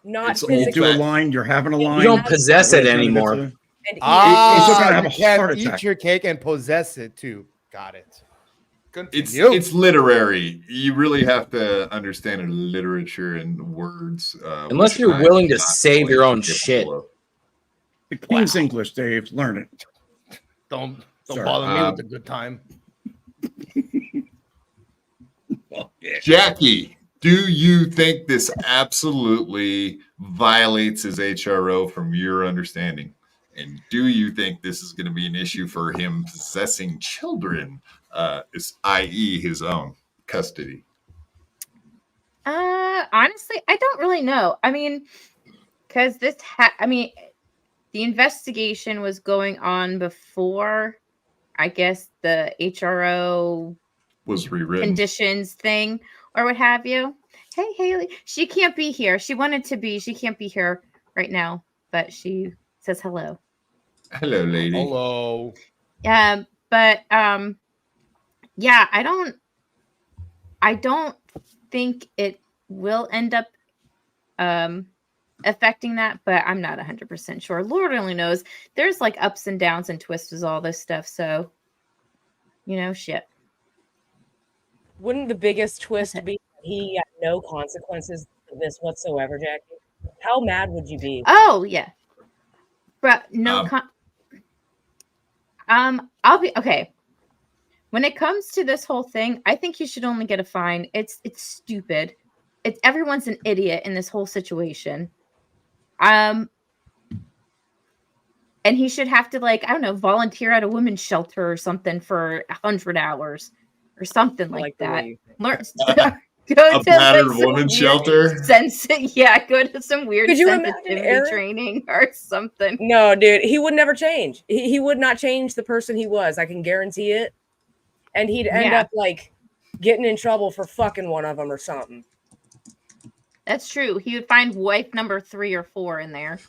Not It's you all physically. do a fat. line. You're having a line. You don't possess What it are you trying to get anymore. to? And eat You're still gonna have you a can't heart eat attack. your cake and possess it too. Got it. It's literary. You really have to understand literature and words. Unless you're willing to save your own shit. The Queen's English, Dave. Learn it. Don't Sorry. bother me with the good time. Jackie, do you think this absolutely violates his HRO from your understanding? And do you think this is going to be an issue for him possessing children, i.e. his own custody? Honestly, I don't really know. I mean, because the investigation was going on before, I guess, the HRO was rewritten conditions thing or what have you. Hey, Haley, she can't be here. She wanted to be. She can't be here right now, but she says hello. Hello, lady. Hello. Yeah, I don't think it will end up affecting that, but I'm not 100% sure. Lord only knows. There's like ups and downs and twists with all this stuff, so shit. Wouldn't the biggest twist be that he had no consequences for this whatsoever, Jackie? How mad would you be? Oh yeah, but no. I'll be okay. When it comes to this whole thing, I think you should only get a fine. It's stupid. Everyone's an idiot in this whole situation. And he should have to volunteer at a women's shelter or something for 100 hours or something like that. Learn go a battered women's shelter. Go to some weird sensitivity training or something. No, dude, he would never change. He would not change the person he was. I can guarantee it. And he'd end up getting in trouble for fucking one of them or something. That's true. He would find wife number 3 or 4 in there.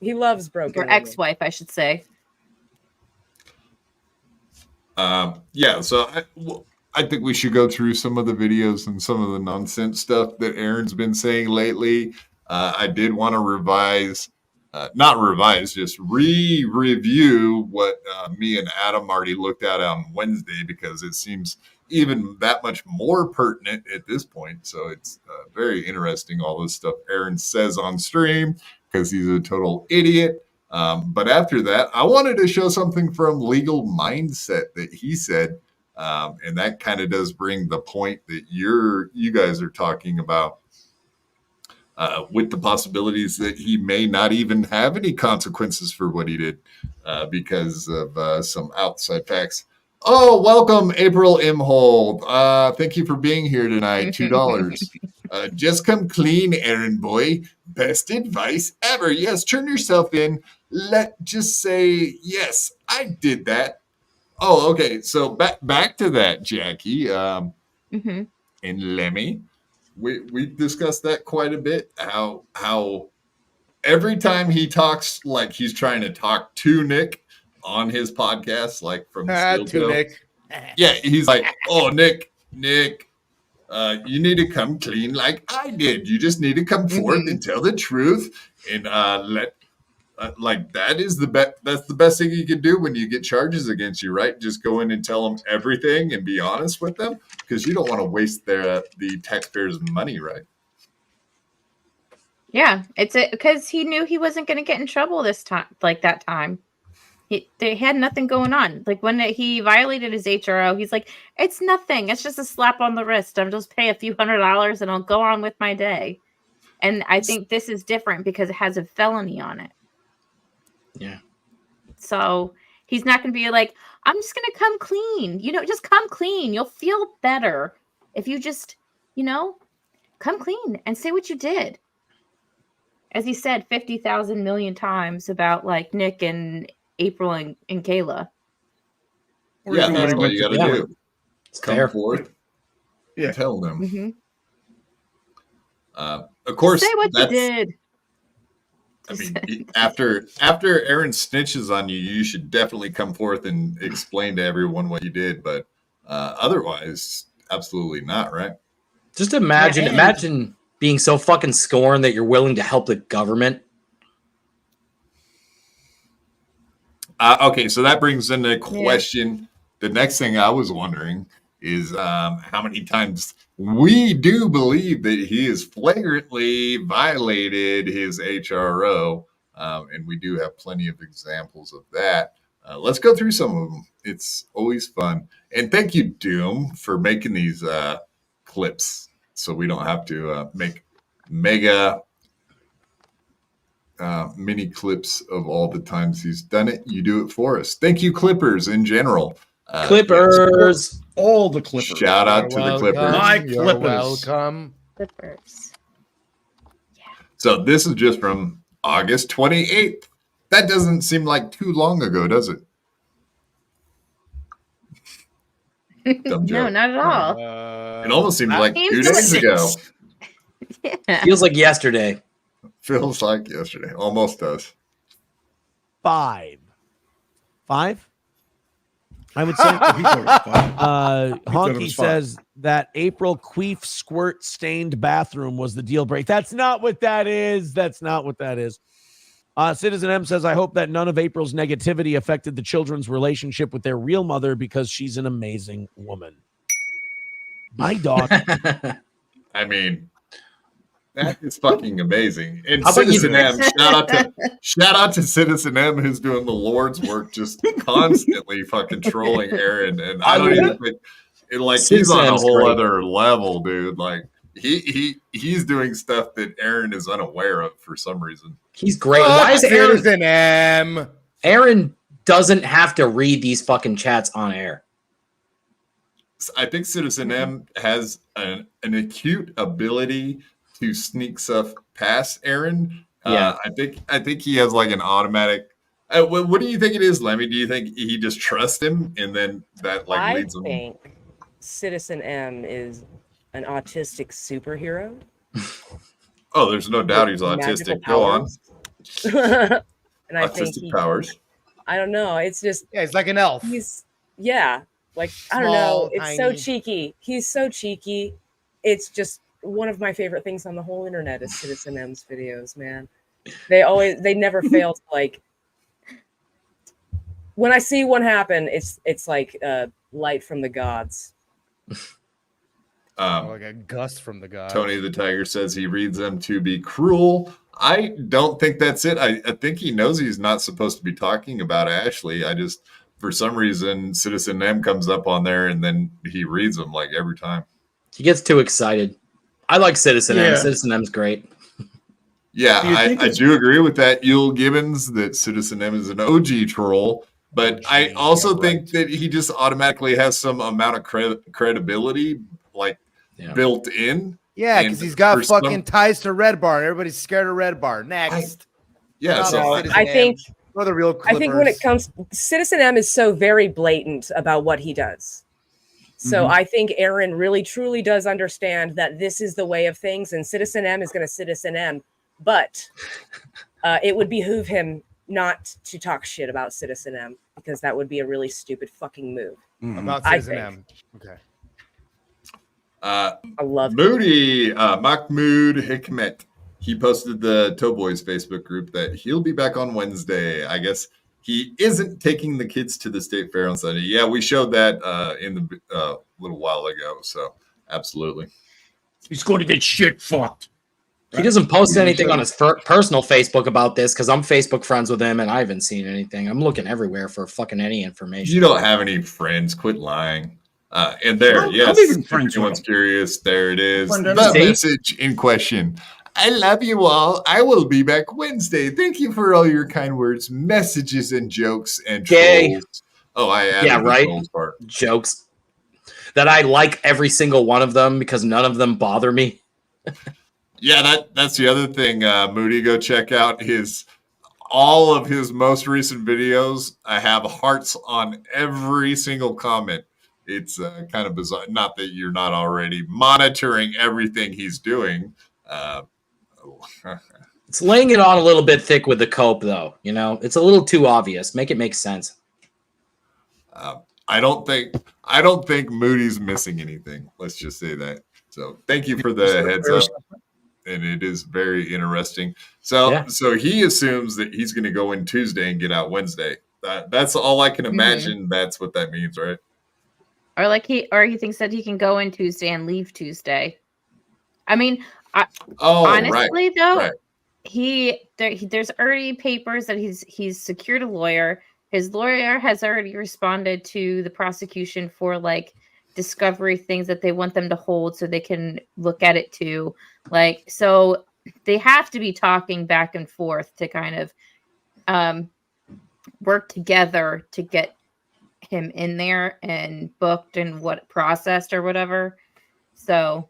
He loves broken. Or ex-wife, I should say. So I think we should go through some of the videos and some of the nonsense stuff that Aaron's been saying lately. I did want to just review what me and Adam already looked at on Wednesday, because it seems even that much more pertinent at this point. So it's very interesting, all this stuff Aaron says on stream, because he's a total idiot. But after that, I wanted to show something from Legal Mindset that he said. And that kind of does bring the point that you guys are talking about, with the possibilities that he may not even have any consequences for what he did, because of some outside facts. Oh, welcome, April Imholte. Thank you for being here tonight. $2. Just come clean, Aaron boy. Best advice ever. Yes, turn yourself in. Just say, yes, I did that. Oh, okay. So back to that, Jackie, and Lemmy. We discussed that quite a bit. How every time he talks like he's trying to talk to Nick on his podcast, like from to Nick. Yeah, he's like, "Oh, Nick, you need to come clean like I did. You just need to come forth and tell the truth and that is the best. That's the best thing you can do when you get charges against you, right? Just go in and tell them everything and be honest with them, because you don't want to waste the taxpayers' money, right? Yeah, because he knew he wasn't going to get in trouble this time, that time. They had nothing going on. Like when he violated his HRO, he's like, "It's nothing. It's just a slap on the wrist. I'll just pay a few $100s and I'll go on with my day." And I think this is different because it has a felony on it. Yeah. So he's not going to be like, "I'm just going to come clean." Just come clean. You'll feel better if you just, come clean and say what you did. As he said 50,000 million times about Nick and April and Kayla. Yeah, that's what you got to do. Come forth. Yeah. Tell them. Mm-hmm. Of course, say what you did. I mean, after Aaron snitches on you, you should definitely come forth and explain to everyone what you did. But otherwise, absolutely not, right? Just imagine being so fucking scorned that you're willing to help the government. Okay, so that brings in a question the next thing I was wondering is how many times we do believe that he has flagrantly violated his HRO. And we do have plenty of examples of that. Let's go through some of them. It's always fun. And thank you, Doom, for making these clips so we don't have to make mega mini clips of all the times he's done it. You do it for us. Thank you, Clippers in general. Clippers. All the Clippers. Shout out to the Clippers. My You're Clippers. welcome. Clippers. So this is just from August 28th. That doesn't seem like too long ago, does it? Dumb No, joke. not at all. It almost seems like 2 Seems days like- ago. Yeah. Feels like yesterday. Feels like yesterday. Almost does. 5. I would say. Honky says that April queef squirt stained bathroom was the deal break. That's not what that is. Citizen M says, I hope that none of April's negativity affected the children's relationship with their real mother because she's an amazing woman. My dog. I mean, that is fucking amazing. And How about you- Citizen M, shout out to Citizen M who's doing the Lord's work, just constantly fucking trolling Aaron. And I don't even think he's Citizen on a M's whole great. other level, dude. Like he's doing stuff that Aaron is unaware of for some reason. He's great. Why is Aaron? Citizen M? Aaron doesn't have to read these fucking chats on air. I think Citizen M has an acute ability to sneak stuff past Aaron. Yeah. I think he has like an automatic. What do you think it is, Lemmy? Do you think he just trusts him and then that like I leads him? think Citizen M is an autistic superhero. Oh, there's no doubt he's Magical autistic. Go on. And I think Autistic powers. I don't know. It's just Yeah, he's like an elf. Like I don't know. Small, It's so tiny. cheeky. He's so cheeky. It's just one of my favorite things on the whole internet is Citizen M's videos, man. They never fail to like. When I see one happen, it's like light from the gods. Like a gust from the god. Tony the Tiger says he reads them to be cruel. I don't think that's it. I think he knows he's not supposed to be talking about Ashley. I just, for some reason, Citizen M comes up on there and then he reads them like every time. He gets too excited. I like Citizen M. Yeah. Citizen M's great. Yeah, Do you think I it's- do agree with that. Yul Gibbons, that Citizen M is an OG troll, but I also think that he just automatically has some amount of credibility, like built in. Yeah, And because he's got for some- fucking ties to Red Bar. And everybody's scared of Red Bar. Next. Yeah, Not so all I- Citizen I think M. Or the real I think when it Clippers. comes, Citizen M is so very blatant about what he does. So Mhm. I think Aaron really truly does understand that this is the way of things, and Citizen M is going to Citizen M. But it would behoove him not to talk shit about Citizen M because that would be a really stupid fucking move. About I Citizen think. M. Okay. I love Moody, Mahmoud Hikmet. He posted the Towboys Facebook group that he'll be back on Wednesday. I guess he isn't taking the kids to the state fair on Sunday. Yeah, we showed that in the little while ago. So absolutely. He's going to get shit fucked. He doesn't post anything on his personal Facebook about this because I'm Facebook friends with him and I haven't seen anything. I'm looking everywhere for fucking any information. You don't have any friends. Quit lying. And there, I'm yes, even if friends with anyone's curious, there it is. Friend The of- message in question. I love you all. I will be back Wednesday. Thank you for all your kind words, messages, and jokes and Gay. trolls. Oh, I added Yeah, the right. trolls part. Jokes that I like every single one of them because none of them bother me. Yeah, that's the other thing. Moody, go check out all of his most recent videos. I have hearts on every single comment. It's kind of bizarre. Not that you're not already monitoring everything he's doing. It's laying it on a little bit thick with the cope, though. You know, it's a little too obvious. Make it make sense. I don't think Moody's missing anything. Let's just say that. So thank you for the heads up. And it is very interesting. So he assumes that he's going to go in Tuesday and get out Wednesday. That's all I can imagine. That's what that means, right? Or he thinks that he can go in Tuesday and leave Tuesday. I mean, honestly though, there's already papers that he's secured a lawyer. His lawyer has already responded to the prosecution for like discovery things that they want them to hold so they can look at it too. Like, so they have to be talking back and forth to kind of work together to get him in there and booked and processed or whatever. So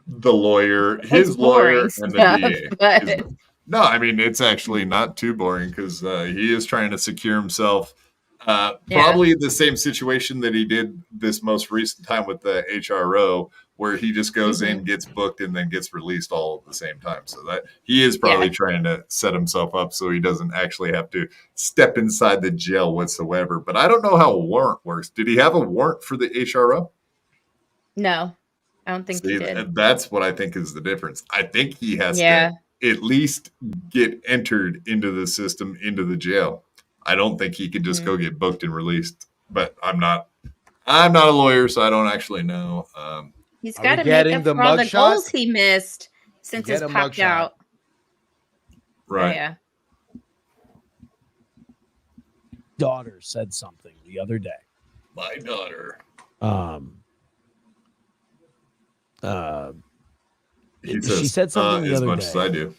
the lawyer, his lawyer, and the DA. No, I mean, it's actually not too boring because he is trying to secure himself. Probably the same situation that he did this most recent time with the HRO, where he just goes in, gets booked, and then gets released all at the same time. So that he is probably trying to set himself up so he doesn't actually have to step inside the jail whatsoever. But I don't know how a warrant works. Did he have a warrant for the HRO? No, I don't think he did. That's what I think is the difference. I think he has to at least get entered into the system, into the jail. I don't think he could just go get booked and released. But I'm not a lawyer, so I don't actually know. He's got to make up for all the goals he missed since he's popped out. Right. Yeah. Daughter said something the other day. My daughter. She said something the other day. As much as I do.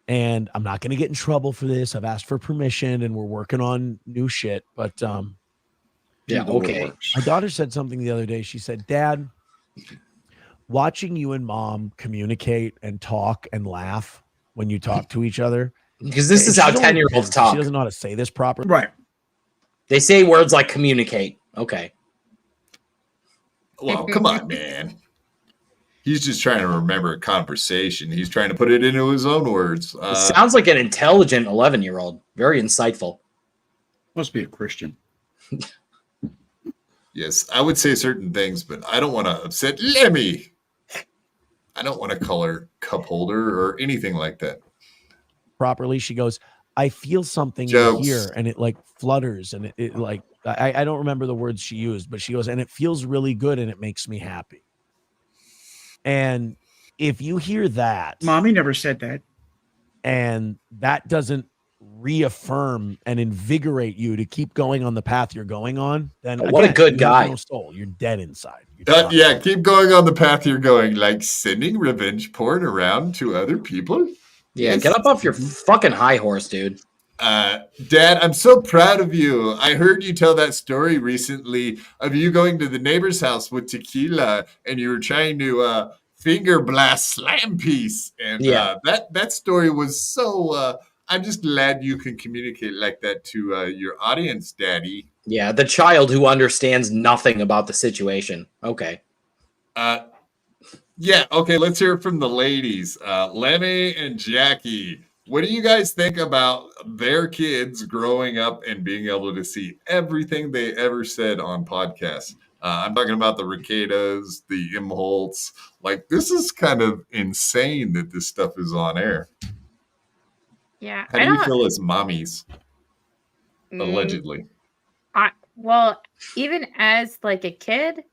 And I'm not going to get in trouble for this. I've asked for permission and we're working on new shit. But okay. My daughter said something the other day. She said, Dad, watching you and Mom communicate and talk and laugh when you talk to each other. Because this is how 10-year-olds talk. She doesn't know how to say this properly. Right. They say words like communicate. Okay. Well, come on, man. He's just trying to remember a conversation. He's trying to put it into his own words. It sounds like an intelligent 11-year-old. Very insightful. Must be a Christian. Yes, I would say certain things, but I don't want to upset Lemmy. I don't want to call her cup holder or anything like that. Properly, she goes, I feel something in here, and it like flutters, and it like, I don't remember the words she used, but she goes, and it feels really good, and it makes me happy. And if you hear that, Mommy never said that, and that doesn't reaffirm and invigorate you to keep going on the path you're going on, then what a good guy. No soul. You're dead inside. Yeah, keep going on the path you're going, like sending revenge porn around to other people. Yeah, get up off your fucking high horse, dude. Dad, I'm so proud of you. I heard you tell that story recently of you going to the neighbor's house with tequila and you were trying to finger blast Slampiece. And that story was so I'm just glad you can communicate like that to your audience, Daddy. Yeah, the child who understands nothing about the situation. Okay. Yeah, okay, let's hear it from the ladies. Lemmy and Jackie. What do you guys think about their kids growing up and being able to see everything they ever said on podcasts? I'm talking about the Ricadas, the Imholtes. Like, this is kind of insane that this stuff is on air. Yeah. How do you feel as mommies? Allegedly. Well, even as like a kid,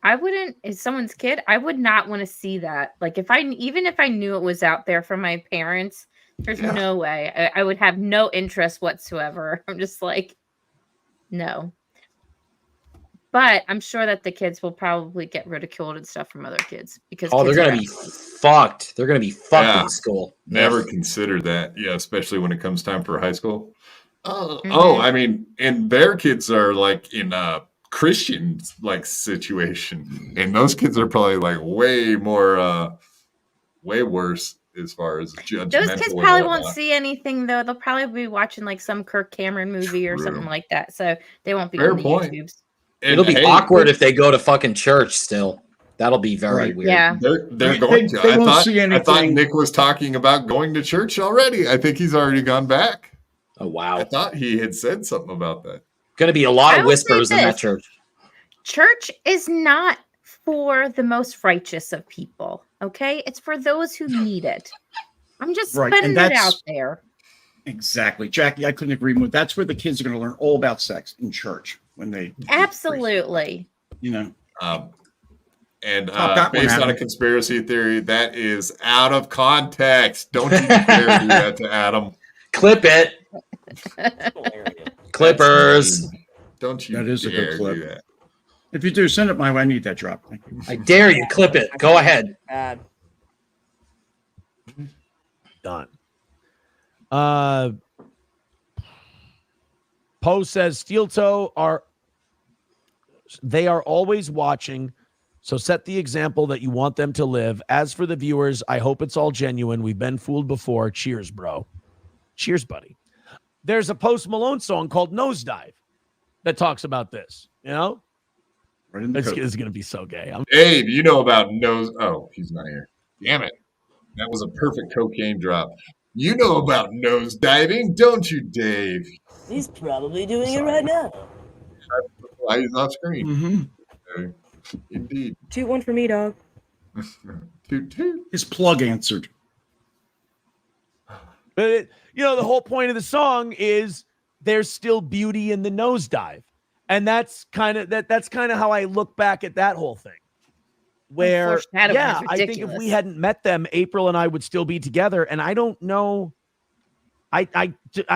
I wouldn't, as someone's kid, I would not want to see that. Like, even if I knew it was out there from my parents, there's no way. I would have no interest whatsoever. I'm just like, no. But I'm sure that the kids will probably get ridiculed and stuff from other kids because they're gonna be fucked. They're gonna be fucked in school. Never consider that. Yeah, especially when it comes time for high school. Oh, I mean, and their kids are like in a Christian like situation, and those kids are probably like way more, way worse as far as judgmental. Those kids probably won't see anything though. They'll probably be watching like some Kirk Cameron movie or something like that, so they won't be on the YouTubes. It'll be awkward if they go to fucking church still. That'll be very weird. Yeah. They're going to. I thought Nick was talking about going to church already. I think he's already gone back. Oh, wow. I thought he had said something about that. Going to be a lot of whispers in that church. Church is not for the most righteous of people, okay? It's for those who need it. I'm just putting it out there. Exactly. Jackie, I couldn't agree more. That's where the kids are going to learn all about sex in church when they... Absolutely. You know. And that one, based on a Adam. conspiracy theory, that is out of context. Don't you dare do that to Adam. Clip it. Clippers. Don't you That is a dare good clip. do that. If you do, send it my way. I need that drop. Thank you. I dare you. Clip it. Go ahead. Bad. Done. Poe says Steel Toe are always watching, so set the example that you want them to live. As for the viewers, I hope it's all genuine. We've been fooled before. Cheers, bro. Cheers, buddy. There's a Post Malone song called Nosedive that talks about this. You know, Right in the it's coat. going to be so gay. Abe, you know about nose. Oh, he's not here. Damn it. That was a perfect cocaine drop. You know about nose diving, don't you, Dave? He's probably doing it right now. Why he's off screen. Mm-hmm. Indeed. Toot one for me, dog. Toot toot. His plug answered. But the whole point of the song is there's still beauty in the nosedive, and that's kind of how I look back at that whole thing. Where Foreshadowing is I think if ridiculous. we hadn't met them, April and I would still be together, and I don't know. I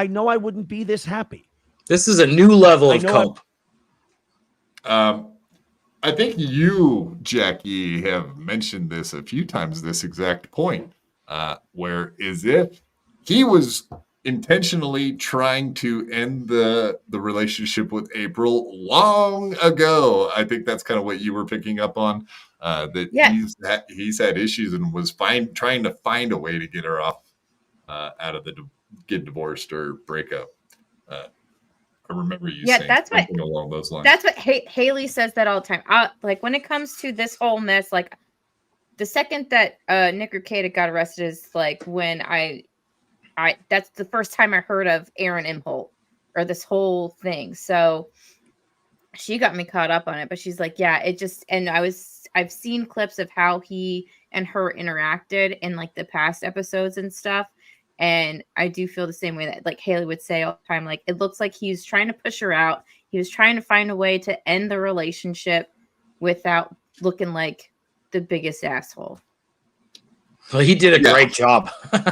know I wouldn't be this happy. This is a new level of cope. I think you, Jackie, have mentioned this a few times, this exact point, where as if he was intentionally trying to end the relationship with April long ago. I think that's kind of what you were picking up on, that he's had issues and was trying to find a way to get her off out of get divorced or break up. I remember you saying something along those lines. That's what Haley says that all the time. Like when it comes to this whole mess, like the second that Nick Ricada got arrested is like when I that's the first time I heard of Aaron Imholte or this whole thing. So she got me caught up on it, but she's like, yeah, it just, and I've seen clips of how he and her interacted in like the past episodes and stuff. And I do feel the same way that like Haley would say all the time, like it looks like he's trying to push her out. He was trying to find a way to end the relationship without looking like the biggest asshole. Well, he did a great job.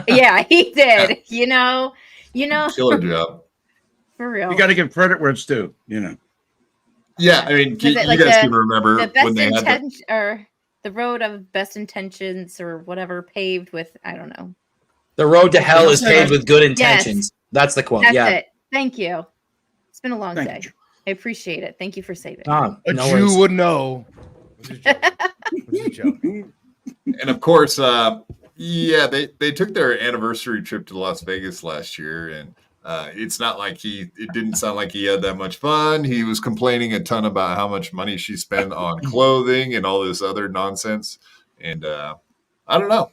Yeah, he did. You know, Killer job. for real. You got to give credit where it's due. Yeah, I mean, you guys can remember the best when they had intention or the road of best intentions or whatever paved with, I don't know. The road to hell is paved with good intentions. Yes. That's the quote. That's yeah. it. Thank you. It's been a long Thank day. you. I appreciate it. Thank you for saving. Ah, A no Jew worries. would know. Was a joke. And of course, they took their anniversary trip to Las Vegas last year, and it's not like it didn't sound like he had that much fun. He was complaining a ton about how much money she spent on clothing and all this other nonsense. And I don't know.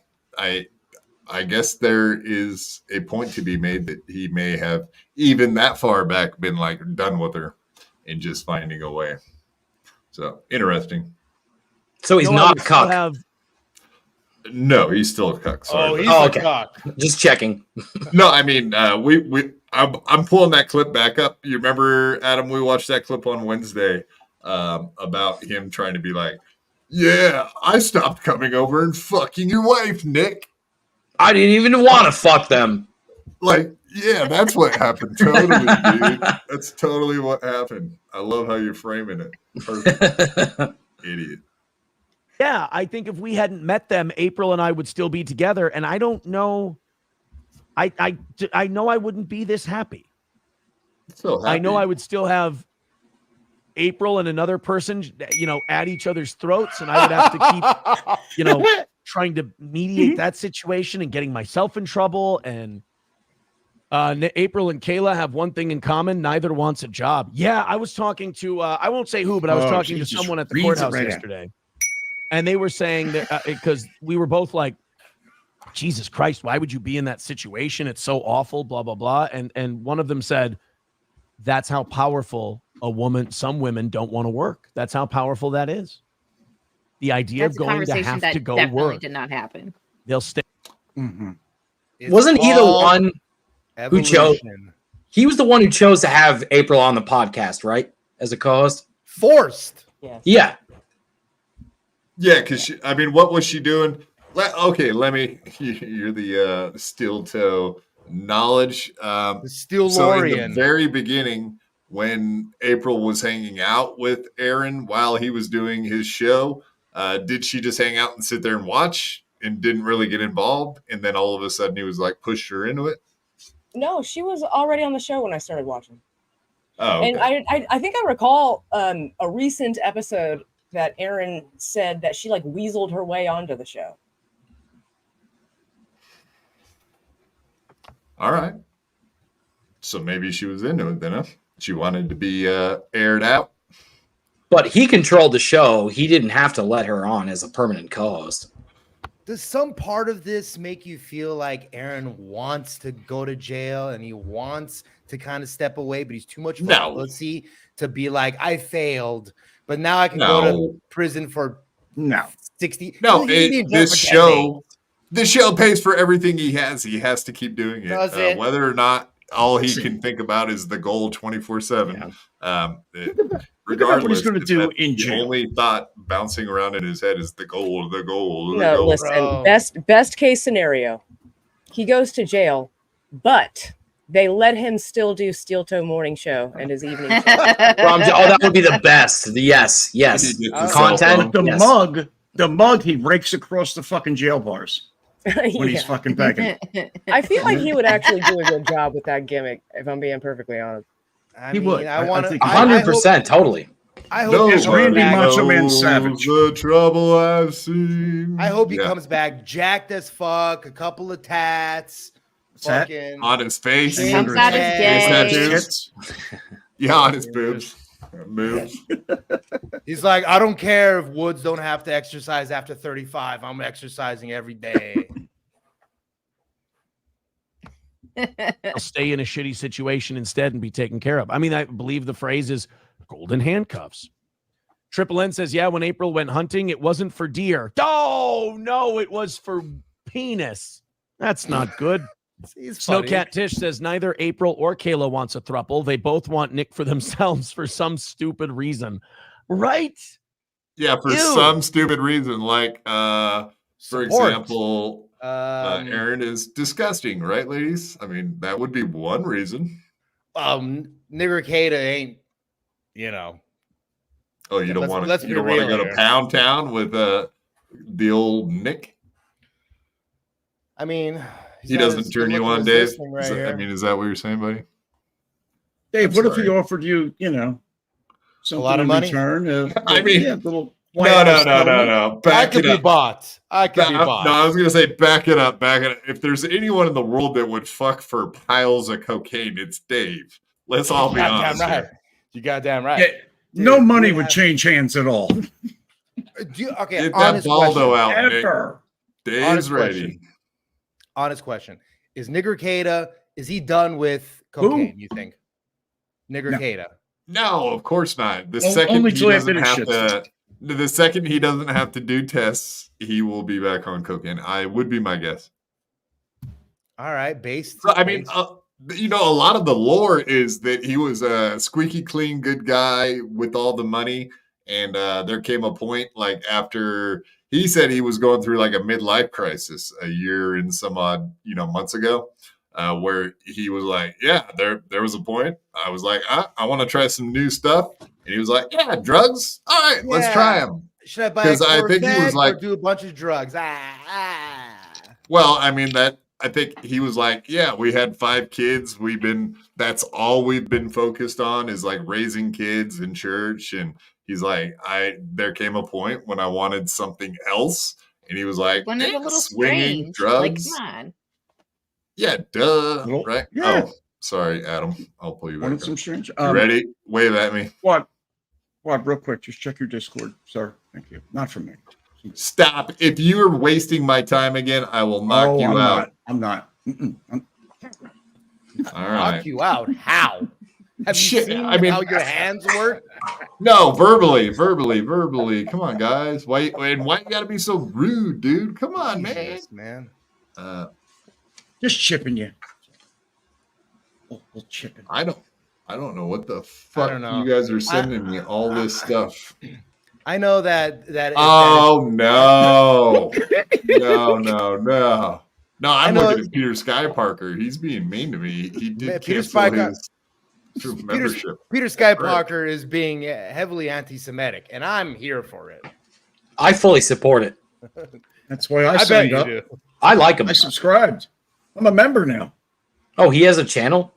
I guess there is a point to be made that he may have even that far back been like done with her and just finding a way. So interesting. So he's not a cuck. No, he's still a cuck. Sorry. Okay. Just checking. No, I mean, I'm pulling that clip back up. You remember, Adam, we watched that clip on Wednesday about him trying to be like, yeah, I stopped coming over and fucking your wife, Nick. I didn't even want to fuck them. Like, yeah, that's what happened. Totally, dude. That's totally what happened. I love how you're framing it. Perfect. Idiot. Yeah, I think if we hadn't met them, April and I would still be together. And I don't know. I know I wouldn't be this happy. So happy. I know I would still have April and another person, at each other's throats, and I would have to keep, trying to mediate that situation and getting myself in trouble. And April and Kayla have one thing in common: neither wants a job. Yeah, I was talking to I won't say who, but I was talking to someone at the courthouse yesterday. And they were saying that because we were both like, Jesus Christ, why would you be in that situation? It's so awful, blah, blah, blah. And one of them said, that's how powerful some women don't want to work. That's how powerful that is. The idea of going to have to go work. Did not happen. They'll stay. Mm-hmm. Wasn't he the one who chose? He was the one who chose to have April on the podcast, right? As a co-host. Forced. Yes. Yeah. Yeah, because I mean, what was she doing? Let me. You're the steel toe knowledge. The So in the Steelorian. very beginning, when April was hanging out with Aaron while he was doing his show, did she just hang out and sit there and watch and didn't really get involved? And then all of a sudden, he was like pushed her into it. No, she was already on the show when I started watching. Oh, okay. And I think I recall a recent episode that Aaron said that she like weaseled her way onto the show. All right. So maybe she was into it then, huh? She wanted to be aired out. But he controlled the show. He didn't have to let her on as a permanent co-host. Does some part of this make you feel like Aaron wants to go to jail and he wants to kind of step away, but he's too much of a pussy to be like, I failed, but now I can go to prison for 60. No, this show pays for everything he has. He has to keep doing it. Does it? Whether or not all he can think about is the goal 24/7. Regardless, what he's going to do in the jail. only thought bouncing around in his head is the goal. No, listen, best case scenario, he goes to jail, but they let him still do Steel Toe Morning Show and his evening show. That would be the best. Yes. Content. The mug he rakes across the fucking jail bars when he's fucking begging. I feel like he would actually do a good job with that gimmick, if I'm being perfectly honest. He would. I want to 100%, totally. I hope it's Randy Macho Man Savage. The trouble I've seen. I hope he comes back jacked as fuck, a couple of tats, fucking on his face. Comes out as gay. Yeah, on his boobs. He's like, I don't care if Woods don't have to exercise after 35. I'm exercising every day. I'll stay in a shitty situation instead and be taken care of. I mean, I believe the phrase is golden handcuffs. Triple N says, yeah, when April went hunting, it wasn't for deer. Oh, no, it was for penis. That's not good. Snowcat Tish says neither April or Kayla wants a thruple. They both want Nick for themselves for some stupid reason. Right? Yeah, for some stupid reason. Like, for example, Aaron is disgusting, right, ladies? I mean, that would be one reason. Nigger Kada ain't, you know. Oh, you don't want to go to Pound Town with the old Nick? I mean, he doesn't turn you on, Dave. Right is that what you're saying, buddy? Dave, what if he offered you, a lot of money? Return, little. No. I could be bought. No, I was gonna say back it up. If there's anyone in the world that would fuck for piles of cocaine, it's Dave. Let's all be honest. Right. You goddamn right. Yeah, no money would change hands at all. Okay, get that Baldo out, Nick. Dave's ready. Honest question: is Nigger Kada? Is he done with cocaine? You think? Nigger Kada? No, of course not. The second he doesn't have to do tests, he will be back on cocaine. I would be my guess. All right, a lot of the lore is that he was a squeaky clean good guy with all the money, and there came a point like after he said he was going through like a midlife crisis a year and some odd months ago, where he was like, yeah, there was a point. I was like, I want to try some new stuff. And he was like, yeah, drugs. All right, let's try them. Should I buy a Corvette or do a bunch of drugs? Well, I mean, I think he was like, yeah, we had 5 kids. That's all we've been focused on is like raising kids in church. And he's like, there came a point when I wanted something else. And he was like, when it's a little swinging strange. drugs. Like, come on. Yeah, duh. Well, right? yeah. Oh, sorry, Adam. I'll pull you back. Wanted some strange. You ready? Wave at me. What? Real quick, just check your Discord, sir. Thank you. Not from me. Stop. If you are wasting my time again, I will knock you out. I'm not. All right. Knock you out? How? Have you seen how your hands work? No, verbally. Come on, guys. Why you gotta be so rude, dude? Come on, man. Just chipping you. Chipping. I don't know what the fuck you guys are sending me all this stuff. I know that. Oh no, no! I'm looking at Peter Sky Parker. He's being mean to me. He did cancel his membership. Peter Sky Parker is being heavily anti-Semitic, and I'm here for it. I fully support it. That's why I signed up. I like him. I subscribed. I'm a member now. Oh, he has a channel?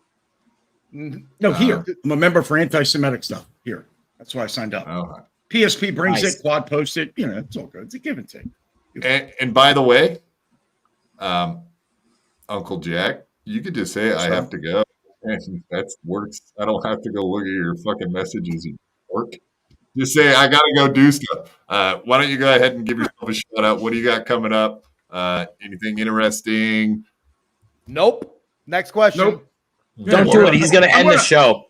No, here. I'm a member for anti-Semitic stuff. Here. That's why I signed up. PSP brings it, Quad posts it. You know, it's all good. It's a give and take. And by the way, Uncle Jack, you could just say I have to go. And that works. I don't have to go look at your fucking messages at work. Just say I gotta go do stuff. Why don't you go ahead and give yourself a shout out? What do you got coming up? Anything interesting? Nope. Next question. Nope. Don't do it. He's gonna end the show.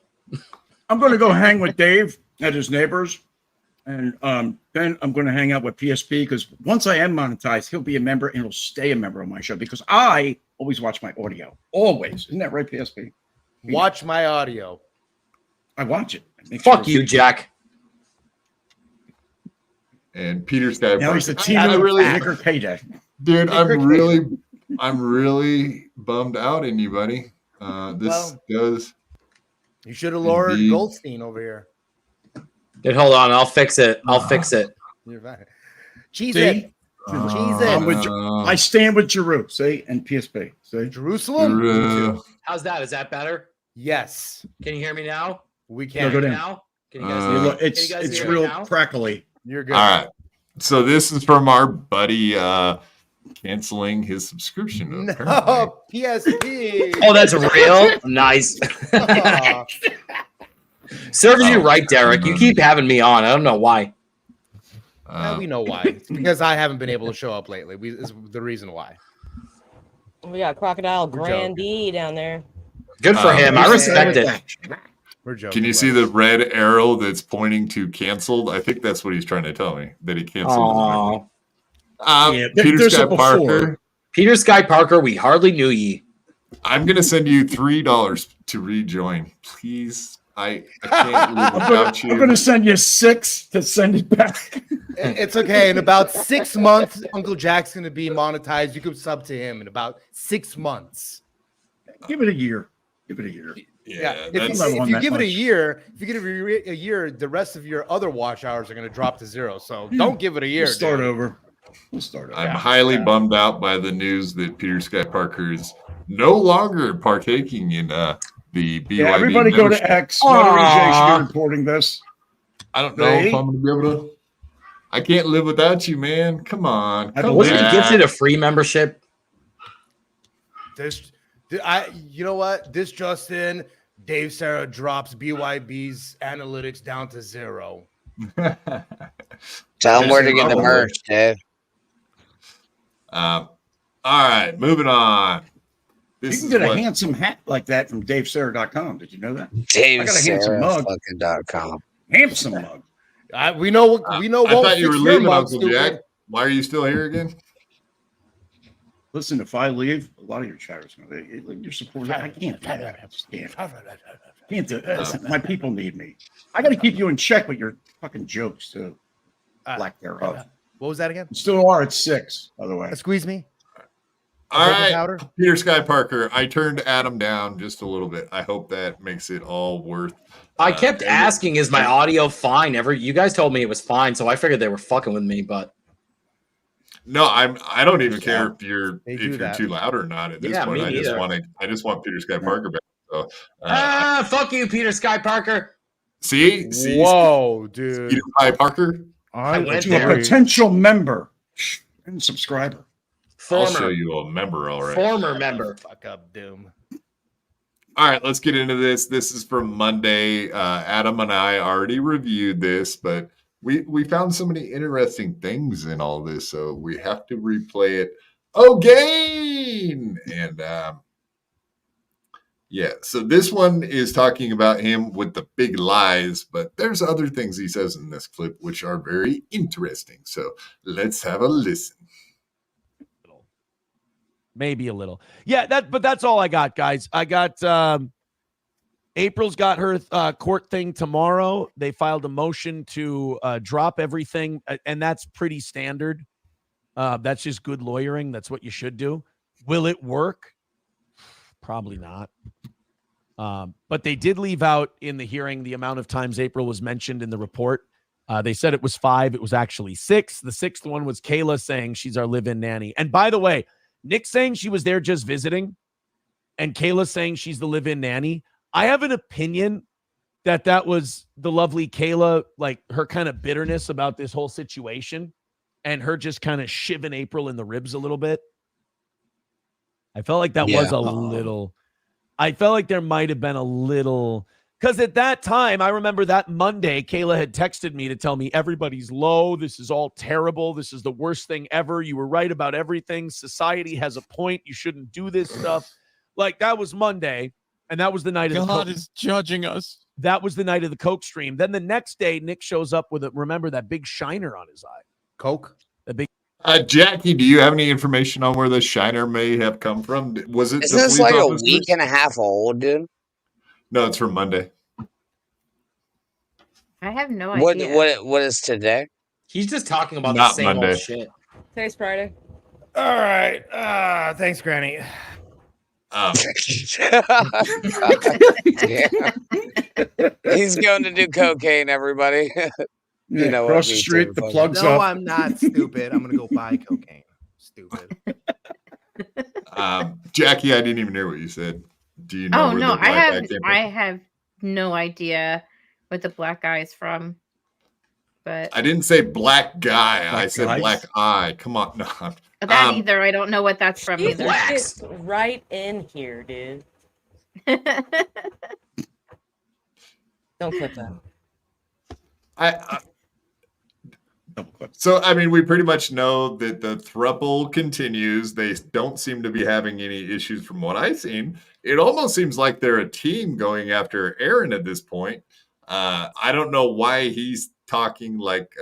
I'm gonna go hang with Dave at his neighbors. And then I'm going to hang out with PSP because once I am monetized, he'll be a member and he'll stay a member of my show because I always watch my audio. Always. Isn't that right, PSP? Watch my audio. I watch it. Fuck you, Jack. And Peter Sky. Now he's the team of really Nicker payday. Dude, I'm really bummed out in you, buddy. This does. You should have lowered Goldstein over here. Dude, hold on. I'll fix it. You're fine. Cheese it. Cheese it. I stand with Jeru, see, and PSP. See? Jerusalem. How's that? Is that better? Yes. Can you hear me now? We can. Go down. Now? Can you guys hear me? It's real crackly. You're good. All right. So this is from our buddy canceling his subscription. No, PSP. Oh, that's real? Nice. Serves you right, Derek. You keep having me on. I don't know why. We know why. It's because I haven't been able to show up lately. Is the reason why. We got Crocodile Grandee down there. Good for him. I respect it. We're joking. Can you see the red arrow that's pointing to canceled? I think that's what he's trying to tell me, that he canceled. Peter Sky Parker. Peter Sky Parker, we hardly knew ye. I'm going to send you $3 to rejoin. Please. I can't live without you. I'm going to send you 6 to send it back. It's okay. In about 6 months, Uncle Jack's going to be monetized. You can sub to him in about 6 months. Give it a year. Give it a year. Yeah. If you give it a year, the rest of your other watch hours are going to drop to 0. So don't give it a year. We'll start over. I'm highly bummed out by the news that Peter Sky Parker is no longer partaking in the BYB. Everybody go to X. Notarization reporting this. I don't know if I'm going to be able to. I can't live without you, man. Come on. Wasn't he gifted a free membership? You know what? This Justin, Dave Sarah drops BYB's analytics down to 0. Tell him where to get the merch, Dave. All right, moving on. You can get a handsome hat like that from DaveSarah.com. Did you know that? Dave I got a handsome mug. Sarah.com. Handsome mug. We know. I thought you were leaving, Uncle Jack. Why are you still here again? Listen, if I leave, a lot of your chatters your support. I can't do it. Listen, my people need me. I got to keep you in check with your fucking jokes too. Lack thereof. What was that again? Still are at 6, by the way. Squeeze me. All right, Peter Sky Parker. I turned Adam down just a little bit. I hope that makes it all worth. I kept asking, "Is my audio fine?" You guys told me it was fine, so I figured they were fucking with me. But no, I don't even care if you're too loud or not at this point. I just want Peter Sky Parker back. So, fuck you, Peter Sky Parker. See, whoa, dude, Peter Sky Parker. I went to a potential member and subscriber. I'll show you a member, all right. Former member. Fuck up, Doom. All right, let's get into this. This is from Monday. Adam and I already reviewed this, but we found so many interesting things in all this, so we have to replay it again. And yeah, so this one is talking about him with the big lies, but there's other things he says in this clip which are very interesting. So let's have a listen. Maybe a little. Yeah, but that's all I got, guys. I got April's got her court thing tomorrow. They filed a motion to drop everything, and that's pretty standard. That's just good lawyering. That's what you should do. Will it work? Probably not. But they did leave out in the hearing the amount of times April was mentioned in the report. They said it was 5. It was actually 6. The 6th one was Kayla saying she's our live-in nanny. And by the way, Nick saying she was there just visiting and Kayla saying she's the live-in nanny. I have an opinion that was the lovely Kayla, like her kind of bitterness about this whole situation and her just kind of shivving April in the ribs a little bit. I felt like that was a little, I felt like there might have been a little, because at that time, I remember that Monday, Kayla had texted me to tell me everybody's low. This is all terrible. This is the worst thing ever. You were right about everything. Society has a point. You shouldn't do this stuff. Like that was Monday. And that was the night of God is judging us. That was the night of the Coke stream. Then the next day, Nick shows up with remember that big shiner on his eye. Coke? The big. Jackie, do you have any information on where the shiner may have come from? Was it? Isn't this like a week and a half old, dude? No, it's from Monday. I have no idea. What is today? He's just talking about Not the same Monday. old shit. Today's Friday. All right. Thanks, Granny. He's going to do cocaine, everybody. You know, across the street, the plug's no, up. I'm not stupid. I'm going to go buy cocaine. Stupid. Jackie, I didn't even hear what you said. Do you know? Oh where no, the black eye came from? I have no idea what the black eye is from. But I didn't say black guy. I Black said guys? black eye. Come on, no. that either. I don't know what that's from either. It's right in here, dude. Don't clip that. So, I mean, we pretty much know that the thruple continues. They don't seem to be having any issues from what I've seen. It almost seems like they're a team going after Aaron at this point. I don't know why he's talking like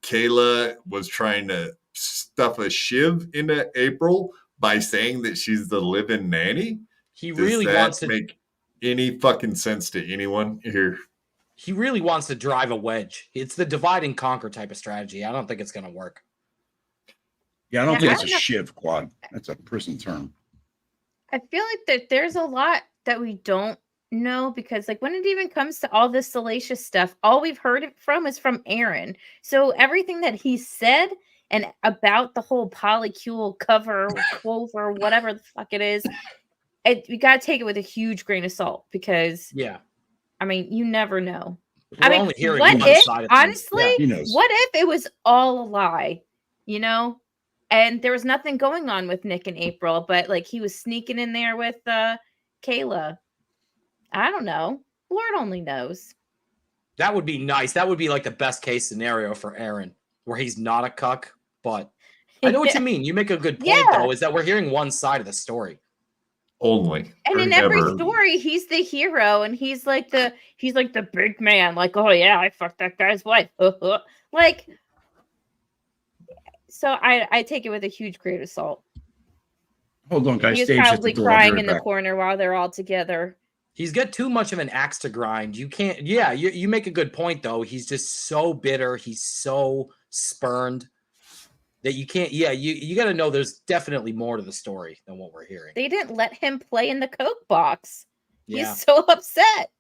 Kayla was trying to stuff a shiv into April by saying that she's the live-in nanny. He really wants to make any fucking sense to anyone here. He really wants to drive a wedge. It's the divide and conquer type of strategy. I don't think it's going to work. Yeah, I don't think it's a shiv, Quad. That's a prison term. I feel like that there's a lot that we don't know because, like, when it even comes to all this salacious stuff, all we've heard it from is from Aaron. So everything that he said and about the whole polycule cover, clover, whatever the fuck it is, we got to take it with a huge grain of salt because, I mean, you never know. We're only hearing one side of things. Honestly, he knows. what if it was all a lie, you know? And there was nothing going on with Nick and April, but like he was sneaking in there with Kayla. I don't know. Lord only knows. That would be nice. That would be like the best case scenario for Aaron, where he's not a cuck. But I know what you mean. You make a good point, though, is that we're hearing one side of the story. Only. And in every story, he's the hero, and he's like the big man. Like, oh yeah, I fucked that guy's wife. Like, so I take it with a huge grain of salt. Hold on, guys. He's Dave's at probably the door. crying I'll be in right the back. corner while they're all together. He's got too much of an axe to grind. You can't. Yeah, you make a good point, though. He's just so bitter. He's so spurned that you can't. Yeah, you got to know there's definitely more to the story than what we're hearing. They didn't let him play in the Coke box. Yeah. He's so upset.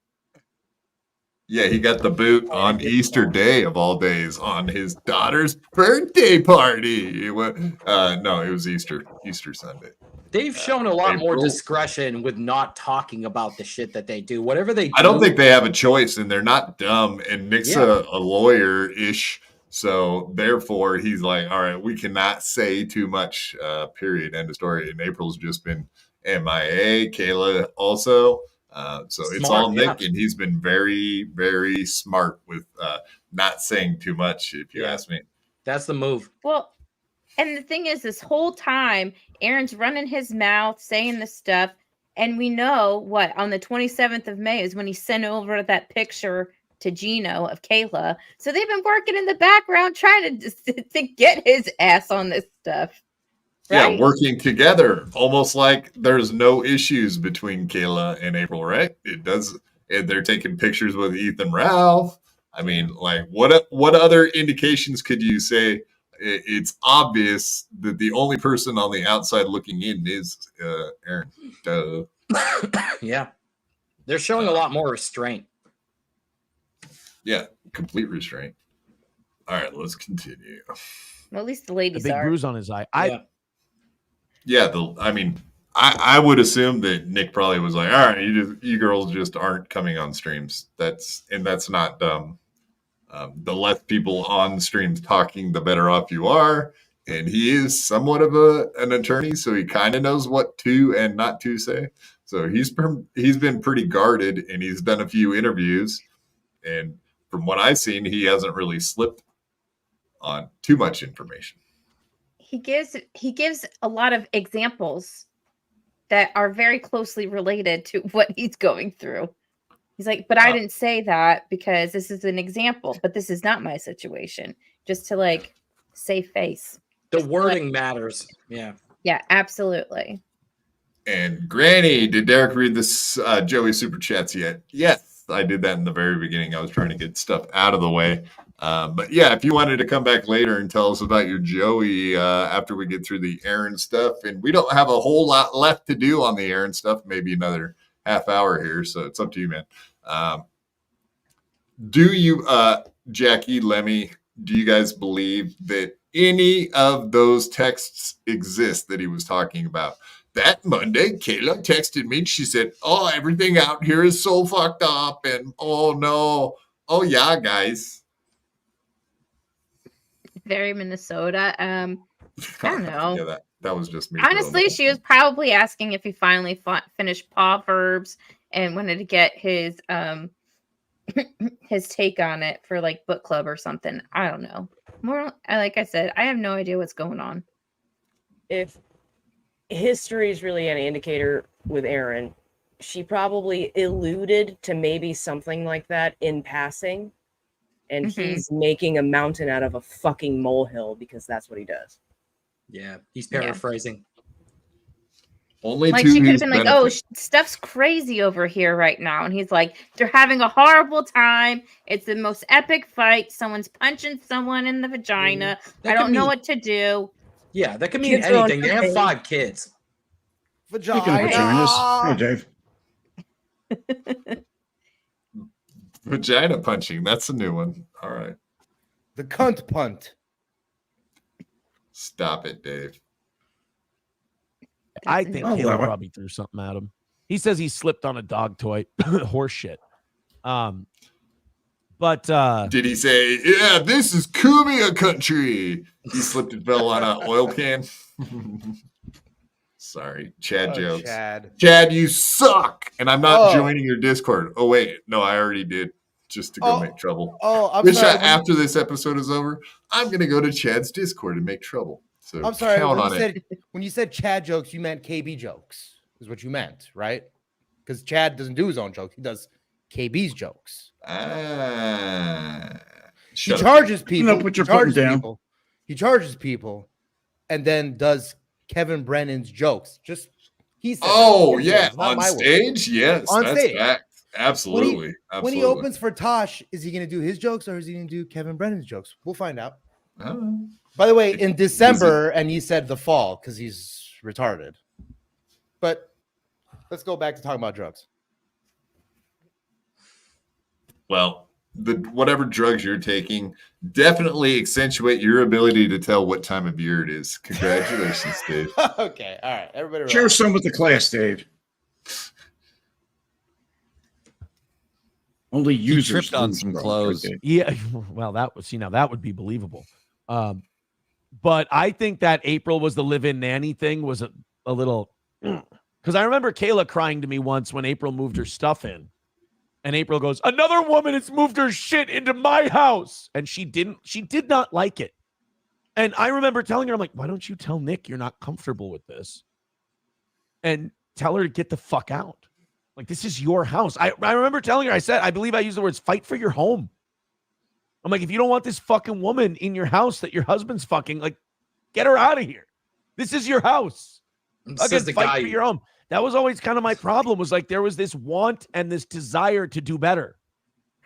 Yeah, he got the boot on Easter Day of all days on his daughter's birthday party. No, it was Easter Sunday. They've shown a lot more discretion with not talking about the shit that they do. Whatever they do. I don't think they have a choice, and they're not dumb. And Nick's a lawyer-ish, so therefore he's like, all right, we cannot say too much, period, end of story. And April's just been MIA, Kayla also. So it's all Nick, and he's been very, very smart with not saying too much, if you ask me. That's the move. Well, and the thing is, this whole time, Aaron's running his mouth, saying this stuff, and we know what on the 27th of May is when he sent over that picture to Gino of Kayla. So they've been working in the background trying to get his ass on this stuff. Right? working together, almost like there's no issues between Kayla and April, right? It does. And they're taking pictures with Ethan Ralph. I mean, like, what other indications could you say? It's obvious that the only person on the outside looking in is Aaron. Duh. Yeah. They're showing a lot more restraint. Yeah, complete restraint. All right, let's continue. Well, at least the The ladies big are. bruise on his eye. I would assume that Nick probably was like, all right, you girls just aren't coming on streams. That's not dumb. The less people on streams talking, the better off you are. And he is somewhat of an attorney, so he kind of knows what to and not to say. So he's been pretty guarded, and he's done a few interviews. And from what I've seen, he hasn't really slipped on too much information. He gives a lot of examples that are very closely related to what he's going through. He's like, but I didn't say that because this is an example, but this is not my situation. Just to like save face. The wording matters. Yeah. Yeah, absolutely. And Granny, did Derek read this Joey Super Chats yet? Yes, I did that in the very beginning. I was trying to get stuff out of the way. But yeah, if you wanted to come back later and tell us about your Joey after we get through the Aaron stuff, and we don't have a whole lot left to do on the Aaron stuff, maybe another half hour here, so it's up to you, man. Do you, Jackie, Lemmy, do you guys believe that any of those texts exist that he was talking about? That Monday, Kayla texted me and she said, oh, everything out here is so fucked up, and oh no, oh yeah, guys. Very Minnesota. I don't know. Yeah, that was just me. Honestly, she was probably asking if he finally finished Proverbs and wanted to get his his take on it for like book club or something. I don't know. More like I said, I have no idea what's going on. If history is really any indicator with Aaron, she probably alluded to maybe something like that in passing. And he's making a mountain out of a fucking molehill because that's what he does. Yeah, he's paraphrasing. Only like she could have been like, "Oh, stuff's crazy over here right now," and he's like, "They're having a horrible time. It's the most epic fight. Someone's punching someone in the vagina. I don't know what to do." Yeah, that could mean anything. They have 5 kids. Vagina. Hey, Dave. Vagina punching. That's a new one. All right. The cunt punt. Stop it, Dave. I think Caleb probably threw something at him. He says he slipped on a dog toy. Horse shit. But did he say, yeah, this is Cumbia country? He slipped and fell on an oil can. Sorry, Chad jokes. Chad, you suck. And I'm not joining your Discord. Oh, wait. No, I already did. Just to go make trouble. I'm sorry. After this episode is over, I'm going to go to Chad's Discord and make trouble. So I'm sorry. Count on it. When you said Chad jokes, you meant KB jokes, is what you meant, right? Because Chad doesn't do his own jokes. He does KB's jokes. He charges people. Put your foot down. He charges people and then does Kevin Brennan's jokes. Just he said, on stage? Yes, on that's stage. Fact. Absolutely. When he opens for Tosh, is he going to do his jokes or is he going to do Kevin Brennan's jokes? We'll find out. By the way, in December, and he said the fall because he's retarded. But let's go back to talking about drugs. Well, whatever drugs you're taking definitely accentuate your ability to tell what time of year it is. Congratulations, Dave. Okay, all right, everybody. Share some with the class, Dave. Only users tripped on some clothes. Yeah, well, that would be believable. But I think that April was the live-in nanny thing was a little, because I remember Kayla crying to me once when April moved her stuff in. And April goes, another woman has moved her shit into my house. And she did not like it. And I remember telling her, I'm like, why don't you tell Nick you're not comfortable with this? And tell her to get the fuck out. Like, this is your house. I remember telling her, I believe I used the words, fight for your home. I'm like, if you don't want this fucking woman in your house that your husband's fucking, like, get her out of here. This is your house. Says the Fight guy. for your home. That was always kind of my problem, was like there was this want and this desire to do better,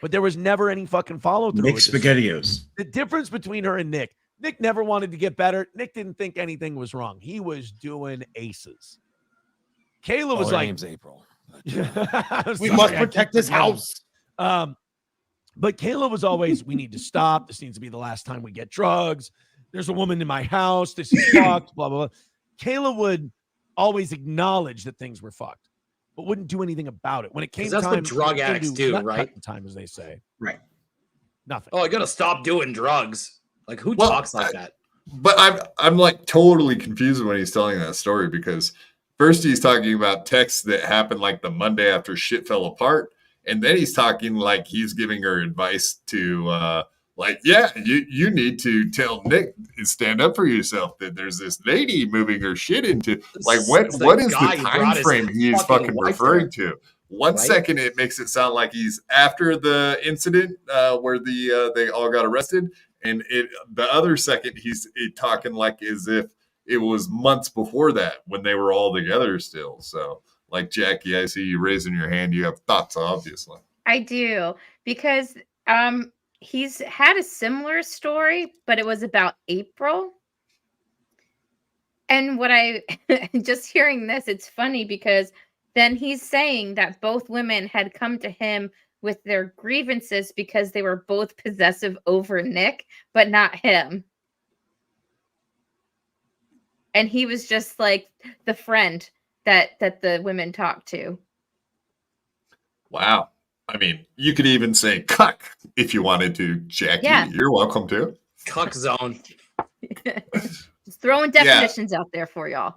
but there was never any fucking follow through. Nick SpaghettiOs. The difference between her and Nick never wanted to get better. Nick didn't think anything was wrong. He was doing aces. Kayla was her like, name's April. We must protect this house. But Kayla was always, we need to stop. This needs to be the last time we get drugs. There's a woman in my house. This is fucked, blah, blah, blah. Kayla would always acknowledge that things were fucked, but wouldn't do anything about it. When it came time, that's what drug addicts do, right? Time, as they say. Right. Nothing. Oh, I gotta stop doing drugs. Like, who talks like that? But I'm like totally confused when he's telling that story, because first he's talking about texts that happened like the Monday after shit fell apart, and then he's talking like he's giving her advice to like, yeah, you need to tell Nick and stand up for yourself, that there's this lady moving her shit into, like, what is the time frame he's fucking referring to? One second it makes it sound like he's after the incident where they all got arrested, and the other second he's talking like as if it was months before that when they were all together still. So, like, Jackie, I see you raising your hand. You have thoughts, obviously. I do, because he's had a similar story, but it was about April. And what I just hearing this, it's funny because then he's saying that both women had come to him with their grievances because they were both possessive over Nick, but not him. And he was just like the friend that the women talked to. Wow. I mean, you could even say cuck if you wanted to, Jackie. Yeah. You're welcome to. Cuck zone. Just throwing definitions out there for y'all.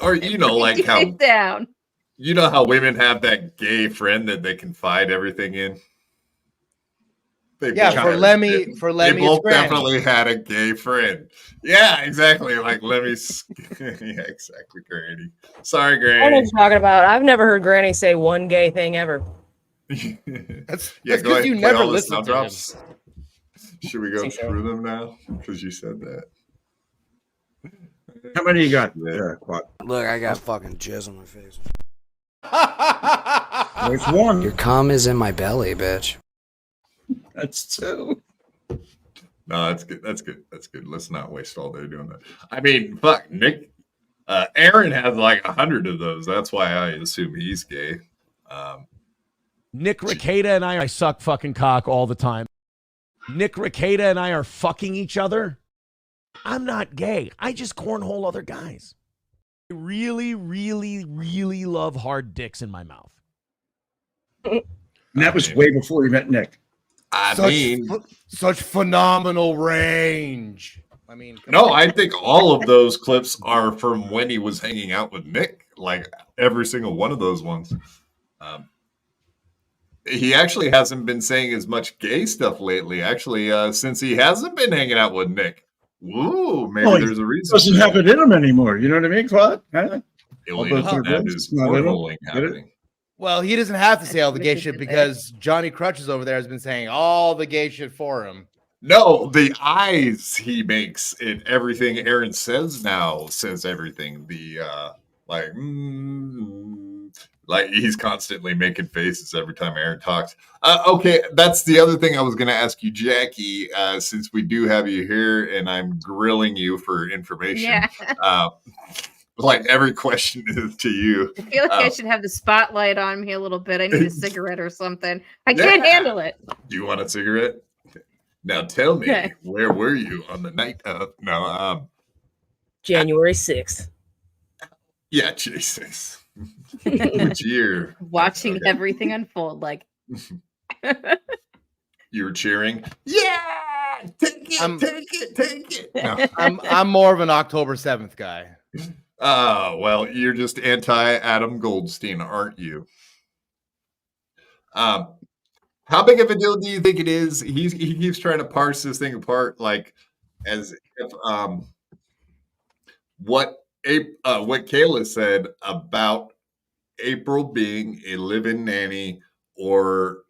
Or, you know, like how down. You know how women have that gay friend that they confide everything in? For Lemmy, they both definitely had a gay friend. Yeah, exactly. Like Lemmy's. Yeah, exactly, Granny. Sorry, I know what Granny. you're talking about. I've never heard Granny say one gay thing ever. That's Yeah, because go ahead. you Play never all the listen sound to him. drops. Should we go through them now? Because you said that. How many you got? Look, I got fucking jizz on my face. There's one. Your cum is in my belly, bitch. That's two. No, that's good. That's good. That's good. Let's not waste all day doing that. I mean, fuck, Nick. Aaron has like 100 of those. That's why I assume he's gay. Nick Rekieta and I suck fucking cock all the time. Nick Rekieta and I are fucking each other. I'm not gay. I just cornhole other guys. I really, really, really love hard dicks in my mouth. And that was way before you met Nick. Such phenomenal range. I mean, no, I think all of those clips are from when he was hanging out with Nick. Like every single one of those ones. He actually hasn't been saying as much gay stuff lately. Actually, since he hasn't been hanging out with Nick. Woo, maybe there's a reason. Doesn't have it in him anymore. You know what I mean, Claude? Huh? That is cornholing happening. Well, he doesn't have to say all the gay shit because Johnny Crutches over there has been saying all the gay shit for him. No, the eyes he makes in everything Aaron says now says everything. The like he's constantly making faces every time Aaron talks. Okay, that's the other thing I was going to ask you, Jackie, since we do have you here and I'm grilling you for information. Yeah. Like every question is to you. I feel like I should have the spotlight on me a little bit. I need a cigarette or something. I can't handle it. Do you want a cigarette? Now tell me, where were you on the night of January 6th. Yeah, Jesus. Which year? Watching everything unfold like you were cheering. Yeah, take it. No. I'm more of an October 7th guy. Well, you're just anti-Adam Goldstein, aren't you? How big of a deal do you think it is? He keeps trying to parse this thing apart, like as if what Kayla said about April being a live-in nanny, or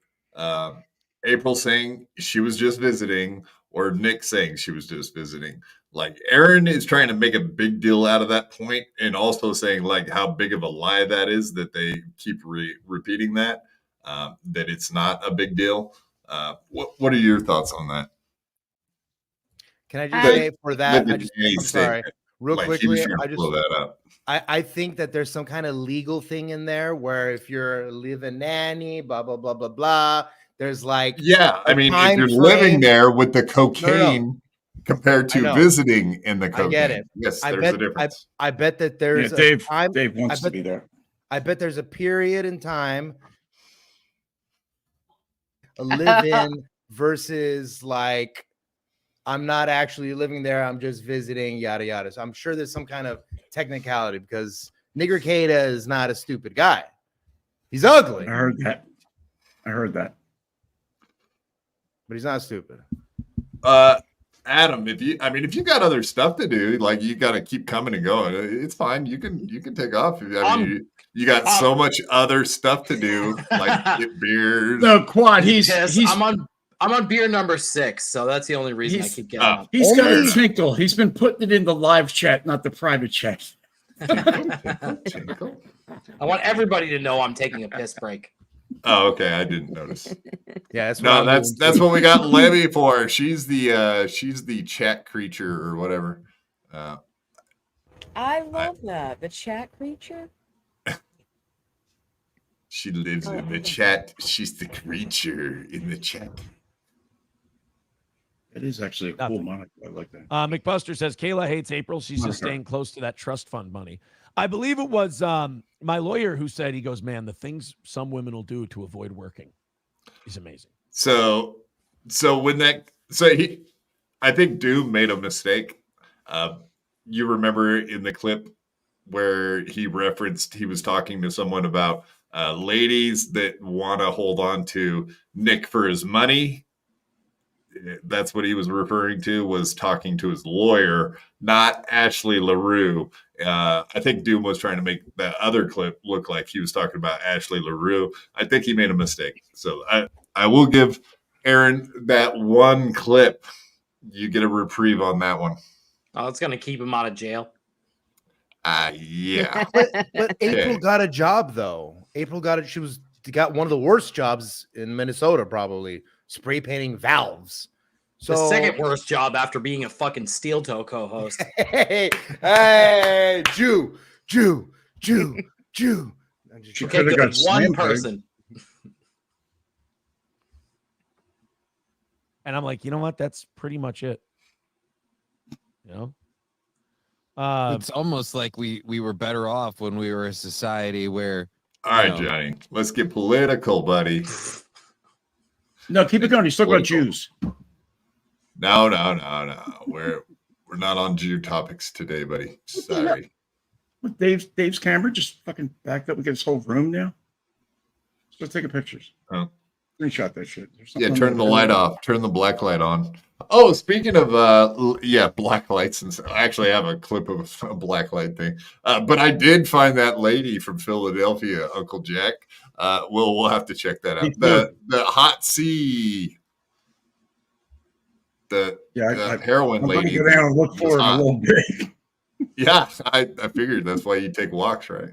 April saying she was just visiting, or Nick saying she was just visiting. Like Aaron is trying to make a big deal out of that point, and also saying like how big of a lie that is that they keep repeating that it's not a big deal. What are your thoughts on that? Can I just say for that? I'm sorry, real like quickly. I just blow that up. I think that there's some kind of legal thing in there where if you're a live-in nanny, blah blah blah blah blah. There's like I mean, if you're living there with the cocaine compared to visiting in the cocaine, I get it. Yes, there's a difference. I bet that there's Dave Dave wants to be there. I bet there's a period in time, a live-in versus like I'm not actually living there. I'm just visiting, yada yada. So I'm sure there's some kind of technicality because Nigger Cada is not a stupid guy. He's ugly. I heard that. But he's not stupid. Adam, if you got other stuff to do, like you got to keep coming and going. It's fine. You can take off. You got so much other stuff to do, like get beers. No, Quad. I'm on beer number 6, so that's the only reason I keep getting up. He's got a tinkle. He's been putting it in the live chat, not the private chat. I want everybody to know I'm taking a piss break. Oh, okay. I didn't notice. Yeah, that's what we got Levy for. She's the chat creature or whatever. I love that. The chat creature. She lives in the chat. She's the creature in the chat. It is actually a cool moniker. I like that. McBuster says Kayla hates April. She's just staying close to that trust fund money. I believe it was my lawyer who said, he goes, man, the things some women will do to avoid working is amazing. So I think Doom made a mistake. You remember in the clip where he was talking to someone about ladies that want to hold on to Nick for his money. That's what he was referring to, was talking to his lawyer, not Ashley LaRue. I think Doom was trying to make that other clip look like he was talking about Ashley LaRue. I think he made a mistake. So I will give Aaron that one clip. You get a reprieve on that one. Oh, it's going to keep him out of jail. Yeah. But April got a job, though. She got one of the worst jobs in Minnesota, probably. Spray painting valves. So the second worst job after being a fucking steel toe co-host. Hey, Jew. She could have got one person. And I'm like, you know what? That's pretty much it. You know? It's almost like we were better off when we were a society where. All right, Johnny, let's get political, buddy. No, keep it going. He's talking about Jews. No. We're not on Jew topics today, buddy. Sorry. With Dave's camera just fucking backed up. We get this whole room now. Let's take a pictures. Oh. Screenshot that shit. Yeah, turn the light off. Turn the black light on. Oh, speaking of black lights, and I actually have a clip of a black light thing. But I did find that lady from Philadelphia, Uncle Jack. We'll have to check that out. The hot sea, the heroin lady. I'm gonna go down and look for her in a little bit. Yeah, I figured that's why you take walks, right?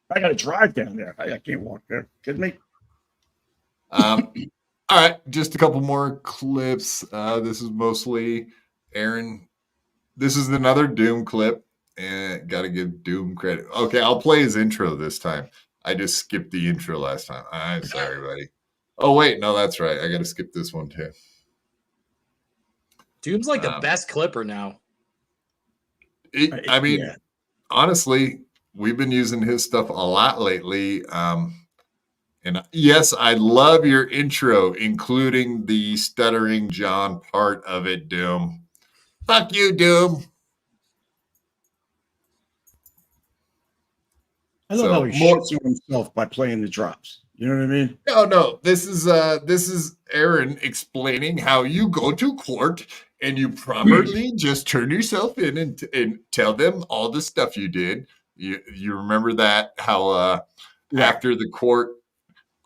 I gotta drive down there. I can't walk there. Kidding me? All right, just a couple more clips. This is mostly Aaron. This is another Doom clip, and got to give Doom credit. Okay, I'll play his intro this time. I just skipped the intro last time. I'm sorry, buddy. Oh, wait, no, that's right. I got to skip this one too. Doom's like the best clipper now. Honestly, we've been using his stuff a lot lately. And yes, I love your intro, including the Stuttering John part of it, Doom. Fuck you, Doom. I love how he shits on himself by playing the drops. You know what I mean? No. This is Aaron explaining how you go to court and you properly just turn yourself in and tell them all the stuff you did. You remember that, how after the court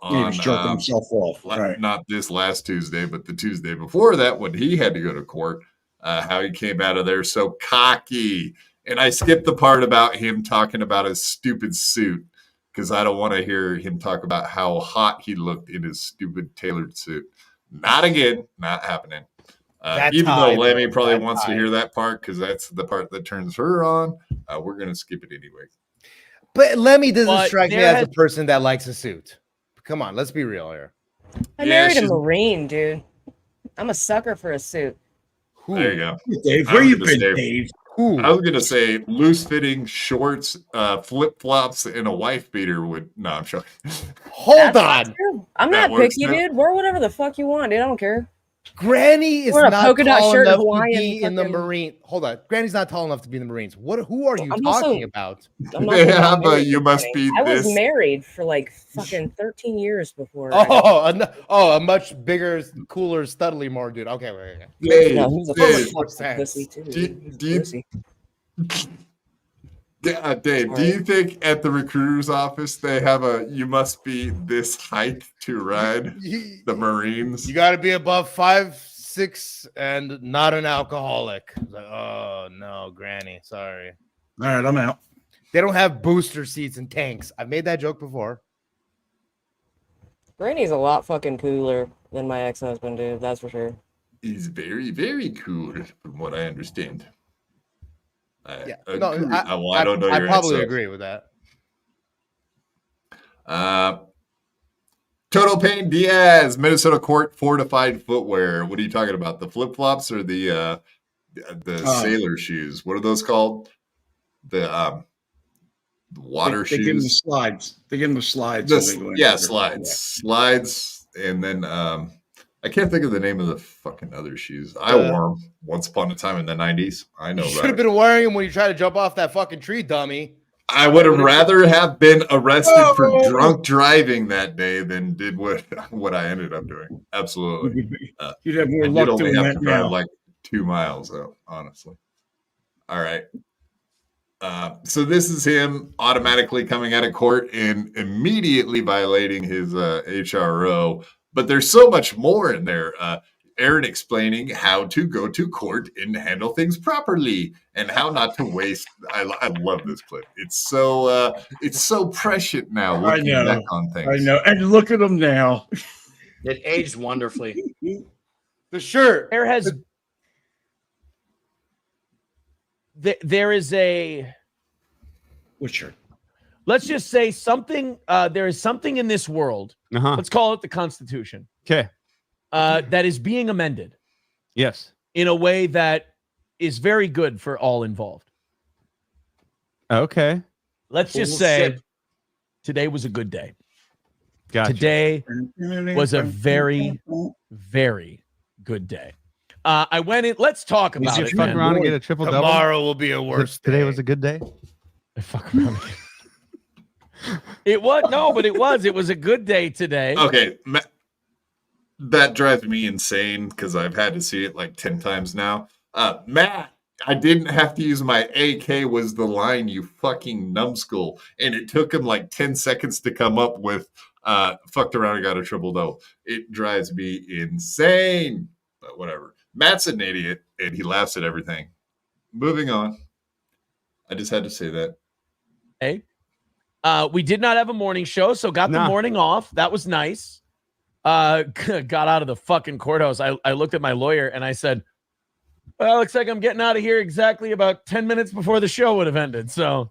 he was jerking himself off. Not this last Tuesday, but the Tuesday before that, when he had to go to court, how he came out of there so cocky. And I skipped the part about him talking about his stupid suit because I don't want to hear him talk about how hot he looked in his stupid tailored suit. Not again. Not happening. Even though Lemmy probably wants to hear that part because that's the part that turns her on, we're going to skip it anyway. But Lemmy doesn't strike me as a person that likes a suit. Come on, let's be real here. I married a Marine, dude. I'm a sucker for a suit. There you go. Dave, where you been, Dave? I was going to say loose-fitting shorts, flip-flops, and a wife beater would... No, I'm joking. Hold on. I'm not picky, dude. Wear whatever the fuck you want, dude. I don't care. Granny is Wear a not polka dot tall shirt, enough to Hawaiian be in the Marine. Hold on. Granny's not tall enough to be in the Marines. Who are you talking about? Yeah, but you must be I this. was married for like fucking 13 years before. A much bigger, cooler, studly more dude. Okay, wait. Dave, No, he's a Dave, fucking pussy too. Dave, do you think at the recruiter's office they have a you must be this height to ride the Marines? You got to be above 5'6" and not an alcoholic. Like, oh no, Granny, sorry. All right, I'm out. They don't have booster seats in tanks. I've made that joke before. Granny's a lot fucking cooler than my ex-husband, dude. That's for sure. He's very, very cool, from what I understand. I don't know. I probably agree with that. Total Pain Diaz, Minnesota court fortified footwear. What are you talking about? The flip flops or the sailor shoes? What are those called? The water shoes. They give them the slides. They give them the slides. Slides, and then I can't think of the name of the fucking other shoes. I wore them once upon a time in the 90s. I know. You should have been wearing them when you tried to jump off that fucking tree, dummy. I would have rather have been arrested for drunk driving that day than did what I ended up doing. Absolutely. You'd have more luck doing that now. Like 2 miles, though, honestly. All right. So this is him automatically coming out of court and immediately violating his HRO. But there's so much more in there. Aaron explaining how to go to court and handle things properly and how not to waste. I love this clip. It's so prescient now. Looking back on things. I know. And look at him now. It aged wonderfully. The shirt. There is a. What shirt? Let's just say something. There is something in this world. Let's call it the Constitution. Okay. That is being amended. Yes. In a way that is very good for all involved. Okay. Let's just say today was a good day. Gotcha. Today was a very, very good day. I went in. Let's talk about it. Fuck around and get a triple double. Tomorrow will be a worse day. Today was a good day. Fuck around. It was but it was a good day today. Okay, that drives me insane because I've had to see it like 10 times now. Matt, I didn't have to use my AK was the line, you fucking numbskull, and it took him like 10 seconds to come up with fucked around and got a triple double. It drives me insane, but whatever. Matt's an idiot and he laughs at everything. Moving on. I just had to say that. Hey. We did not have a morning show, so got the morning off. That was nice. Got out of the fucking courthouse. I looked at my lawyer and I said, well, looks like I'm getting out of here exactly about 10 minutes before the show would have ended. So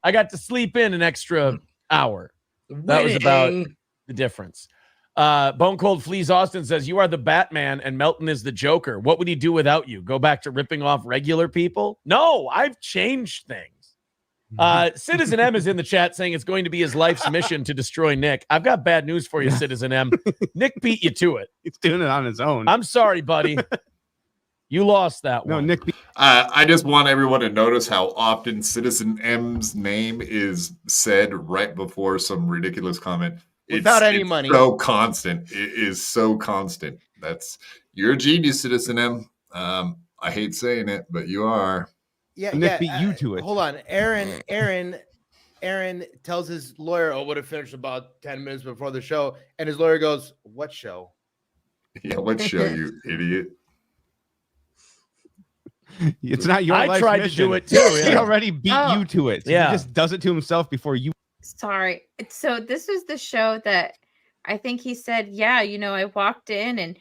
I got to sleep in an extra hour. That was about the difference. Bone Cold Fleas Austin says, you are the Batman and Melton is the Joker. What would he do without you? Go back to ripping off regular people? No, I've changed things. Citizen M is in the chat saying it's going to be his life's mission to destroy Nick. I've got bad news for you, Citizen M. Nick beat you to it. He's doing it on his own. I'm sorry, buddy. You lost that one. No, Nick. I just want everyone to notice how often Citizen M's name is said right before some ridiculous comment. Without any money. So constant. It is so constant. You're a genius, Citizen M. I hate saying it, but you are. Yeah, Nick beat you to it. Hold on. Aaron tells his lawyer, would have finished about 10 minutes before the show. And his lawyer goes, what show? Yeah, what show, you idiot? It's not your I life's tried mission. to do it too. He Yeah. already beat you to it. So Yeah. He just does it to himself before you. Sorry. So this was the show that I think he said, yeah, you know, I walked in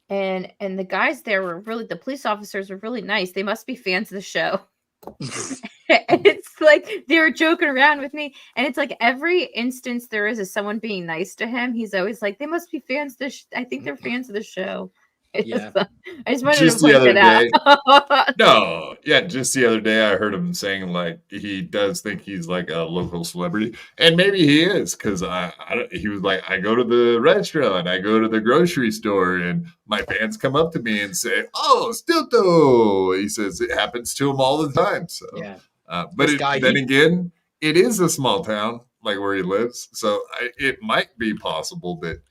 and the guys there were really, the police officers were really nice. They must be fans of the show. And it's like they were joking around with me. And it's like every instance there is someone being nice to him, he's always like, they must be fans of I think they're fans of the show. Yeah. I just wanted Just to the point other it day. out. No, yeah, just the other day I heard him saying like he does think he's like a local celebrity, and maybe he is because he was like, I go to the restaurant, I go to the grocery store, and my fans come up to me and say, "Oh, Stilto." He says it happens to him all the time. So Yeah. But This guy, then again, it is a small town like where he lives, so it might be possible that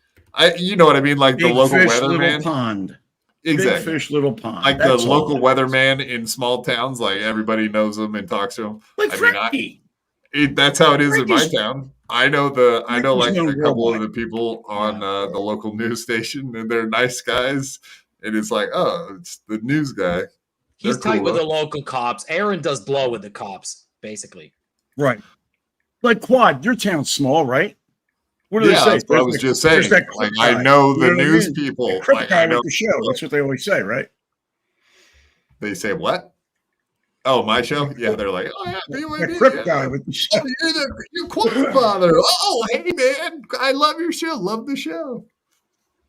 you know what I mean, like Big the local fish, little weatherman. pond. Exactly. Big fish, little pond. Like That's the all local it is. weatherman in small towns, like everybody knows him and talks to him. Like I mean, Frankie. That's how it is in my Frankie's- town. I know like known a couple of worldwide. the people on the local news station, and they're nice guys. And it's like, oh, it's the news guy. He's They're tight cool, with huh? the local cops. Aaron does blow with the cops, basically. Right. Like Quad, your town's small, right? What do Yeah, they say? that's what I was just saying. There's that Like, Crip I guy. know You the what I news mean? people. The Crip Like, guy I know with the show. That's what they always say, right? they say what? Oh, my show? Yeah, they're like, oh yeah, BYB, The Crip yeah. guy with the show. Oh, you're Quad Father. Oh, hey man, I love your show. Love the show.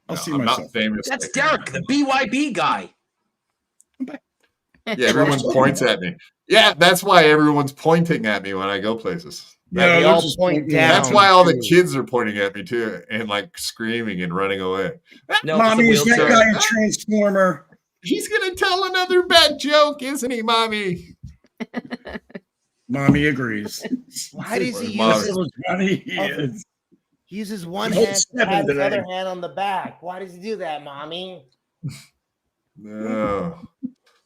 I'll No, see I'm myself. not famous. That's like that. Derek, the BYB guy. Yeah, everyone points at me. Yeah, that's why everyone's pointing at me when I go places. Yeah, They they're all just point pointing down. That's why all the too. kids are pointing at me too, and like screaming and running away. No, Mommy, it's is a that wheelchair. guy a transformer? He's gonna tell another bad joke, isn't he, Mommy? Mommy agrees. Why does he Mom. use his, Johnny, he is. he uses one He holds hand, seven has his today. other hand on the back? Why does he do that, mommy? No.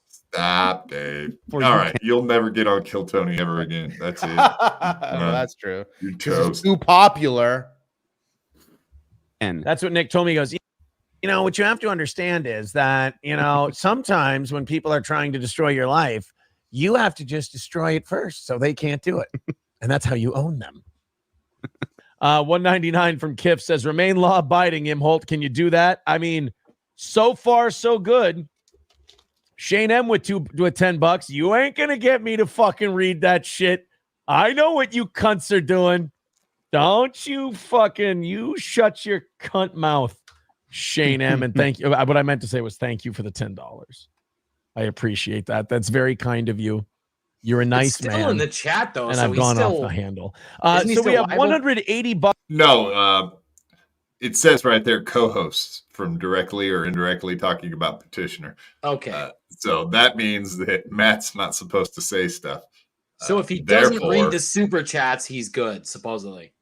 Stop, Dave. For All you right, you'll never get on Kill Tony ever again. That's it. Well, that's true. You're 'Cause it's toast. too popular. And That's what Nick told me. He goes, you know, what you have to understand is that, you know, sometimes when people are trying to destroy your life, you have to just destroy it first so they can't do it. And that's how you own them. 199 from Kiff says, remain law abiding, Imholte. Can you do that? I mean, so far, so good. Shane M with $10. You ain't going to get me to fucking read that shit. I know what you cunts are doing. Don't you shut your cunt mouth, Shane M. And thank you. What I meant to say was thank you for the $10. I appreciate that. That's very kind of you. You're a nice It's still man. in the chat though, And so I've he's gone still, off the handle. Isn't he So we still have liable? $180. No, it says right there, co-hosts from directly or indirectly talking about petitioner. Okay. So that means that Matt's not supposed to say stuff. So if he doesn't therefore- read the super chats, he's good, supposedly.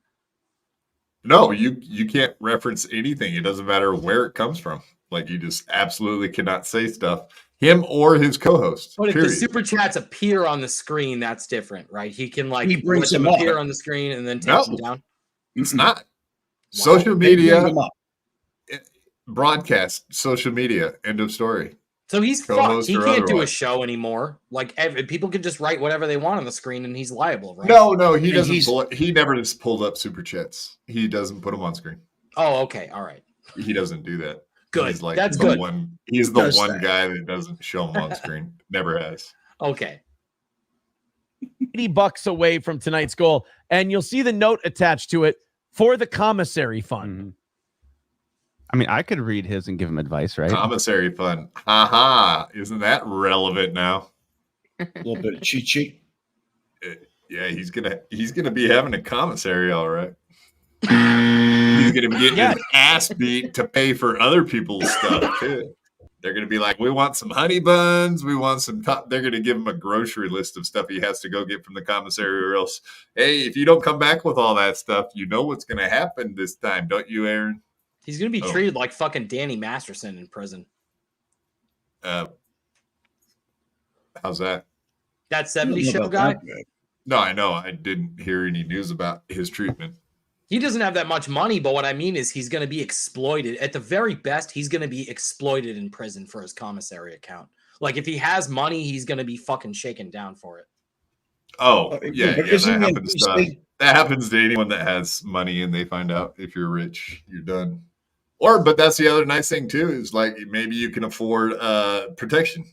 No, you can't reference anything. It doesn't matter where it comes from. Like you just absolutely cannot say stuff. Him or his co-host. But if the period. super chats appear on the screen, that's different, right? He can like He let brings them them up. appear on the screen and then take No. them down. It's not. Wow. Social They bring media, them up. broadcast, social media, end of story. So he's fucked. Co-host He or can't do a otherwise. show anymore. Like people can just write whatever they want on the screen, and he's liable, right? No, he And doesn't. he's- He never just pulled up super chats. He doesn't put them on screen. Oh, okay, all right. He doesn't do that. Good. He's like That's the good. One, he's the Does one that. guy that doesn't show them on screen. Never has. Okay. $80 away from tonight's goal. And you'll see the note attached to it for the commissary fund. Mhm. I mean, I could read his and give him advice, right? Commissary fund. Haha. Isn't that relevant now? A little bit of cheat sheet. Yeah, he's gonna be having a commissary, all right. He's gonna be getting his ass beat to pay for other people's stuff too. They're gonna be like, we want some honey buns, we want some they're gonna give him a grocery list of stuff he has to go get from the commissary, or else, hey, if you don't come back with all that stuff, you know what's gonna happen this time, don't you, Aaron? He's gonna be Oh. treated like fucking Danny Masterson in prison. How's that? That 70s I show don't know about guy. that. No, I know. I didn't hear any news about his treatment. He doesn't have that much money, but what I mean is he's going to be exploited. At the very best, he's going to be exploited in prison for his commissary account. Like if he has money, he's gonna be fucking shaken down for it. Oh, yeah, but yeah, isn't that happens to anyone that has money and they find out if you're rich, you're done. But that's the other nice thing too, is like maybe you can afford protection.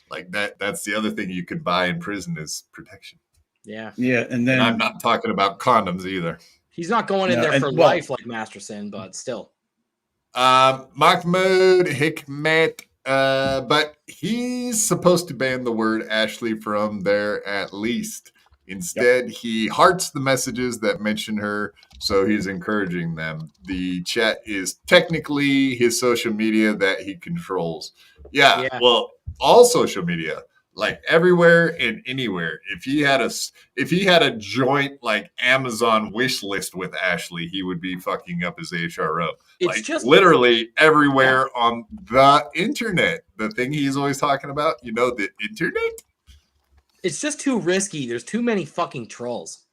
Like that's the other thing you could buy in prison is protection. Yeah. Yeah, and then I'm not talking about condoms either. He's not going in there for life like Masterson, but still. Mahmoud Hikmet, but he's supposed to ban the word Ashley from there at least. Instead, he hearts the messages that mention her, so he's encouraging them. The chat is technically his social media that he controls. Yeah. Well, all social media, like everywhere and anywhere. If he had a joint like Amazon wish list with Ashley, he would be fucking up his HRO. It's like just literally everywhere on the internet. The thing he's always talking about, the internet. It's just too risky. There's too many fucking trolls.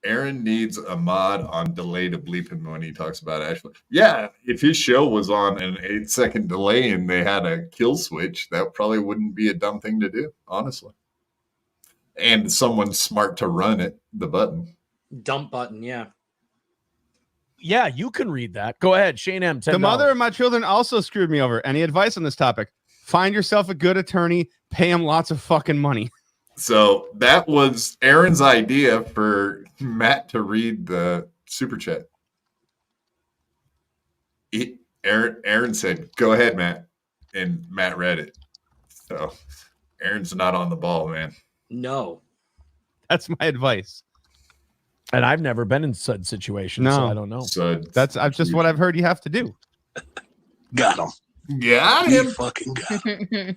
Aaron needs a mod on delay to bleep him when he talks about Ashley. Yeah, if his show was on an 8-second delay and they had a kill switch, that probably wouldn't be a dumb thing to do, honestly. And someone smart to run it, the button. Dump button, yeah. Yeah, you can read that. Go ahead, Shane M. $10. The mother of my children also screwed me over. Any advice on this topic? Find yourself a good attorney, pay him lots of fucking money. So that was Aaron's idea for Matt to read the super chat. Aaron said, "Go ahead, Matt," and Matt read it. So Aaron's not on the ball, man. No, that's my advice. And I've never been in such situation, so I don't know. So that's just what I've heard you have to do. Got him. Got him. Fucking got him.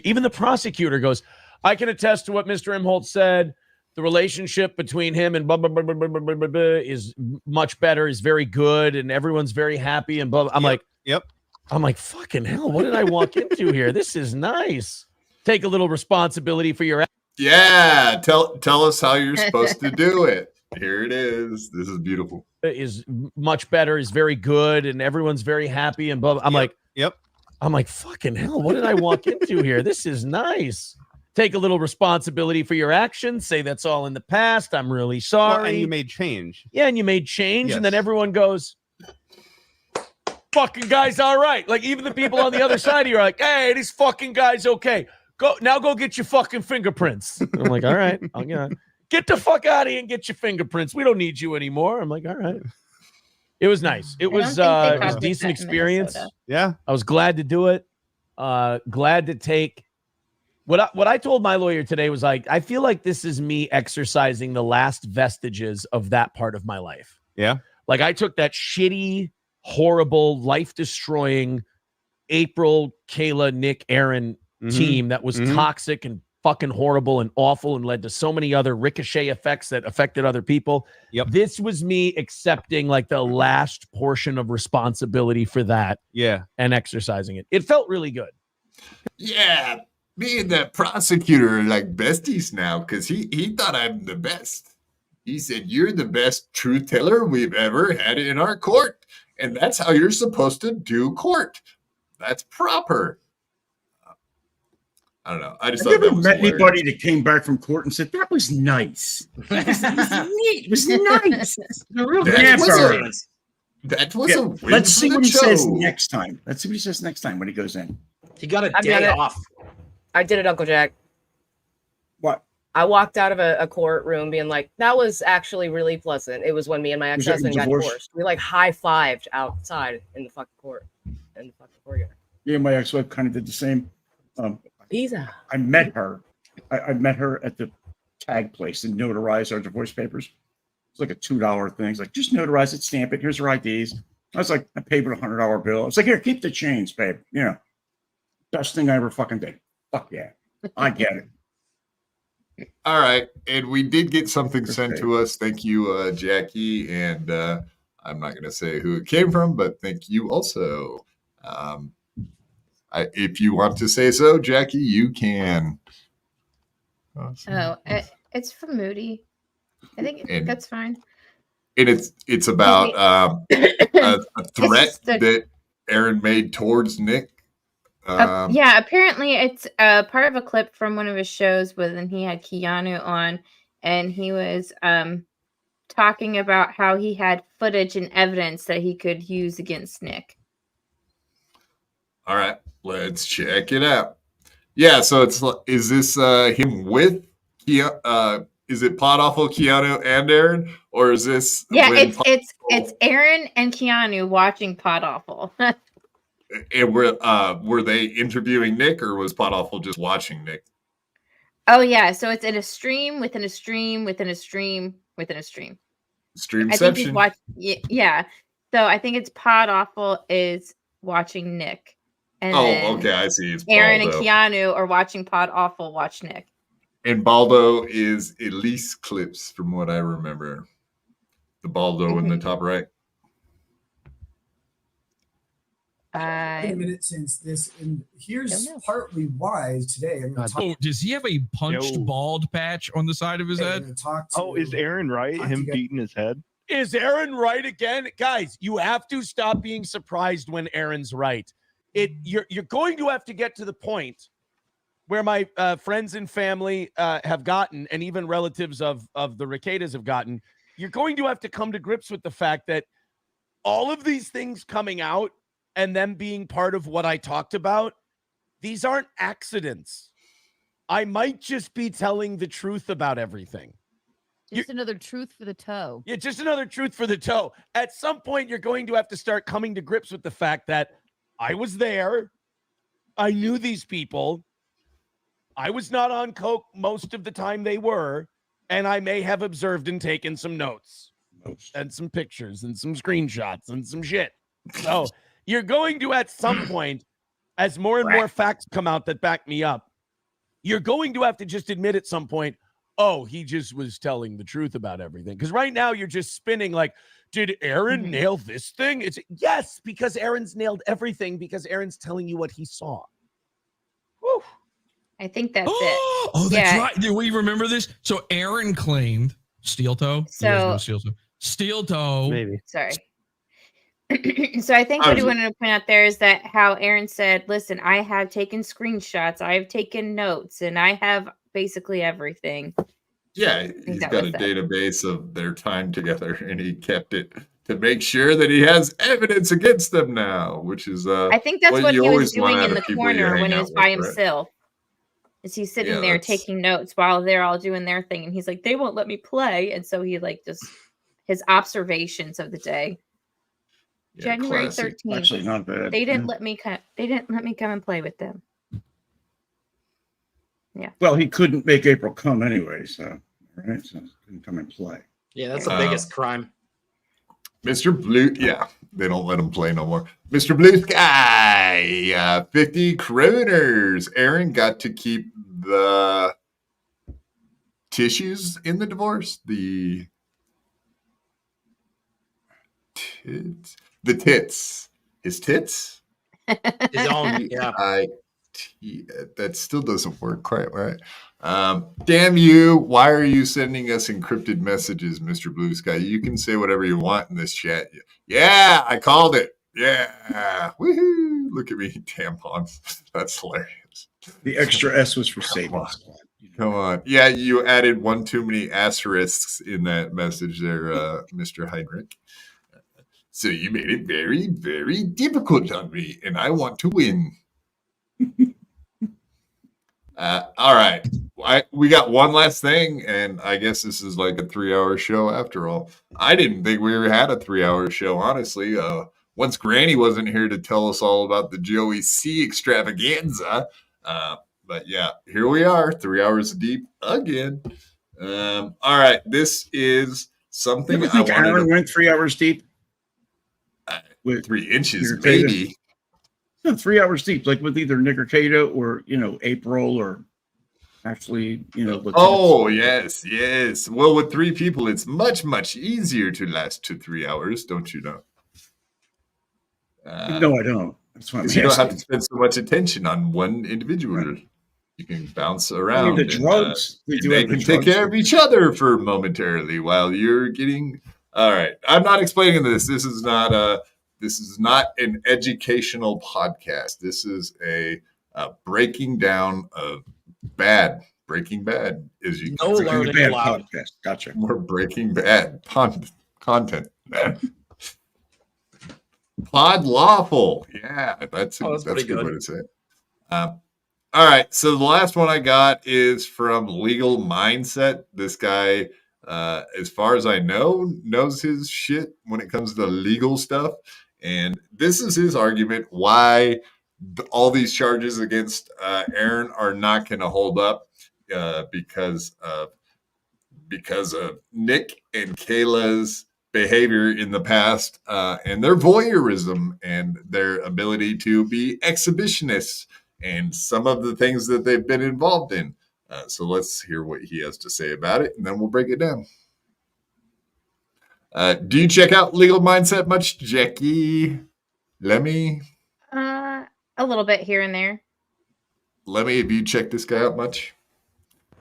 Even the prosecutor goes, I can attest to what Mr. Imholte said. The relationship between him and blah, blah, blah, blah, blah, blah, blah, blah, is much better, is very good, and everyone's very happy. And blah, blah. I'm like, fucking hell, what did I walk into here? This is nice. Take a little responsibility for your. Yeah, tell us how you're supposed to do it. Here it is. This is beautiful. Is much better, is very good, and everyone's very happy. And blah, blah. I'm like, fucking hell, what did I walk into here? This is nice. Take a little responsibility for your actions. Say that's all in the past. I'm really sorry. Well, and you made change. Yeah, and you made change. Yes. And then everyone goes, fucking guy's all right. Like even the people on the other side of you are like, hey, this fucking guy's okay. Go get your fucking fingerprints. I'm like, all right. I'm gonna get the fuck out of here and get your fingerprints. We don't need you anymore. I'm like, all right. It was nice. It was a decent experience. Yeah. I was glad to do it. Glad to take. What I told my lawyer today was like, I feel like this is me exercising the last vestiges of that part of my life. Yeah. Like I took that shitty, horrible, life-destroying April, Kayla, Nick, Aaron team that was toxic and fucking horrible and awful and led to so many other ricochet effects that affected other people. Yep. This was me accepting like the last portion of responsibility for that. Yeah. And exercising it. It felt really good. Yeah. Me and that prosecutor are like besties now because he thought I'm the best. He said, you're the best truth teller we've ever had in our court. And that's how you're supposed to do court. That's proper. I don't know. I just thought that was met hilarious. anybody that came back from court and said, that was nice. That was neat. It was nice. That was a win. Let's see for what the he says show. next time. Let's see what he says next time when he goes in. He got a day off. I did it, Uncle Jack. What? I walked out of a courtroom being like, that was actually really pleasant. It was when me and my ex-husband got divorced. We like high-fived outside in the fucking court. In the fucking courtyard. Yeah, my ex-wife kind of did the same. Pizza. I met her. I met her at the tag place and notarized our divorce papers. It's like a $2 thing. It's like, just notarize it, stamp it. Here's her IDs. I was like, I paid with a $100 bill. I was like, here, keep the change, babe. You know, best thing I ever fucking did. Fuck yeah. I get it. All right. And we did get something sent to us. Thank you, Jackie. And I'm not going to say who it came from, but thank you also. If you want to say so, Jackie, you can. It's from Moody. I think that's fine. And it's about a threat that Aaron made towards Nick. Yeah, apparently it's part of a clip from one of his shows when he had Keanu on, and he was talking about how he had footage and evidence that he could use against Nick. All right, let's check it out. Yeah, so is this him with Keanu? Is it Pod Awful, Keanu, and Aaron, or is this? Yeah, it's Aaron and Keanu watching Pod Awful. And were they interviewing Nick, or was Pod Awful just watching Nick? Oh yeah, so it's in a stream within a stream within a stream within a stream. Streamception. Yeah. So I think it's Pod Awful is watching Nick. And okay, I see. It's Aaron Baldo. and Keanu are watching Pod Awful watch Nick. And Baldo is Elise Clips, from what I remember. The Baldo in the top right. Wait a minute, since this, and here's partly why today I'm going to talk. Oh, does he have a punched bald patch on the side of his head? Is Aaron right? Him beating his head? Is Aaron right again? Guys, you have to stop being surprised when Aaron's right. You're going to have to get to the point where my friends and family have gotten, and even relatives of the Ricadas have gotten. You're going to have to come to grips with the fact that all of these things coming out and them being part of what I talked about, these aren't accidents. I might just be telling the truth about everything. Just another truth for the toe. Yeah, just another truth for the toe. At some point, you're going to have to start coming to grips with the fact that I was there. I knew these people. I was not on coke most of the time they were, and I may have observed and taken some notes and some pictures and some screenshots and some shit. So you're going to, at some point, as more and more facts come out that back me up, you're going to have to just admit at some point, oh, he just was telling the truth about everything. Because right now you're just spinning like, did Aaron nail this thing? It's yes, because Aaron's nailed everything because Aaron's telling you what he saw. Whew. I think that's it. Oh, that's right. Do we remember this? So Aaron claimed steel toe. Steel toe. Maybe. Sorry. So I think what he wanted to point out there is that how Aaron said, listen, I have taken screenshots, I have taken notes, and I have basically everything. Yeah, he's got a database of their time together, and he kept it to make sure that he has evidence against them now, which is I think that's what he was doing in the corner when he was by himself. Is he's sitting there taking notes while they're all doing their thing, and he's like, they won't let me play, and so he like just his observations of the day. January 13th. Actually, not bad. They didn't let me come. They didn't let me come and play with them. Yeah. Well, he couldn't make April come anyway, so right, so he couldn't come and play. Yeah, that's the biggest crime. Mr. Blue, yeah, they don't let him play no more. Mr. Blue Sky, 50 kroners. Aaron got to keep the tissues in the divorce. The tits. His tits? His own, yeah. That still doesn't work quite right. Damn you. Why are you sending us encrypted messages, Mr. Blue Sky? You can say whatever you want in this chat. Yeah, I called it. Yeah. Woohoo. Look at me, tampons. That's hilarious. The extra S was for savings. Come on. Yeah, you added one too many asterisks in that message there, Mr. Heinrich. So you made it very, very difficult on me, and I want to win. All right. We got one last thing, and I guess this is like a 3-hour show after all. I didn't think we ever had a 3-hour show, honestly. Once Granny wasn't here to tell us all about the Joey C extravaganza. But yeah, here we are, 3 hours deep again. All right. This is something I think Aaron went 3 hours deep. With 3 inches, maybe. No, 3 hours deep, like with either Nick or Cato or, April or actually, Oh, yes. Well, with 3 people, it's much, much easier to last to 3 hours, don't you know? No, I don't. That's why you don't have to spend so much attention on one individual. Right. You can bounce around. The drugs. They can take care of each other for momentarily while you're getting... All right. I'm not explaining this. This is not This is not an educational podcast. This is a breaking down of Breaking Bad, as you No learning allowed. Podcast. Gotcha. More Breaking Bad content. Pod lawful. Yeah, that's a pretty good good. way to say it. All right. So the last one I got is from Legal Mindset. This guy, as far as I know, knows his shit when it comes to legal stuff. And this is his argument why all these charges against Aaron are not going to hold up because of Nick and Kayla's behavior in the past and their voyeurism and their ability to be exhibitionists and some of the things that they've been involved in. So let's hear what he has to say about it, and then we'll break it down. Do you check out Legal Mindset much, Jackie? Lemmy? A little bit here and there. Lemmy, have you checked this guy out much?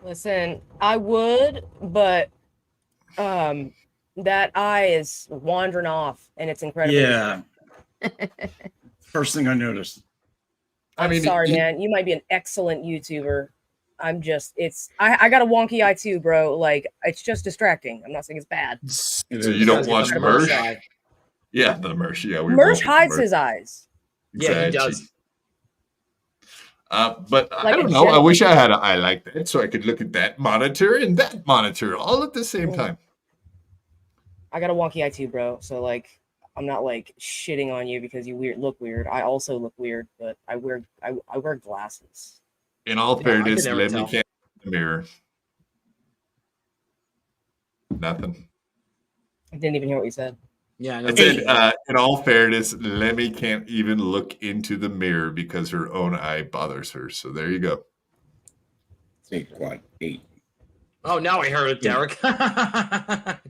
Listen, I would, but that eye is wandering off, and it's incredible. Yeah. First thing I noticed. I'm sorry, man. You might be an excellent YouTuber. I got a wonky eye too, bro. Like, it's just distracting. I'm not saying it's bad. So you don't watch Mersh? Yeah, the Mersh. Yeah, Mersh hides his eyes. Yeah, he does. But I don't know. I wish I had an eye like that so I could look at that monitor and that monitor all at the same time. I got a wonky eye too, bro. So like, I'm not like shitting on you because you look weird. I also look weird, but I wear glasses. In all fairness, never let me tell. can't in the mirror. Nothing. I didn't even hear what you said. Yeah, I said, in all fairness, Lemmy can't even look into the mirror because her own eye bothers her. So there you go. 8. Oh, now I heard it, Derek.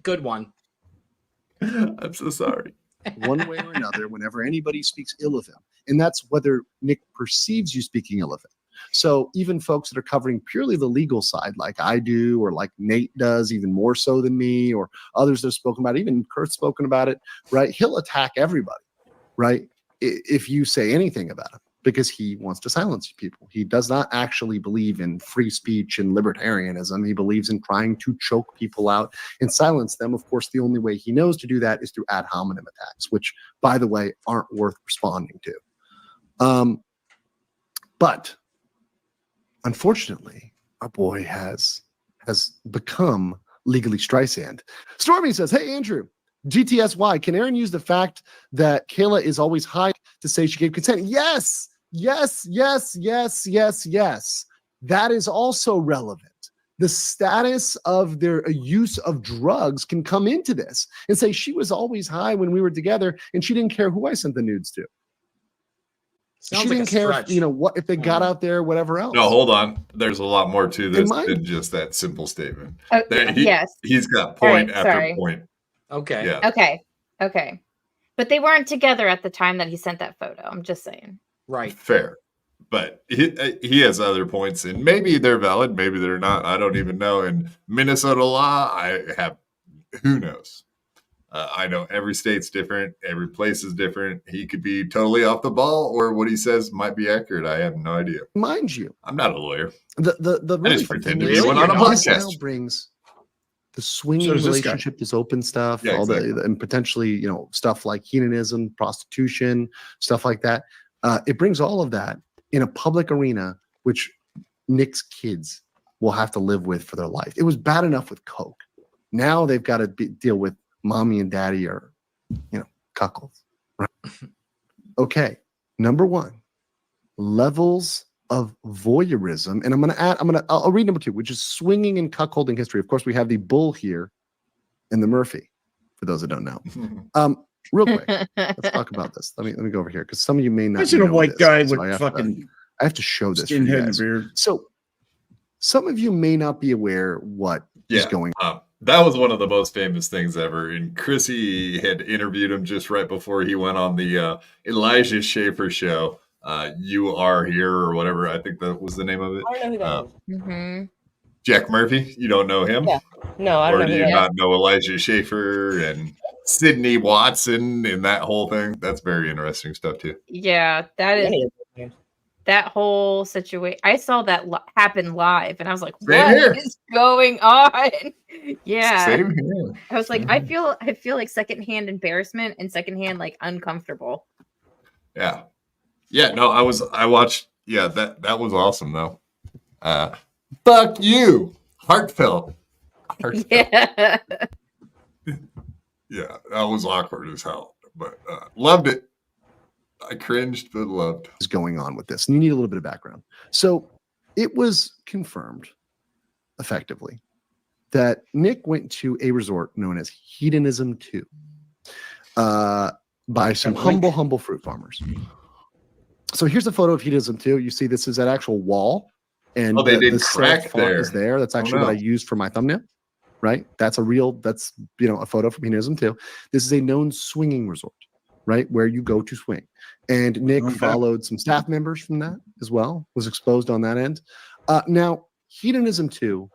Good one. I'm so sorry. One way or another, whenever anybody speaks ill of him, and that's whether Nick perceives you speaking ill of him. So even folks that are covering purely the legal side, like I do, or like Nate does, even more so than me, or others that have spoken about it, even Kurt's spoken about it, right? He'll attack everybody, right? If you say anything about him, because he wants to silence people. He does not actually believe in free speech and libertarianism. He believes in trying to choke people out and silence them. Of course, the only way he knows to do that is through ad hominem attacks, which, by the way, aren't worth responding to. But unfortunately, our boy has become legally Streisand. Stormy says, "Hey, Andrew, GTSY, can Aaron use the fact that Kayla is always high to say she gave consent?" Yes. That is also relevant. The status of their use of drugs can come into this and say she was always high when we were together and she didn't care who I sent the nudes to. She didn't care if they got out there, whatever else. No, hold on. There's a lot more to this than just that simple statement. Yes. He's got point Right, after sorry. point. Okay. Yeah. Okay. But they weren't together at the time that he sent that photo. I'm just saying. Right. Fair. But he has other points, and maybe they're valid, maybe they're not. I don't even know. In Minnesota law, who knows? I know every state's different. Every place is different. He could be totally off the ball, or what he says might be accurate. I have no idea. Mind you, I'm not a lawyer. The I just pretend to be one on a this now podcast. brings the swinging So does this guy. relationship, this open stuff, Yeah, all exactly. and potentially, stuff like hedonism, prostitution, stuff like that. It brings all of that in a public arena, which Nick's kids will have to live with for their life. It was bad enough with coke. Now they've got to deal with mommy and daddy are, cuckolds. Right? Okay. Number one, levels of voyeurism. And I'll read number two, which is swinging and cuckolding history. Of course, we have the bull here and the Murphy, for those that don't know. Real quick, let's talk about this. Let me go over here because some of you may not. Imagine a know white this, guy so with I have to show this. For skinhead you and guys. beard. So, some of you may not be aware what is going on. That was one of the most famous things ever. And Chrissy had interviewed him just right before he went on the Elijah Schaefer show. You Are Here or whatever. I think that was the name of it. I don't know who that is. Jack Murphy. You don't know him? Yeah. No, I don't or know do who you that is. not know Elijah Schaefer? And Sydney Watson and that whole thing. That's very interesting stuff too. Yeah, that is that whole situation. I saw that happen live, and I was like, "What is going on?" Yeah, Same here. I was like, I feel like secondhand embarrassment and secondhand like uncomfortable. Yeah. No, I watched. Yeah, that was awesome though. Fuck you, heartfelt. Yeah. Yeah, that was awkward as hell, but loved it. I cringed, but loved. What's going on with this? And you need a little bit of background. So it was confirmed, effectively, that Nick went to a resort known as Hedonism 2 by some humble fruit farmers. So here's a photo of Hedonism 2. You see this is that actual wall, and they did the crack font there. is there. That's actually what I used for my thumbnail. Right? That's a photo from Hedonism 2. This is a known swinging resort, right? Where you go to swing. And Nick followed some staff members from that as well, was exposed on that end. Now, Hedonism 2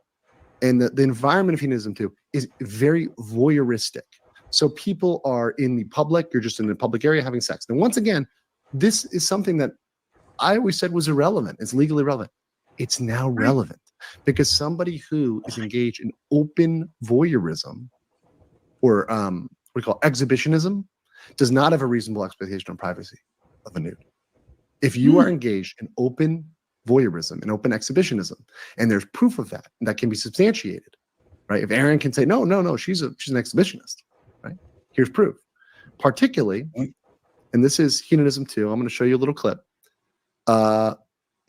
and the environment of Hedonism 2 is very voyeuristic. So people are in the public, you're just in the public area having sex. And once again, this is something that I always said was irrelevant. It's legally relevant. It's now relevant. Because somebody who is engaged in open voyeurism or what we call exhibitionism does not have a reasonable expectation of privacy of a nude. If you are engaged in open voyeurism and open exhibitionism, and there's proof of that, and that can be substantiated, right? If Aaron can say, no, she's an exhibitionist, right? Here's proof. Particularly, and this is Hedonism 2. I'm going to show you a little clip.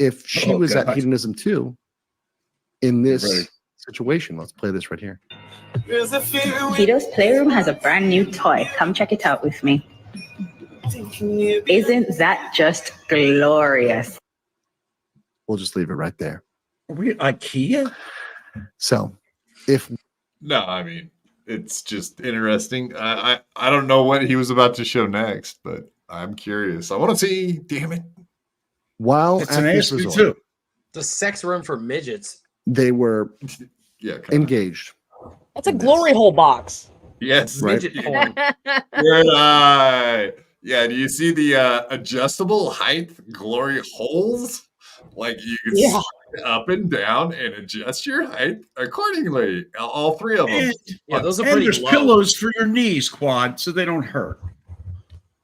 If she was at Hedonism 2, in this situation, let's play this right here. Hedo's Playroom has a brand new toy. Come check it out with me. Isn't that just glorious? We'll just leave it right there. Are we at IKEA? So, I mean, it's just interesting. I don't know what he was about to show next, but I'm curious. I want to see. Damn it! While It's at an this ASP resort, too. The sex room for midgets. they were engaged. That's a glory hole box. Yes. Right. Midget porn. Yeah. Do you see the adjustable height glory holes? Like you can sit up and down and adjust your height accordingly. All three of them. And there's pillows for your knees, Quad, so they don't hurt.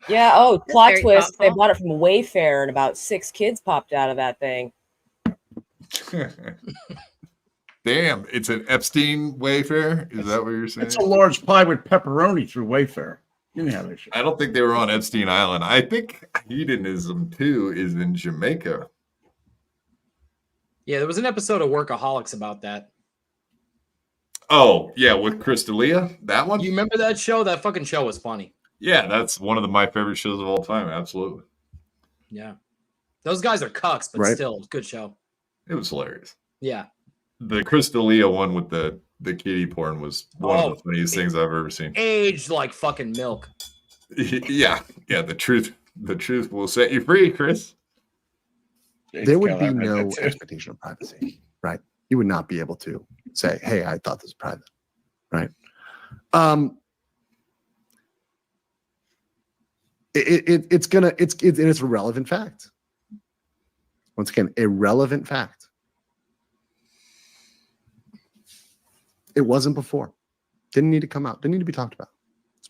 Yeah. Oh, plot very twist. They thoughtful. bought it from Wayfair, and about 6 kids popped out of that thing. Damn, it's an Epstein Wayfair. Is that what you're saying? It's a large pie with pepperoni through Wayfair. You know how they should. I don't think they were on Epstein Island. I think Hedonism 2 is in Jamaica. Yeah, there was an episode of Workaholics about that. Oh, yeah, with Crystalia? That one? You remember that show? That fucking show was funny. Yeah, that's one of my favorite shows of all time. Absolutely. Yeah. Those guys are cucks, but still, good show. It was hilarious. Yeah. The Crystalia one with the kitty porn was one of the funniest things I've ever seen. Aged like fucking milk. Yeah. The truth will set you free, Chris. There would be no expectation of privacy, right? You would not be able to say, "Hey, I thought this was private," right? It's a relevant fact. Once again, a relevant fact. It wasn't before. Didn't need to come out. Didn't need to be talked about.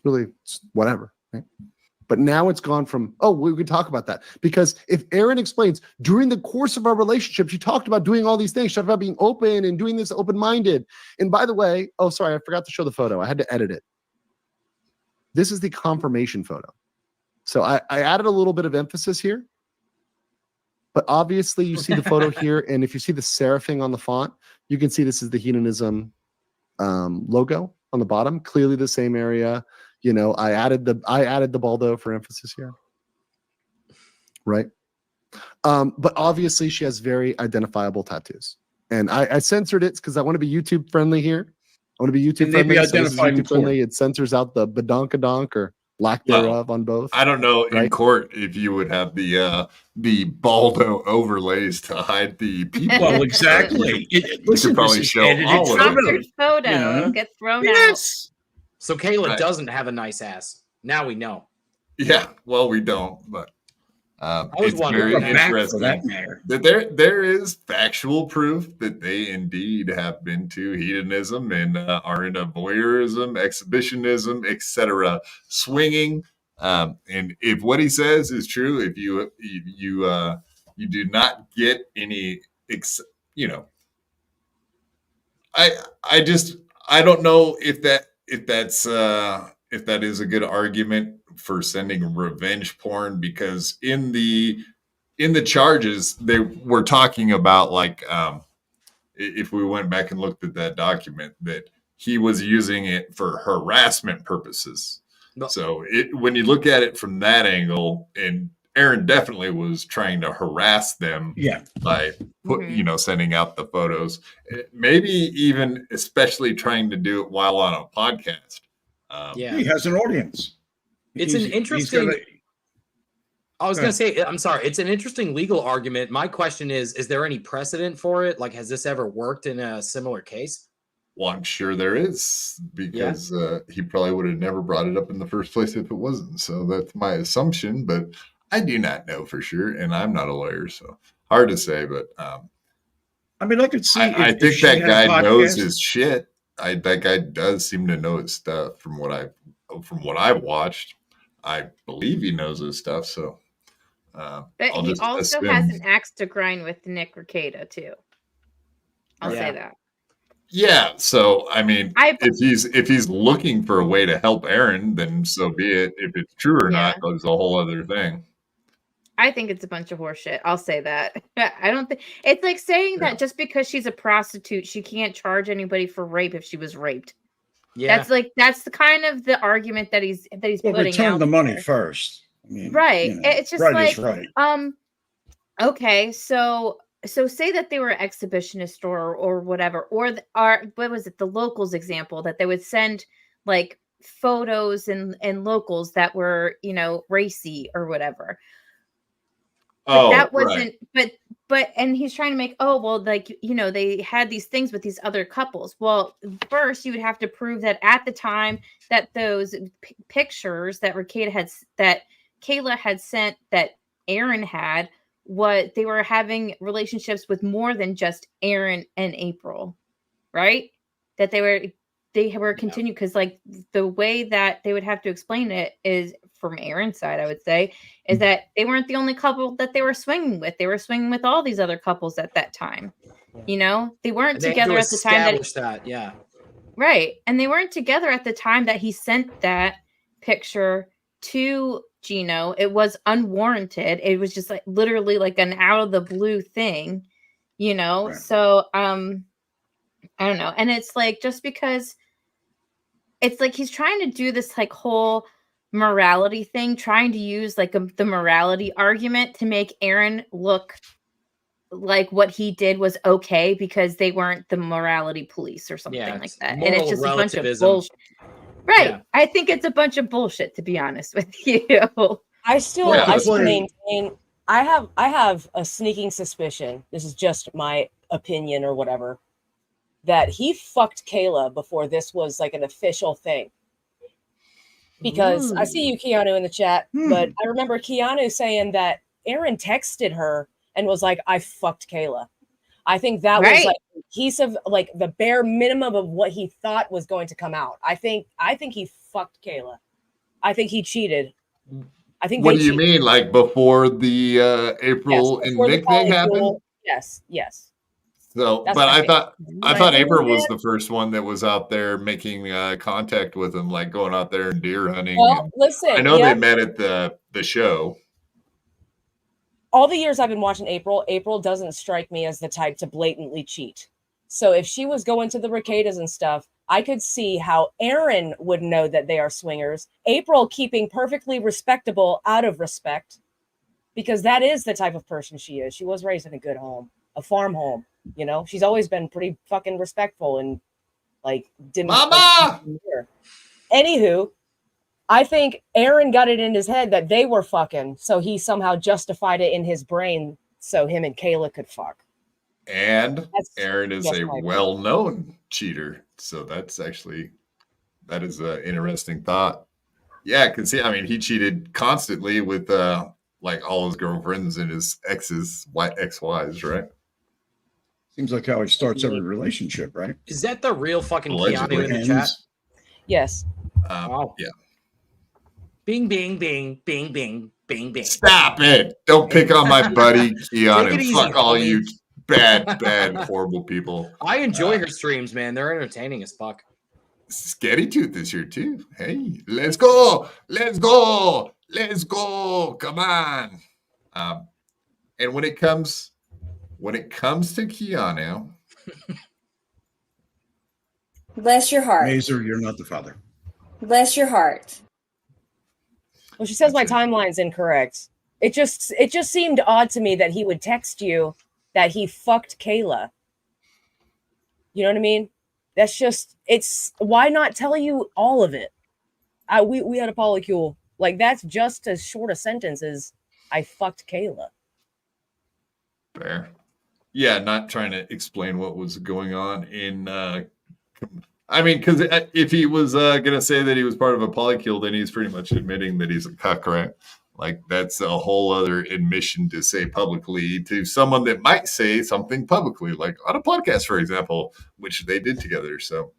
It's whatever. Right? But now it's gone from, we could talk about that. Because if Aaron explains, during the course of our relationship, she talked about doing all these things. She talked about being open and doing this open-minded. And by the way, sorry, I forgot to show the photo. I had to edit it. This is the confirmation photo. So I added a little bit of emphasis here. But obviously you see the photo here. And if you see the serifing on the font, you can see this is the Hedonism logo on the bottom. Clearly the same area. You know, I added the Baldo for emphasis here. Right. But obviously she has very identifiable tattoos. And I censored it because I want to be YouTube friendly here. I want to be YouTube friendly. So this is YouTube friendly. It censors out the badonkadonk or lack thereof on both. I don't know in court if you would have the Baldo overlays to hide the people. Well, exactly. Listen, probably show all of Sponsored photo gets thrown out. So Kayla Right. doesn't have a nice ass. Now we know. Yeah, well, we don't, but was it's wondering very that. interesting For that matter. that there is factual proof that they indeed have been to hedonism and are into voyeurism, exhibitionism, etc., swinging. And if what he says is true, if you do not get any, I don't know if that is a good argument for sending revenge porn, because in the charges they were talking about, like, if we went back and looked at that document, that he was using it for harassment purposes. No. So when you look at it from that angle, and Aaron definitely was trying to harass them by sending out the photos, maybe even especially trying to do it while on a podcast. He has an audience. It's an interesting. I was going to say, I'm sorry. It's an interesting legal argument. My question is there any precedent for it? Like, has this ever worked in a similar case? Well, I'm sure there is, because he probably would have never brought it up in the first place if it wasn't. So that's my assumption, but I do not know for sure, and I'm not a lawyer, so hard to say. But I mean, I could see. I think that guy knows his shit. That guy does seem to know his stuff from what I've watched. I believe he knows his stuff. So, but he also has an axe to grind with Nick Rekieta too. I'll say that. Yeah. So, I mean, if he's looking for a way to help Aaron, then so be it. If it's true or not, is a whole other thing. I think it's a bunch of horseshit. I'll say that. I don't think it's like saying that just because she's a prostitute, she can't charge anybody for rape if she was raped. Yeah, that's the kind of the argument that he's putting return out the money there. first. I mean, Right. It's just right like is right. Okay, so say that they were exhibitionist or whatever, or what was it, the locals example, that they would send like photos and locals that were, racy or whatever. But that wasn't but and he's trying to make, they had these things with these other couples. Well, first you would have to prove that at the time that those pictures that Kayla had sent, that Aaron had, what they were having relationships with more than just Aaron and April, right? That they were continuing, because like the way that they would have to explain it is, from Aaron's side, I would say, is that they weren't the only couple that they were swinging with. They were swinging with all these other couples at that time. They weren't together at the time that. Right. And they weren't together at the time that he sent that picture to Gino. It was unwarranted. It was just like literally like an out of the blue thing, Right. So I don't know. And it's like, just because it's like he's trying to do this like whole morality thing, trying to use like the morality argument to make Aaron look like what he did was okay because they weren't the morality police or something like that. And it's just a bunch of bullshit. Right. Yeah. I think it's a bunch of bullshit, to be honest with you. I still maintain, I have a sneaking suspicion, this is just my opinion or whatever, that he fucked Kayla before this was like an official thing. Because I see you, Keanu, in the chat, but I remember Keanu saying that Aaron texted her and was like, I fucked Kayla. I think that was like a piece of like the bare minimum of what he thought was going to come out. I think he fucked Kayla. I think he cheated. I think. What do you mean, like before the April and Nick thing happened? Yes. So, that's but I thought April was the first one that was out there making contact with him, like going out there and deer hunting. Well, listen, I know they met at the show. All the years I've been watching April doesn't strike me as the type to blatantly cheat. So if she was going to the Rekitas and stuff, I could see how Aaron would know that they are swingers. April keeping perfectly respectable out of respect, because that is the type of person she is. She was raised in a good home, a farm home. She's always been pretty fucking respectful and like didn't. Mama! Anywho, I think Aaron got it in his head that they were fucking, so he somehow justified it in his brain so him and Kayla could fuck. And Aaron is a well-known cheater, so that's actually That is an interesting thought. Yeah, because he cheated constantly with like all his girlfriends and his ex-wives, right? Seems like how he starts every relationship, right? Is that the real fucking Allegedly. Keanu in the chat? Yes. Wow. Yeah. Bing, bing, bing, bing, bing, bing, bing. Stop it! Don't pick on my buddy Take Keanu. it easy, Fuck all homie. you bad, horrible people. I enjoy her streams, man. They're entertaining as fuck. Scary Tooth is here too. Hey, let's go. Let's go. Let's go. Come on. And when it comes to Keanu, Bless your heart. Mazer, you're not the father. Bless your heart. Well, she says my timeline's incorrect. It just seemed odd to me that he would text you that he fucked Kayla. You know what I mean? That's just, it's, why not tell you all of it? We had a polycule. Like, that's just as short a sentence as I fucked Kayla. fair. Yeah, not trying to explain what was going on in because if he was gonna say that he was part of a polycule, then he's pretty much admitting that he's a cuck, right? Like, that's a whole other admission to say publicly to someone that might say something publicly, like on a podcast, for example, which they did together. So,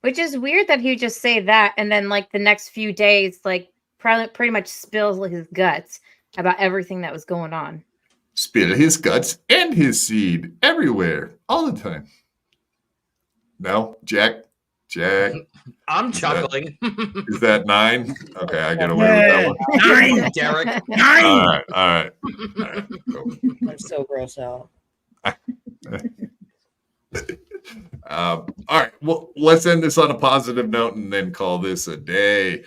which is weird that he would just say that, and then like the next few days, like pretty much spills like his guts about everything that was going on. Spill his guts and his seed everywhere, all the time. No, Jack. I'm chuckling. Is that 9? Okay, I get away with that one. 9, Derek. 9. All right. Cool. I'm so gross out. All right. Well, let's end this on a positive note and then call this a day.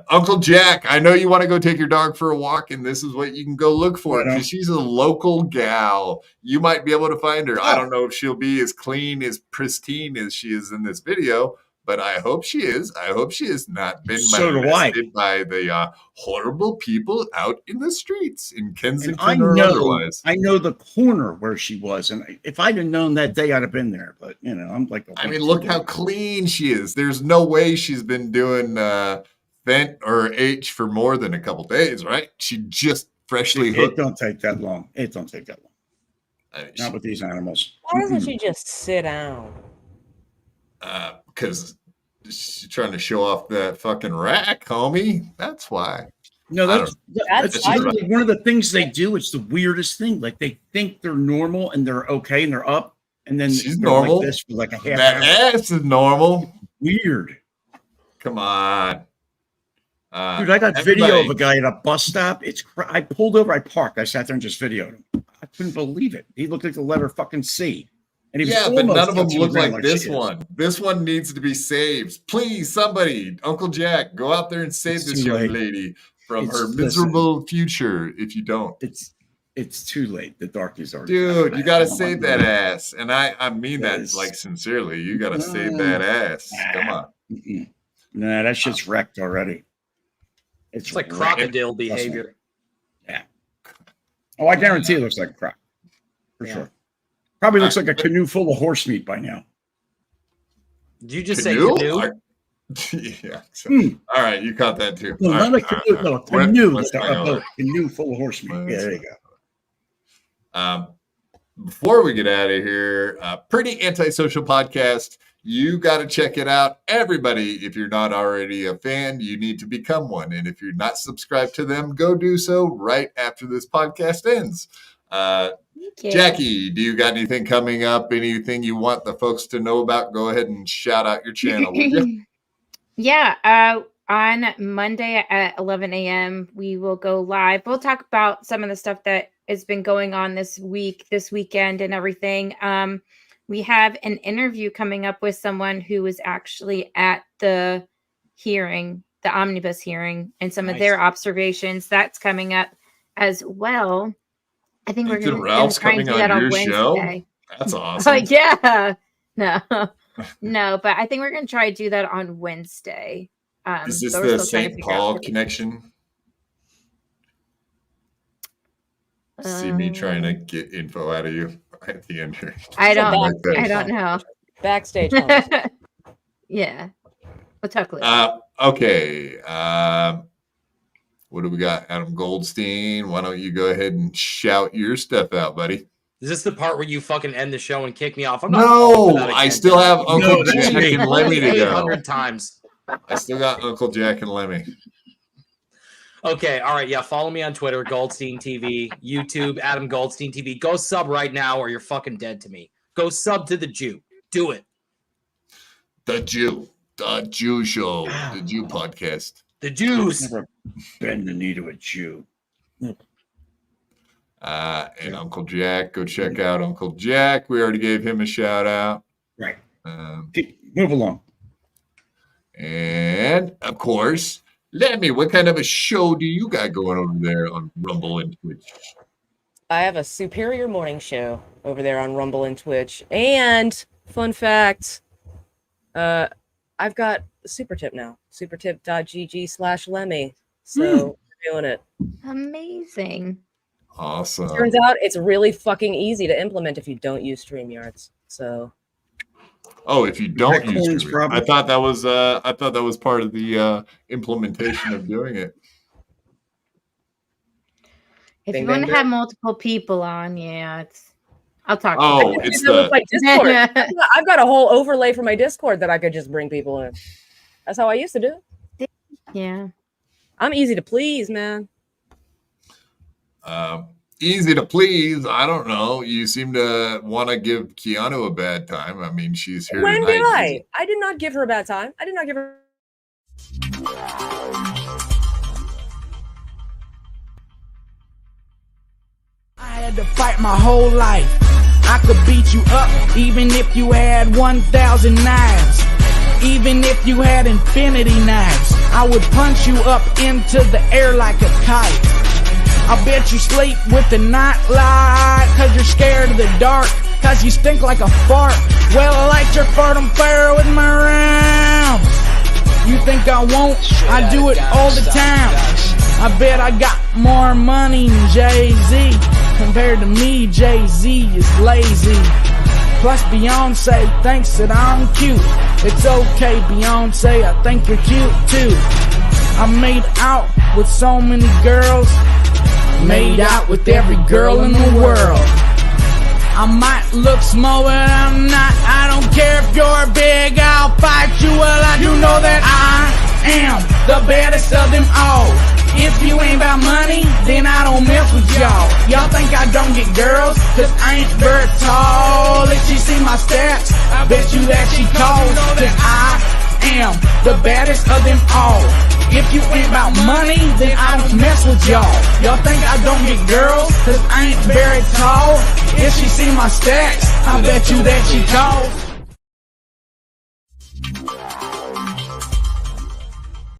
Uncle Jack, I know you want to go take your dog for a walk, and this is what you can go look for, because she's a local gal. You might be able to find her. I don't know if she'll be as clean, as pristine as she is in this video, but I hope she is. I hope she has not been molested by the horrible people out in the streets in Kensington or otherwise. I know the corner where she was, and if I'd have known that day, I'd have been there. But I'm like, look how clean she is. There's no way she's been doing vent or H for more than a couple days, right? She just freshly hooked. It don't take that long. Not with these animals. Why doesn't she just sit down? Because she's trying to show off that fucking rack, homie. That's why. No, that's literally one of the things they do. It's the weirdest thing. Like, they think they're normal and they're okay and they're up, and then she's they're normal. like this for like a half that hour. ass is normal. Weird. Come on. Dude, I got video of a guy at a bus stop. I pulled over, I parked, I sat there and just videoed him. I couldn't believe it. He looked like the letter fucking C. And he was but none of them touching look the ground like this she is. one. This one needs to be saved. Please, somebody, Uncle Jack, go out there and save this young lady from her miserable future. If you don't, it's too late. The darkies are. Dude, you got to save that ass, and I mean that like sincerely. You got to save that ass. Come on. Nah, that shit's wrecked already. It's like crocodile behavior. Yeah. Oh, I guarantee it looks like a croc. For sure. Probably looks like a canoe full of horse meat by now. Did you just say canoe? Yeah. All right, you caught that too. No, not a canoe, no, a canoe. A canoe full of horse meat. Yeah, there you go. Before we get out of here, pretty antisocial podcast. You got to check it out. Everybody, if you're not already a fan, you need to become one. And if you're not subscribed to them, go do so right after this podcast ends. Jackie, do you got anything coming up? Anything you want the folks to know about? Go ahead and shout out your channel, would you? Yeah. On Monday at 11 a.m., we will go live. We'll talk about some of the stuff that has been going on this weekend and everything. We have an interview coming up with someone who was actually at the hearing, the omnibus hearing, and some of their observations. That's coming up as well. I think we're going to try and do that on Wednesday. Show? That's awesome. Yeah. No, but I think we're going to try to do that on Wednesday. Is this the St. Paul connection? See me trying to get info out of you at the end here. I don't know. Backstage. Yeah. What's up, Luke? Okay. What do we got? Adam Goldstein. Why don't you go ahead and shout your stuff out, buddy? Is this the part where you fucking end the show and kick me off? No, I still have Uncle Jack and Lemmy to go. 800 times. I still got Uncle Jack and Lemmy. Okay, all right, yeah. Follow me on Twitter, Goldstein TV, YouTube, Adam Goldstein TV. Go sub right now, or you're fucking dead to me. Go sub to the Jew. Do it. The Jew Show, the Jew podcast. The Jews. Never bend the knee to a Jew. And Uncle Jack, go check out Uncle Jack. We already gave him a shout out. Right. Move along. And of course, Lemmy, what kind of a show do you got going over there on Rumble and Twitch? I have a superior morning show over there on Rumble and Twitch. And fun fact, I've got a super tip now. supertip.gg/Lemmy. So we're doing it. Amazing. Awesome. Turns out it's really fucking easy to implement if you don't use StreamYards. So. Oh, if you don't use StreamYards, I thought that was part of the implementation of doing it. If you want to have multiple people on, I'll talk. Oh, it's the my Discord. I've got a whole overlay for my Discord that I could just bring people in. That's how I used to do it. Yeah. I'm easy to please, man. Easy to please. I don't know. You seem to want to give Keanu a bad time. I mean, she's here When tonight. did I? I did not give her a bad time. I did not give her. I had to fight my whole life. I could beat you up even if you had 1,000 knives. Even if you had infinity knives, I would punch you up into the air like a kite. I bet you sleep with the night light, cause you're scared of the dark, cause you stink like a fart. Well, I light your fart on fire with my rhymes. You think I won't? I do it all the time. I bet I got more money than Jay-Z. Compared to me, Jay-Z is lazy. Plus Beyonce thinks that I'm cute. It's okay, Beyonce, I think you're cute too. I made out with so many girls. Made out with every girl in the world. I might look small, but I'm not. I don't care if you're big, I'll fight you. Well, I do know that I am the baddest of them all. If you ain't about money, then I don't mess with y'all. Y'all think I don't get girls, cause I ain't very tall. If she see my stats, I bet you that she calls. Cause I am the baddest of them all. If you ain't about money, then I don't mess with y'all. Y'all think I don't get girls, cause I ain't very tall. If she see my stats, I bet you that she calls.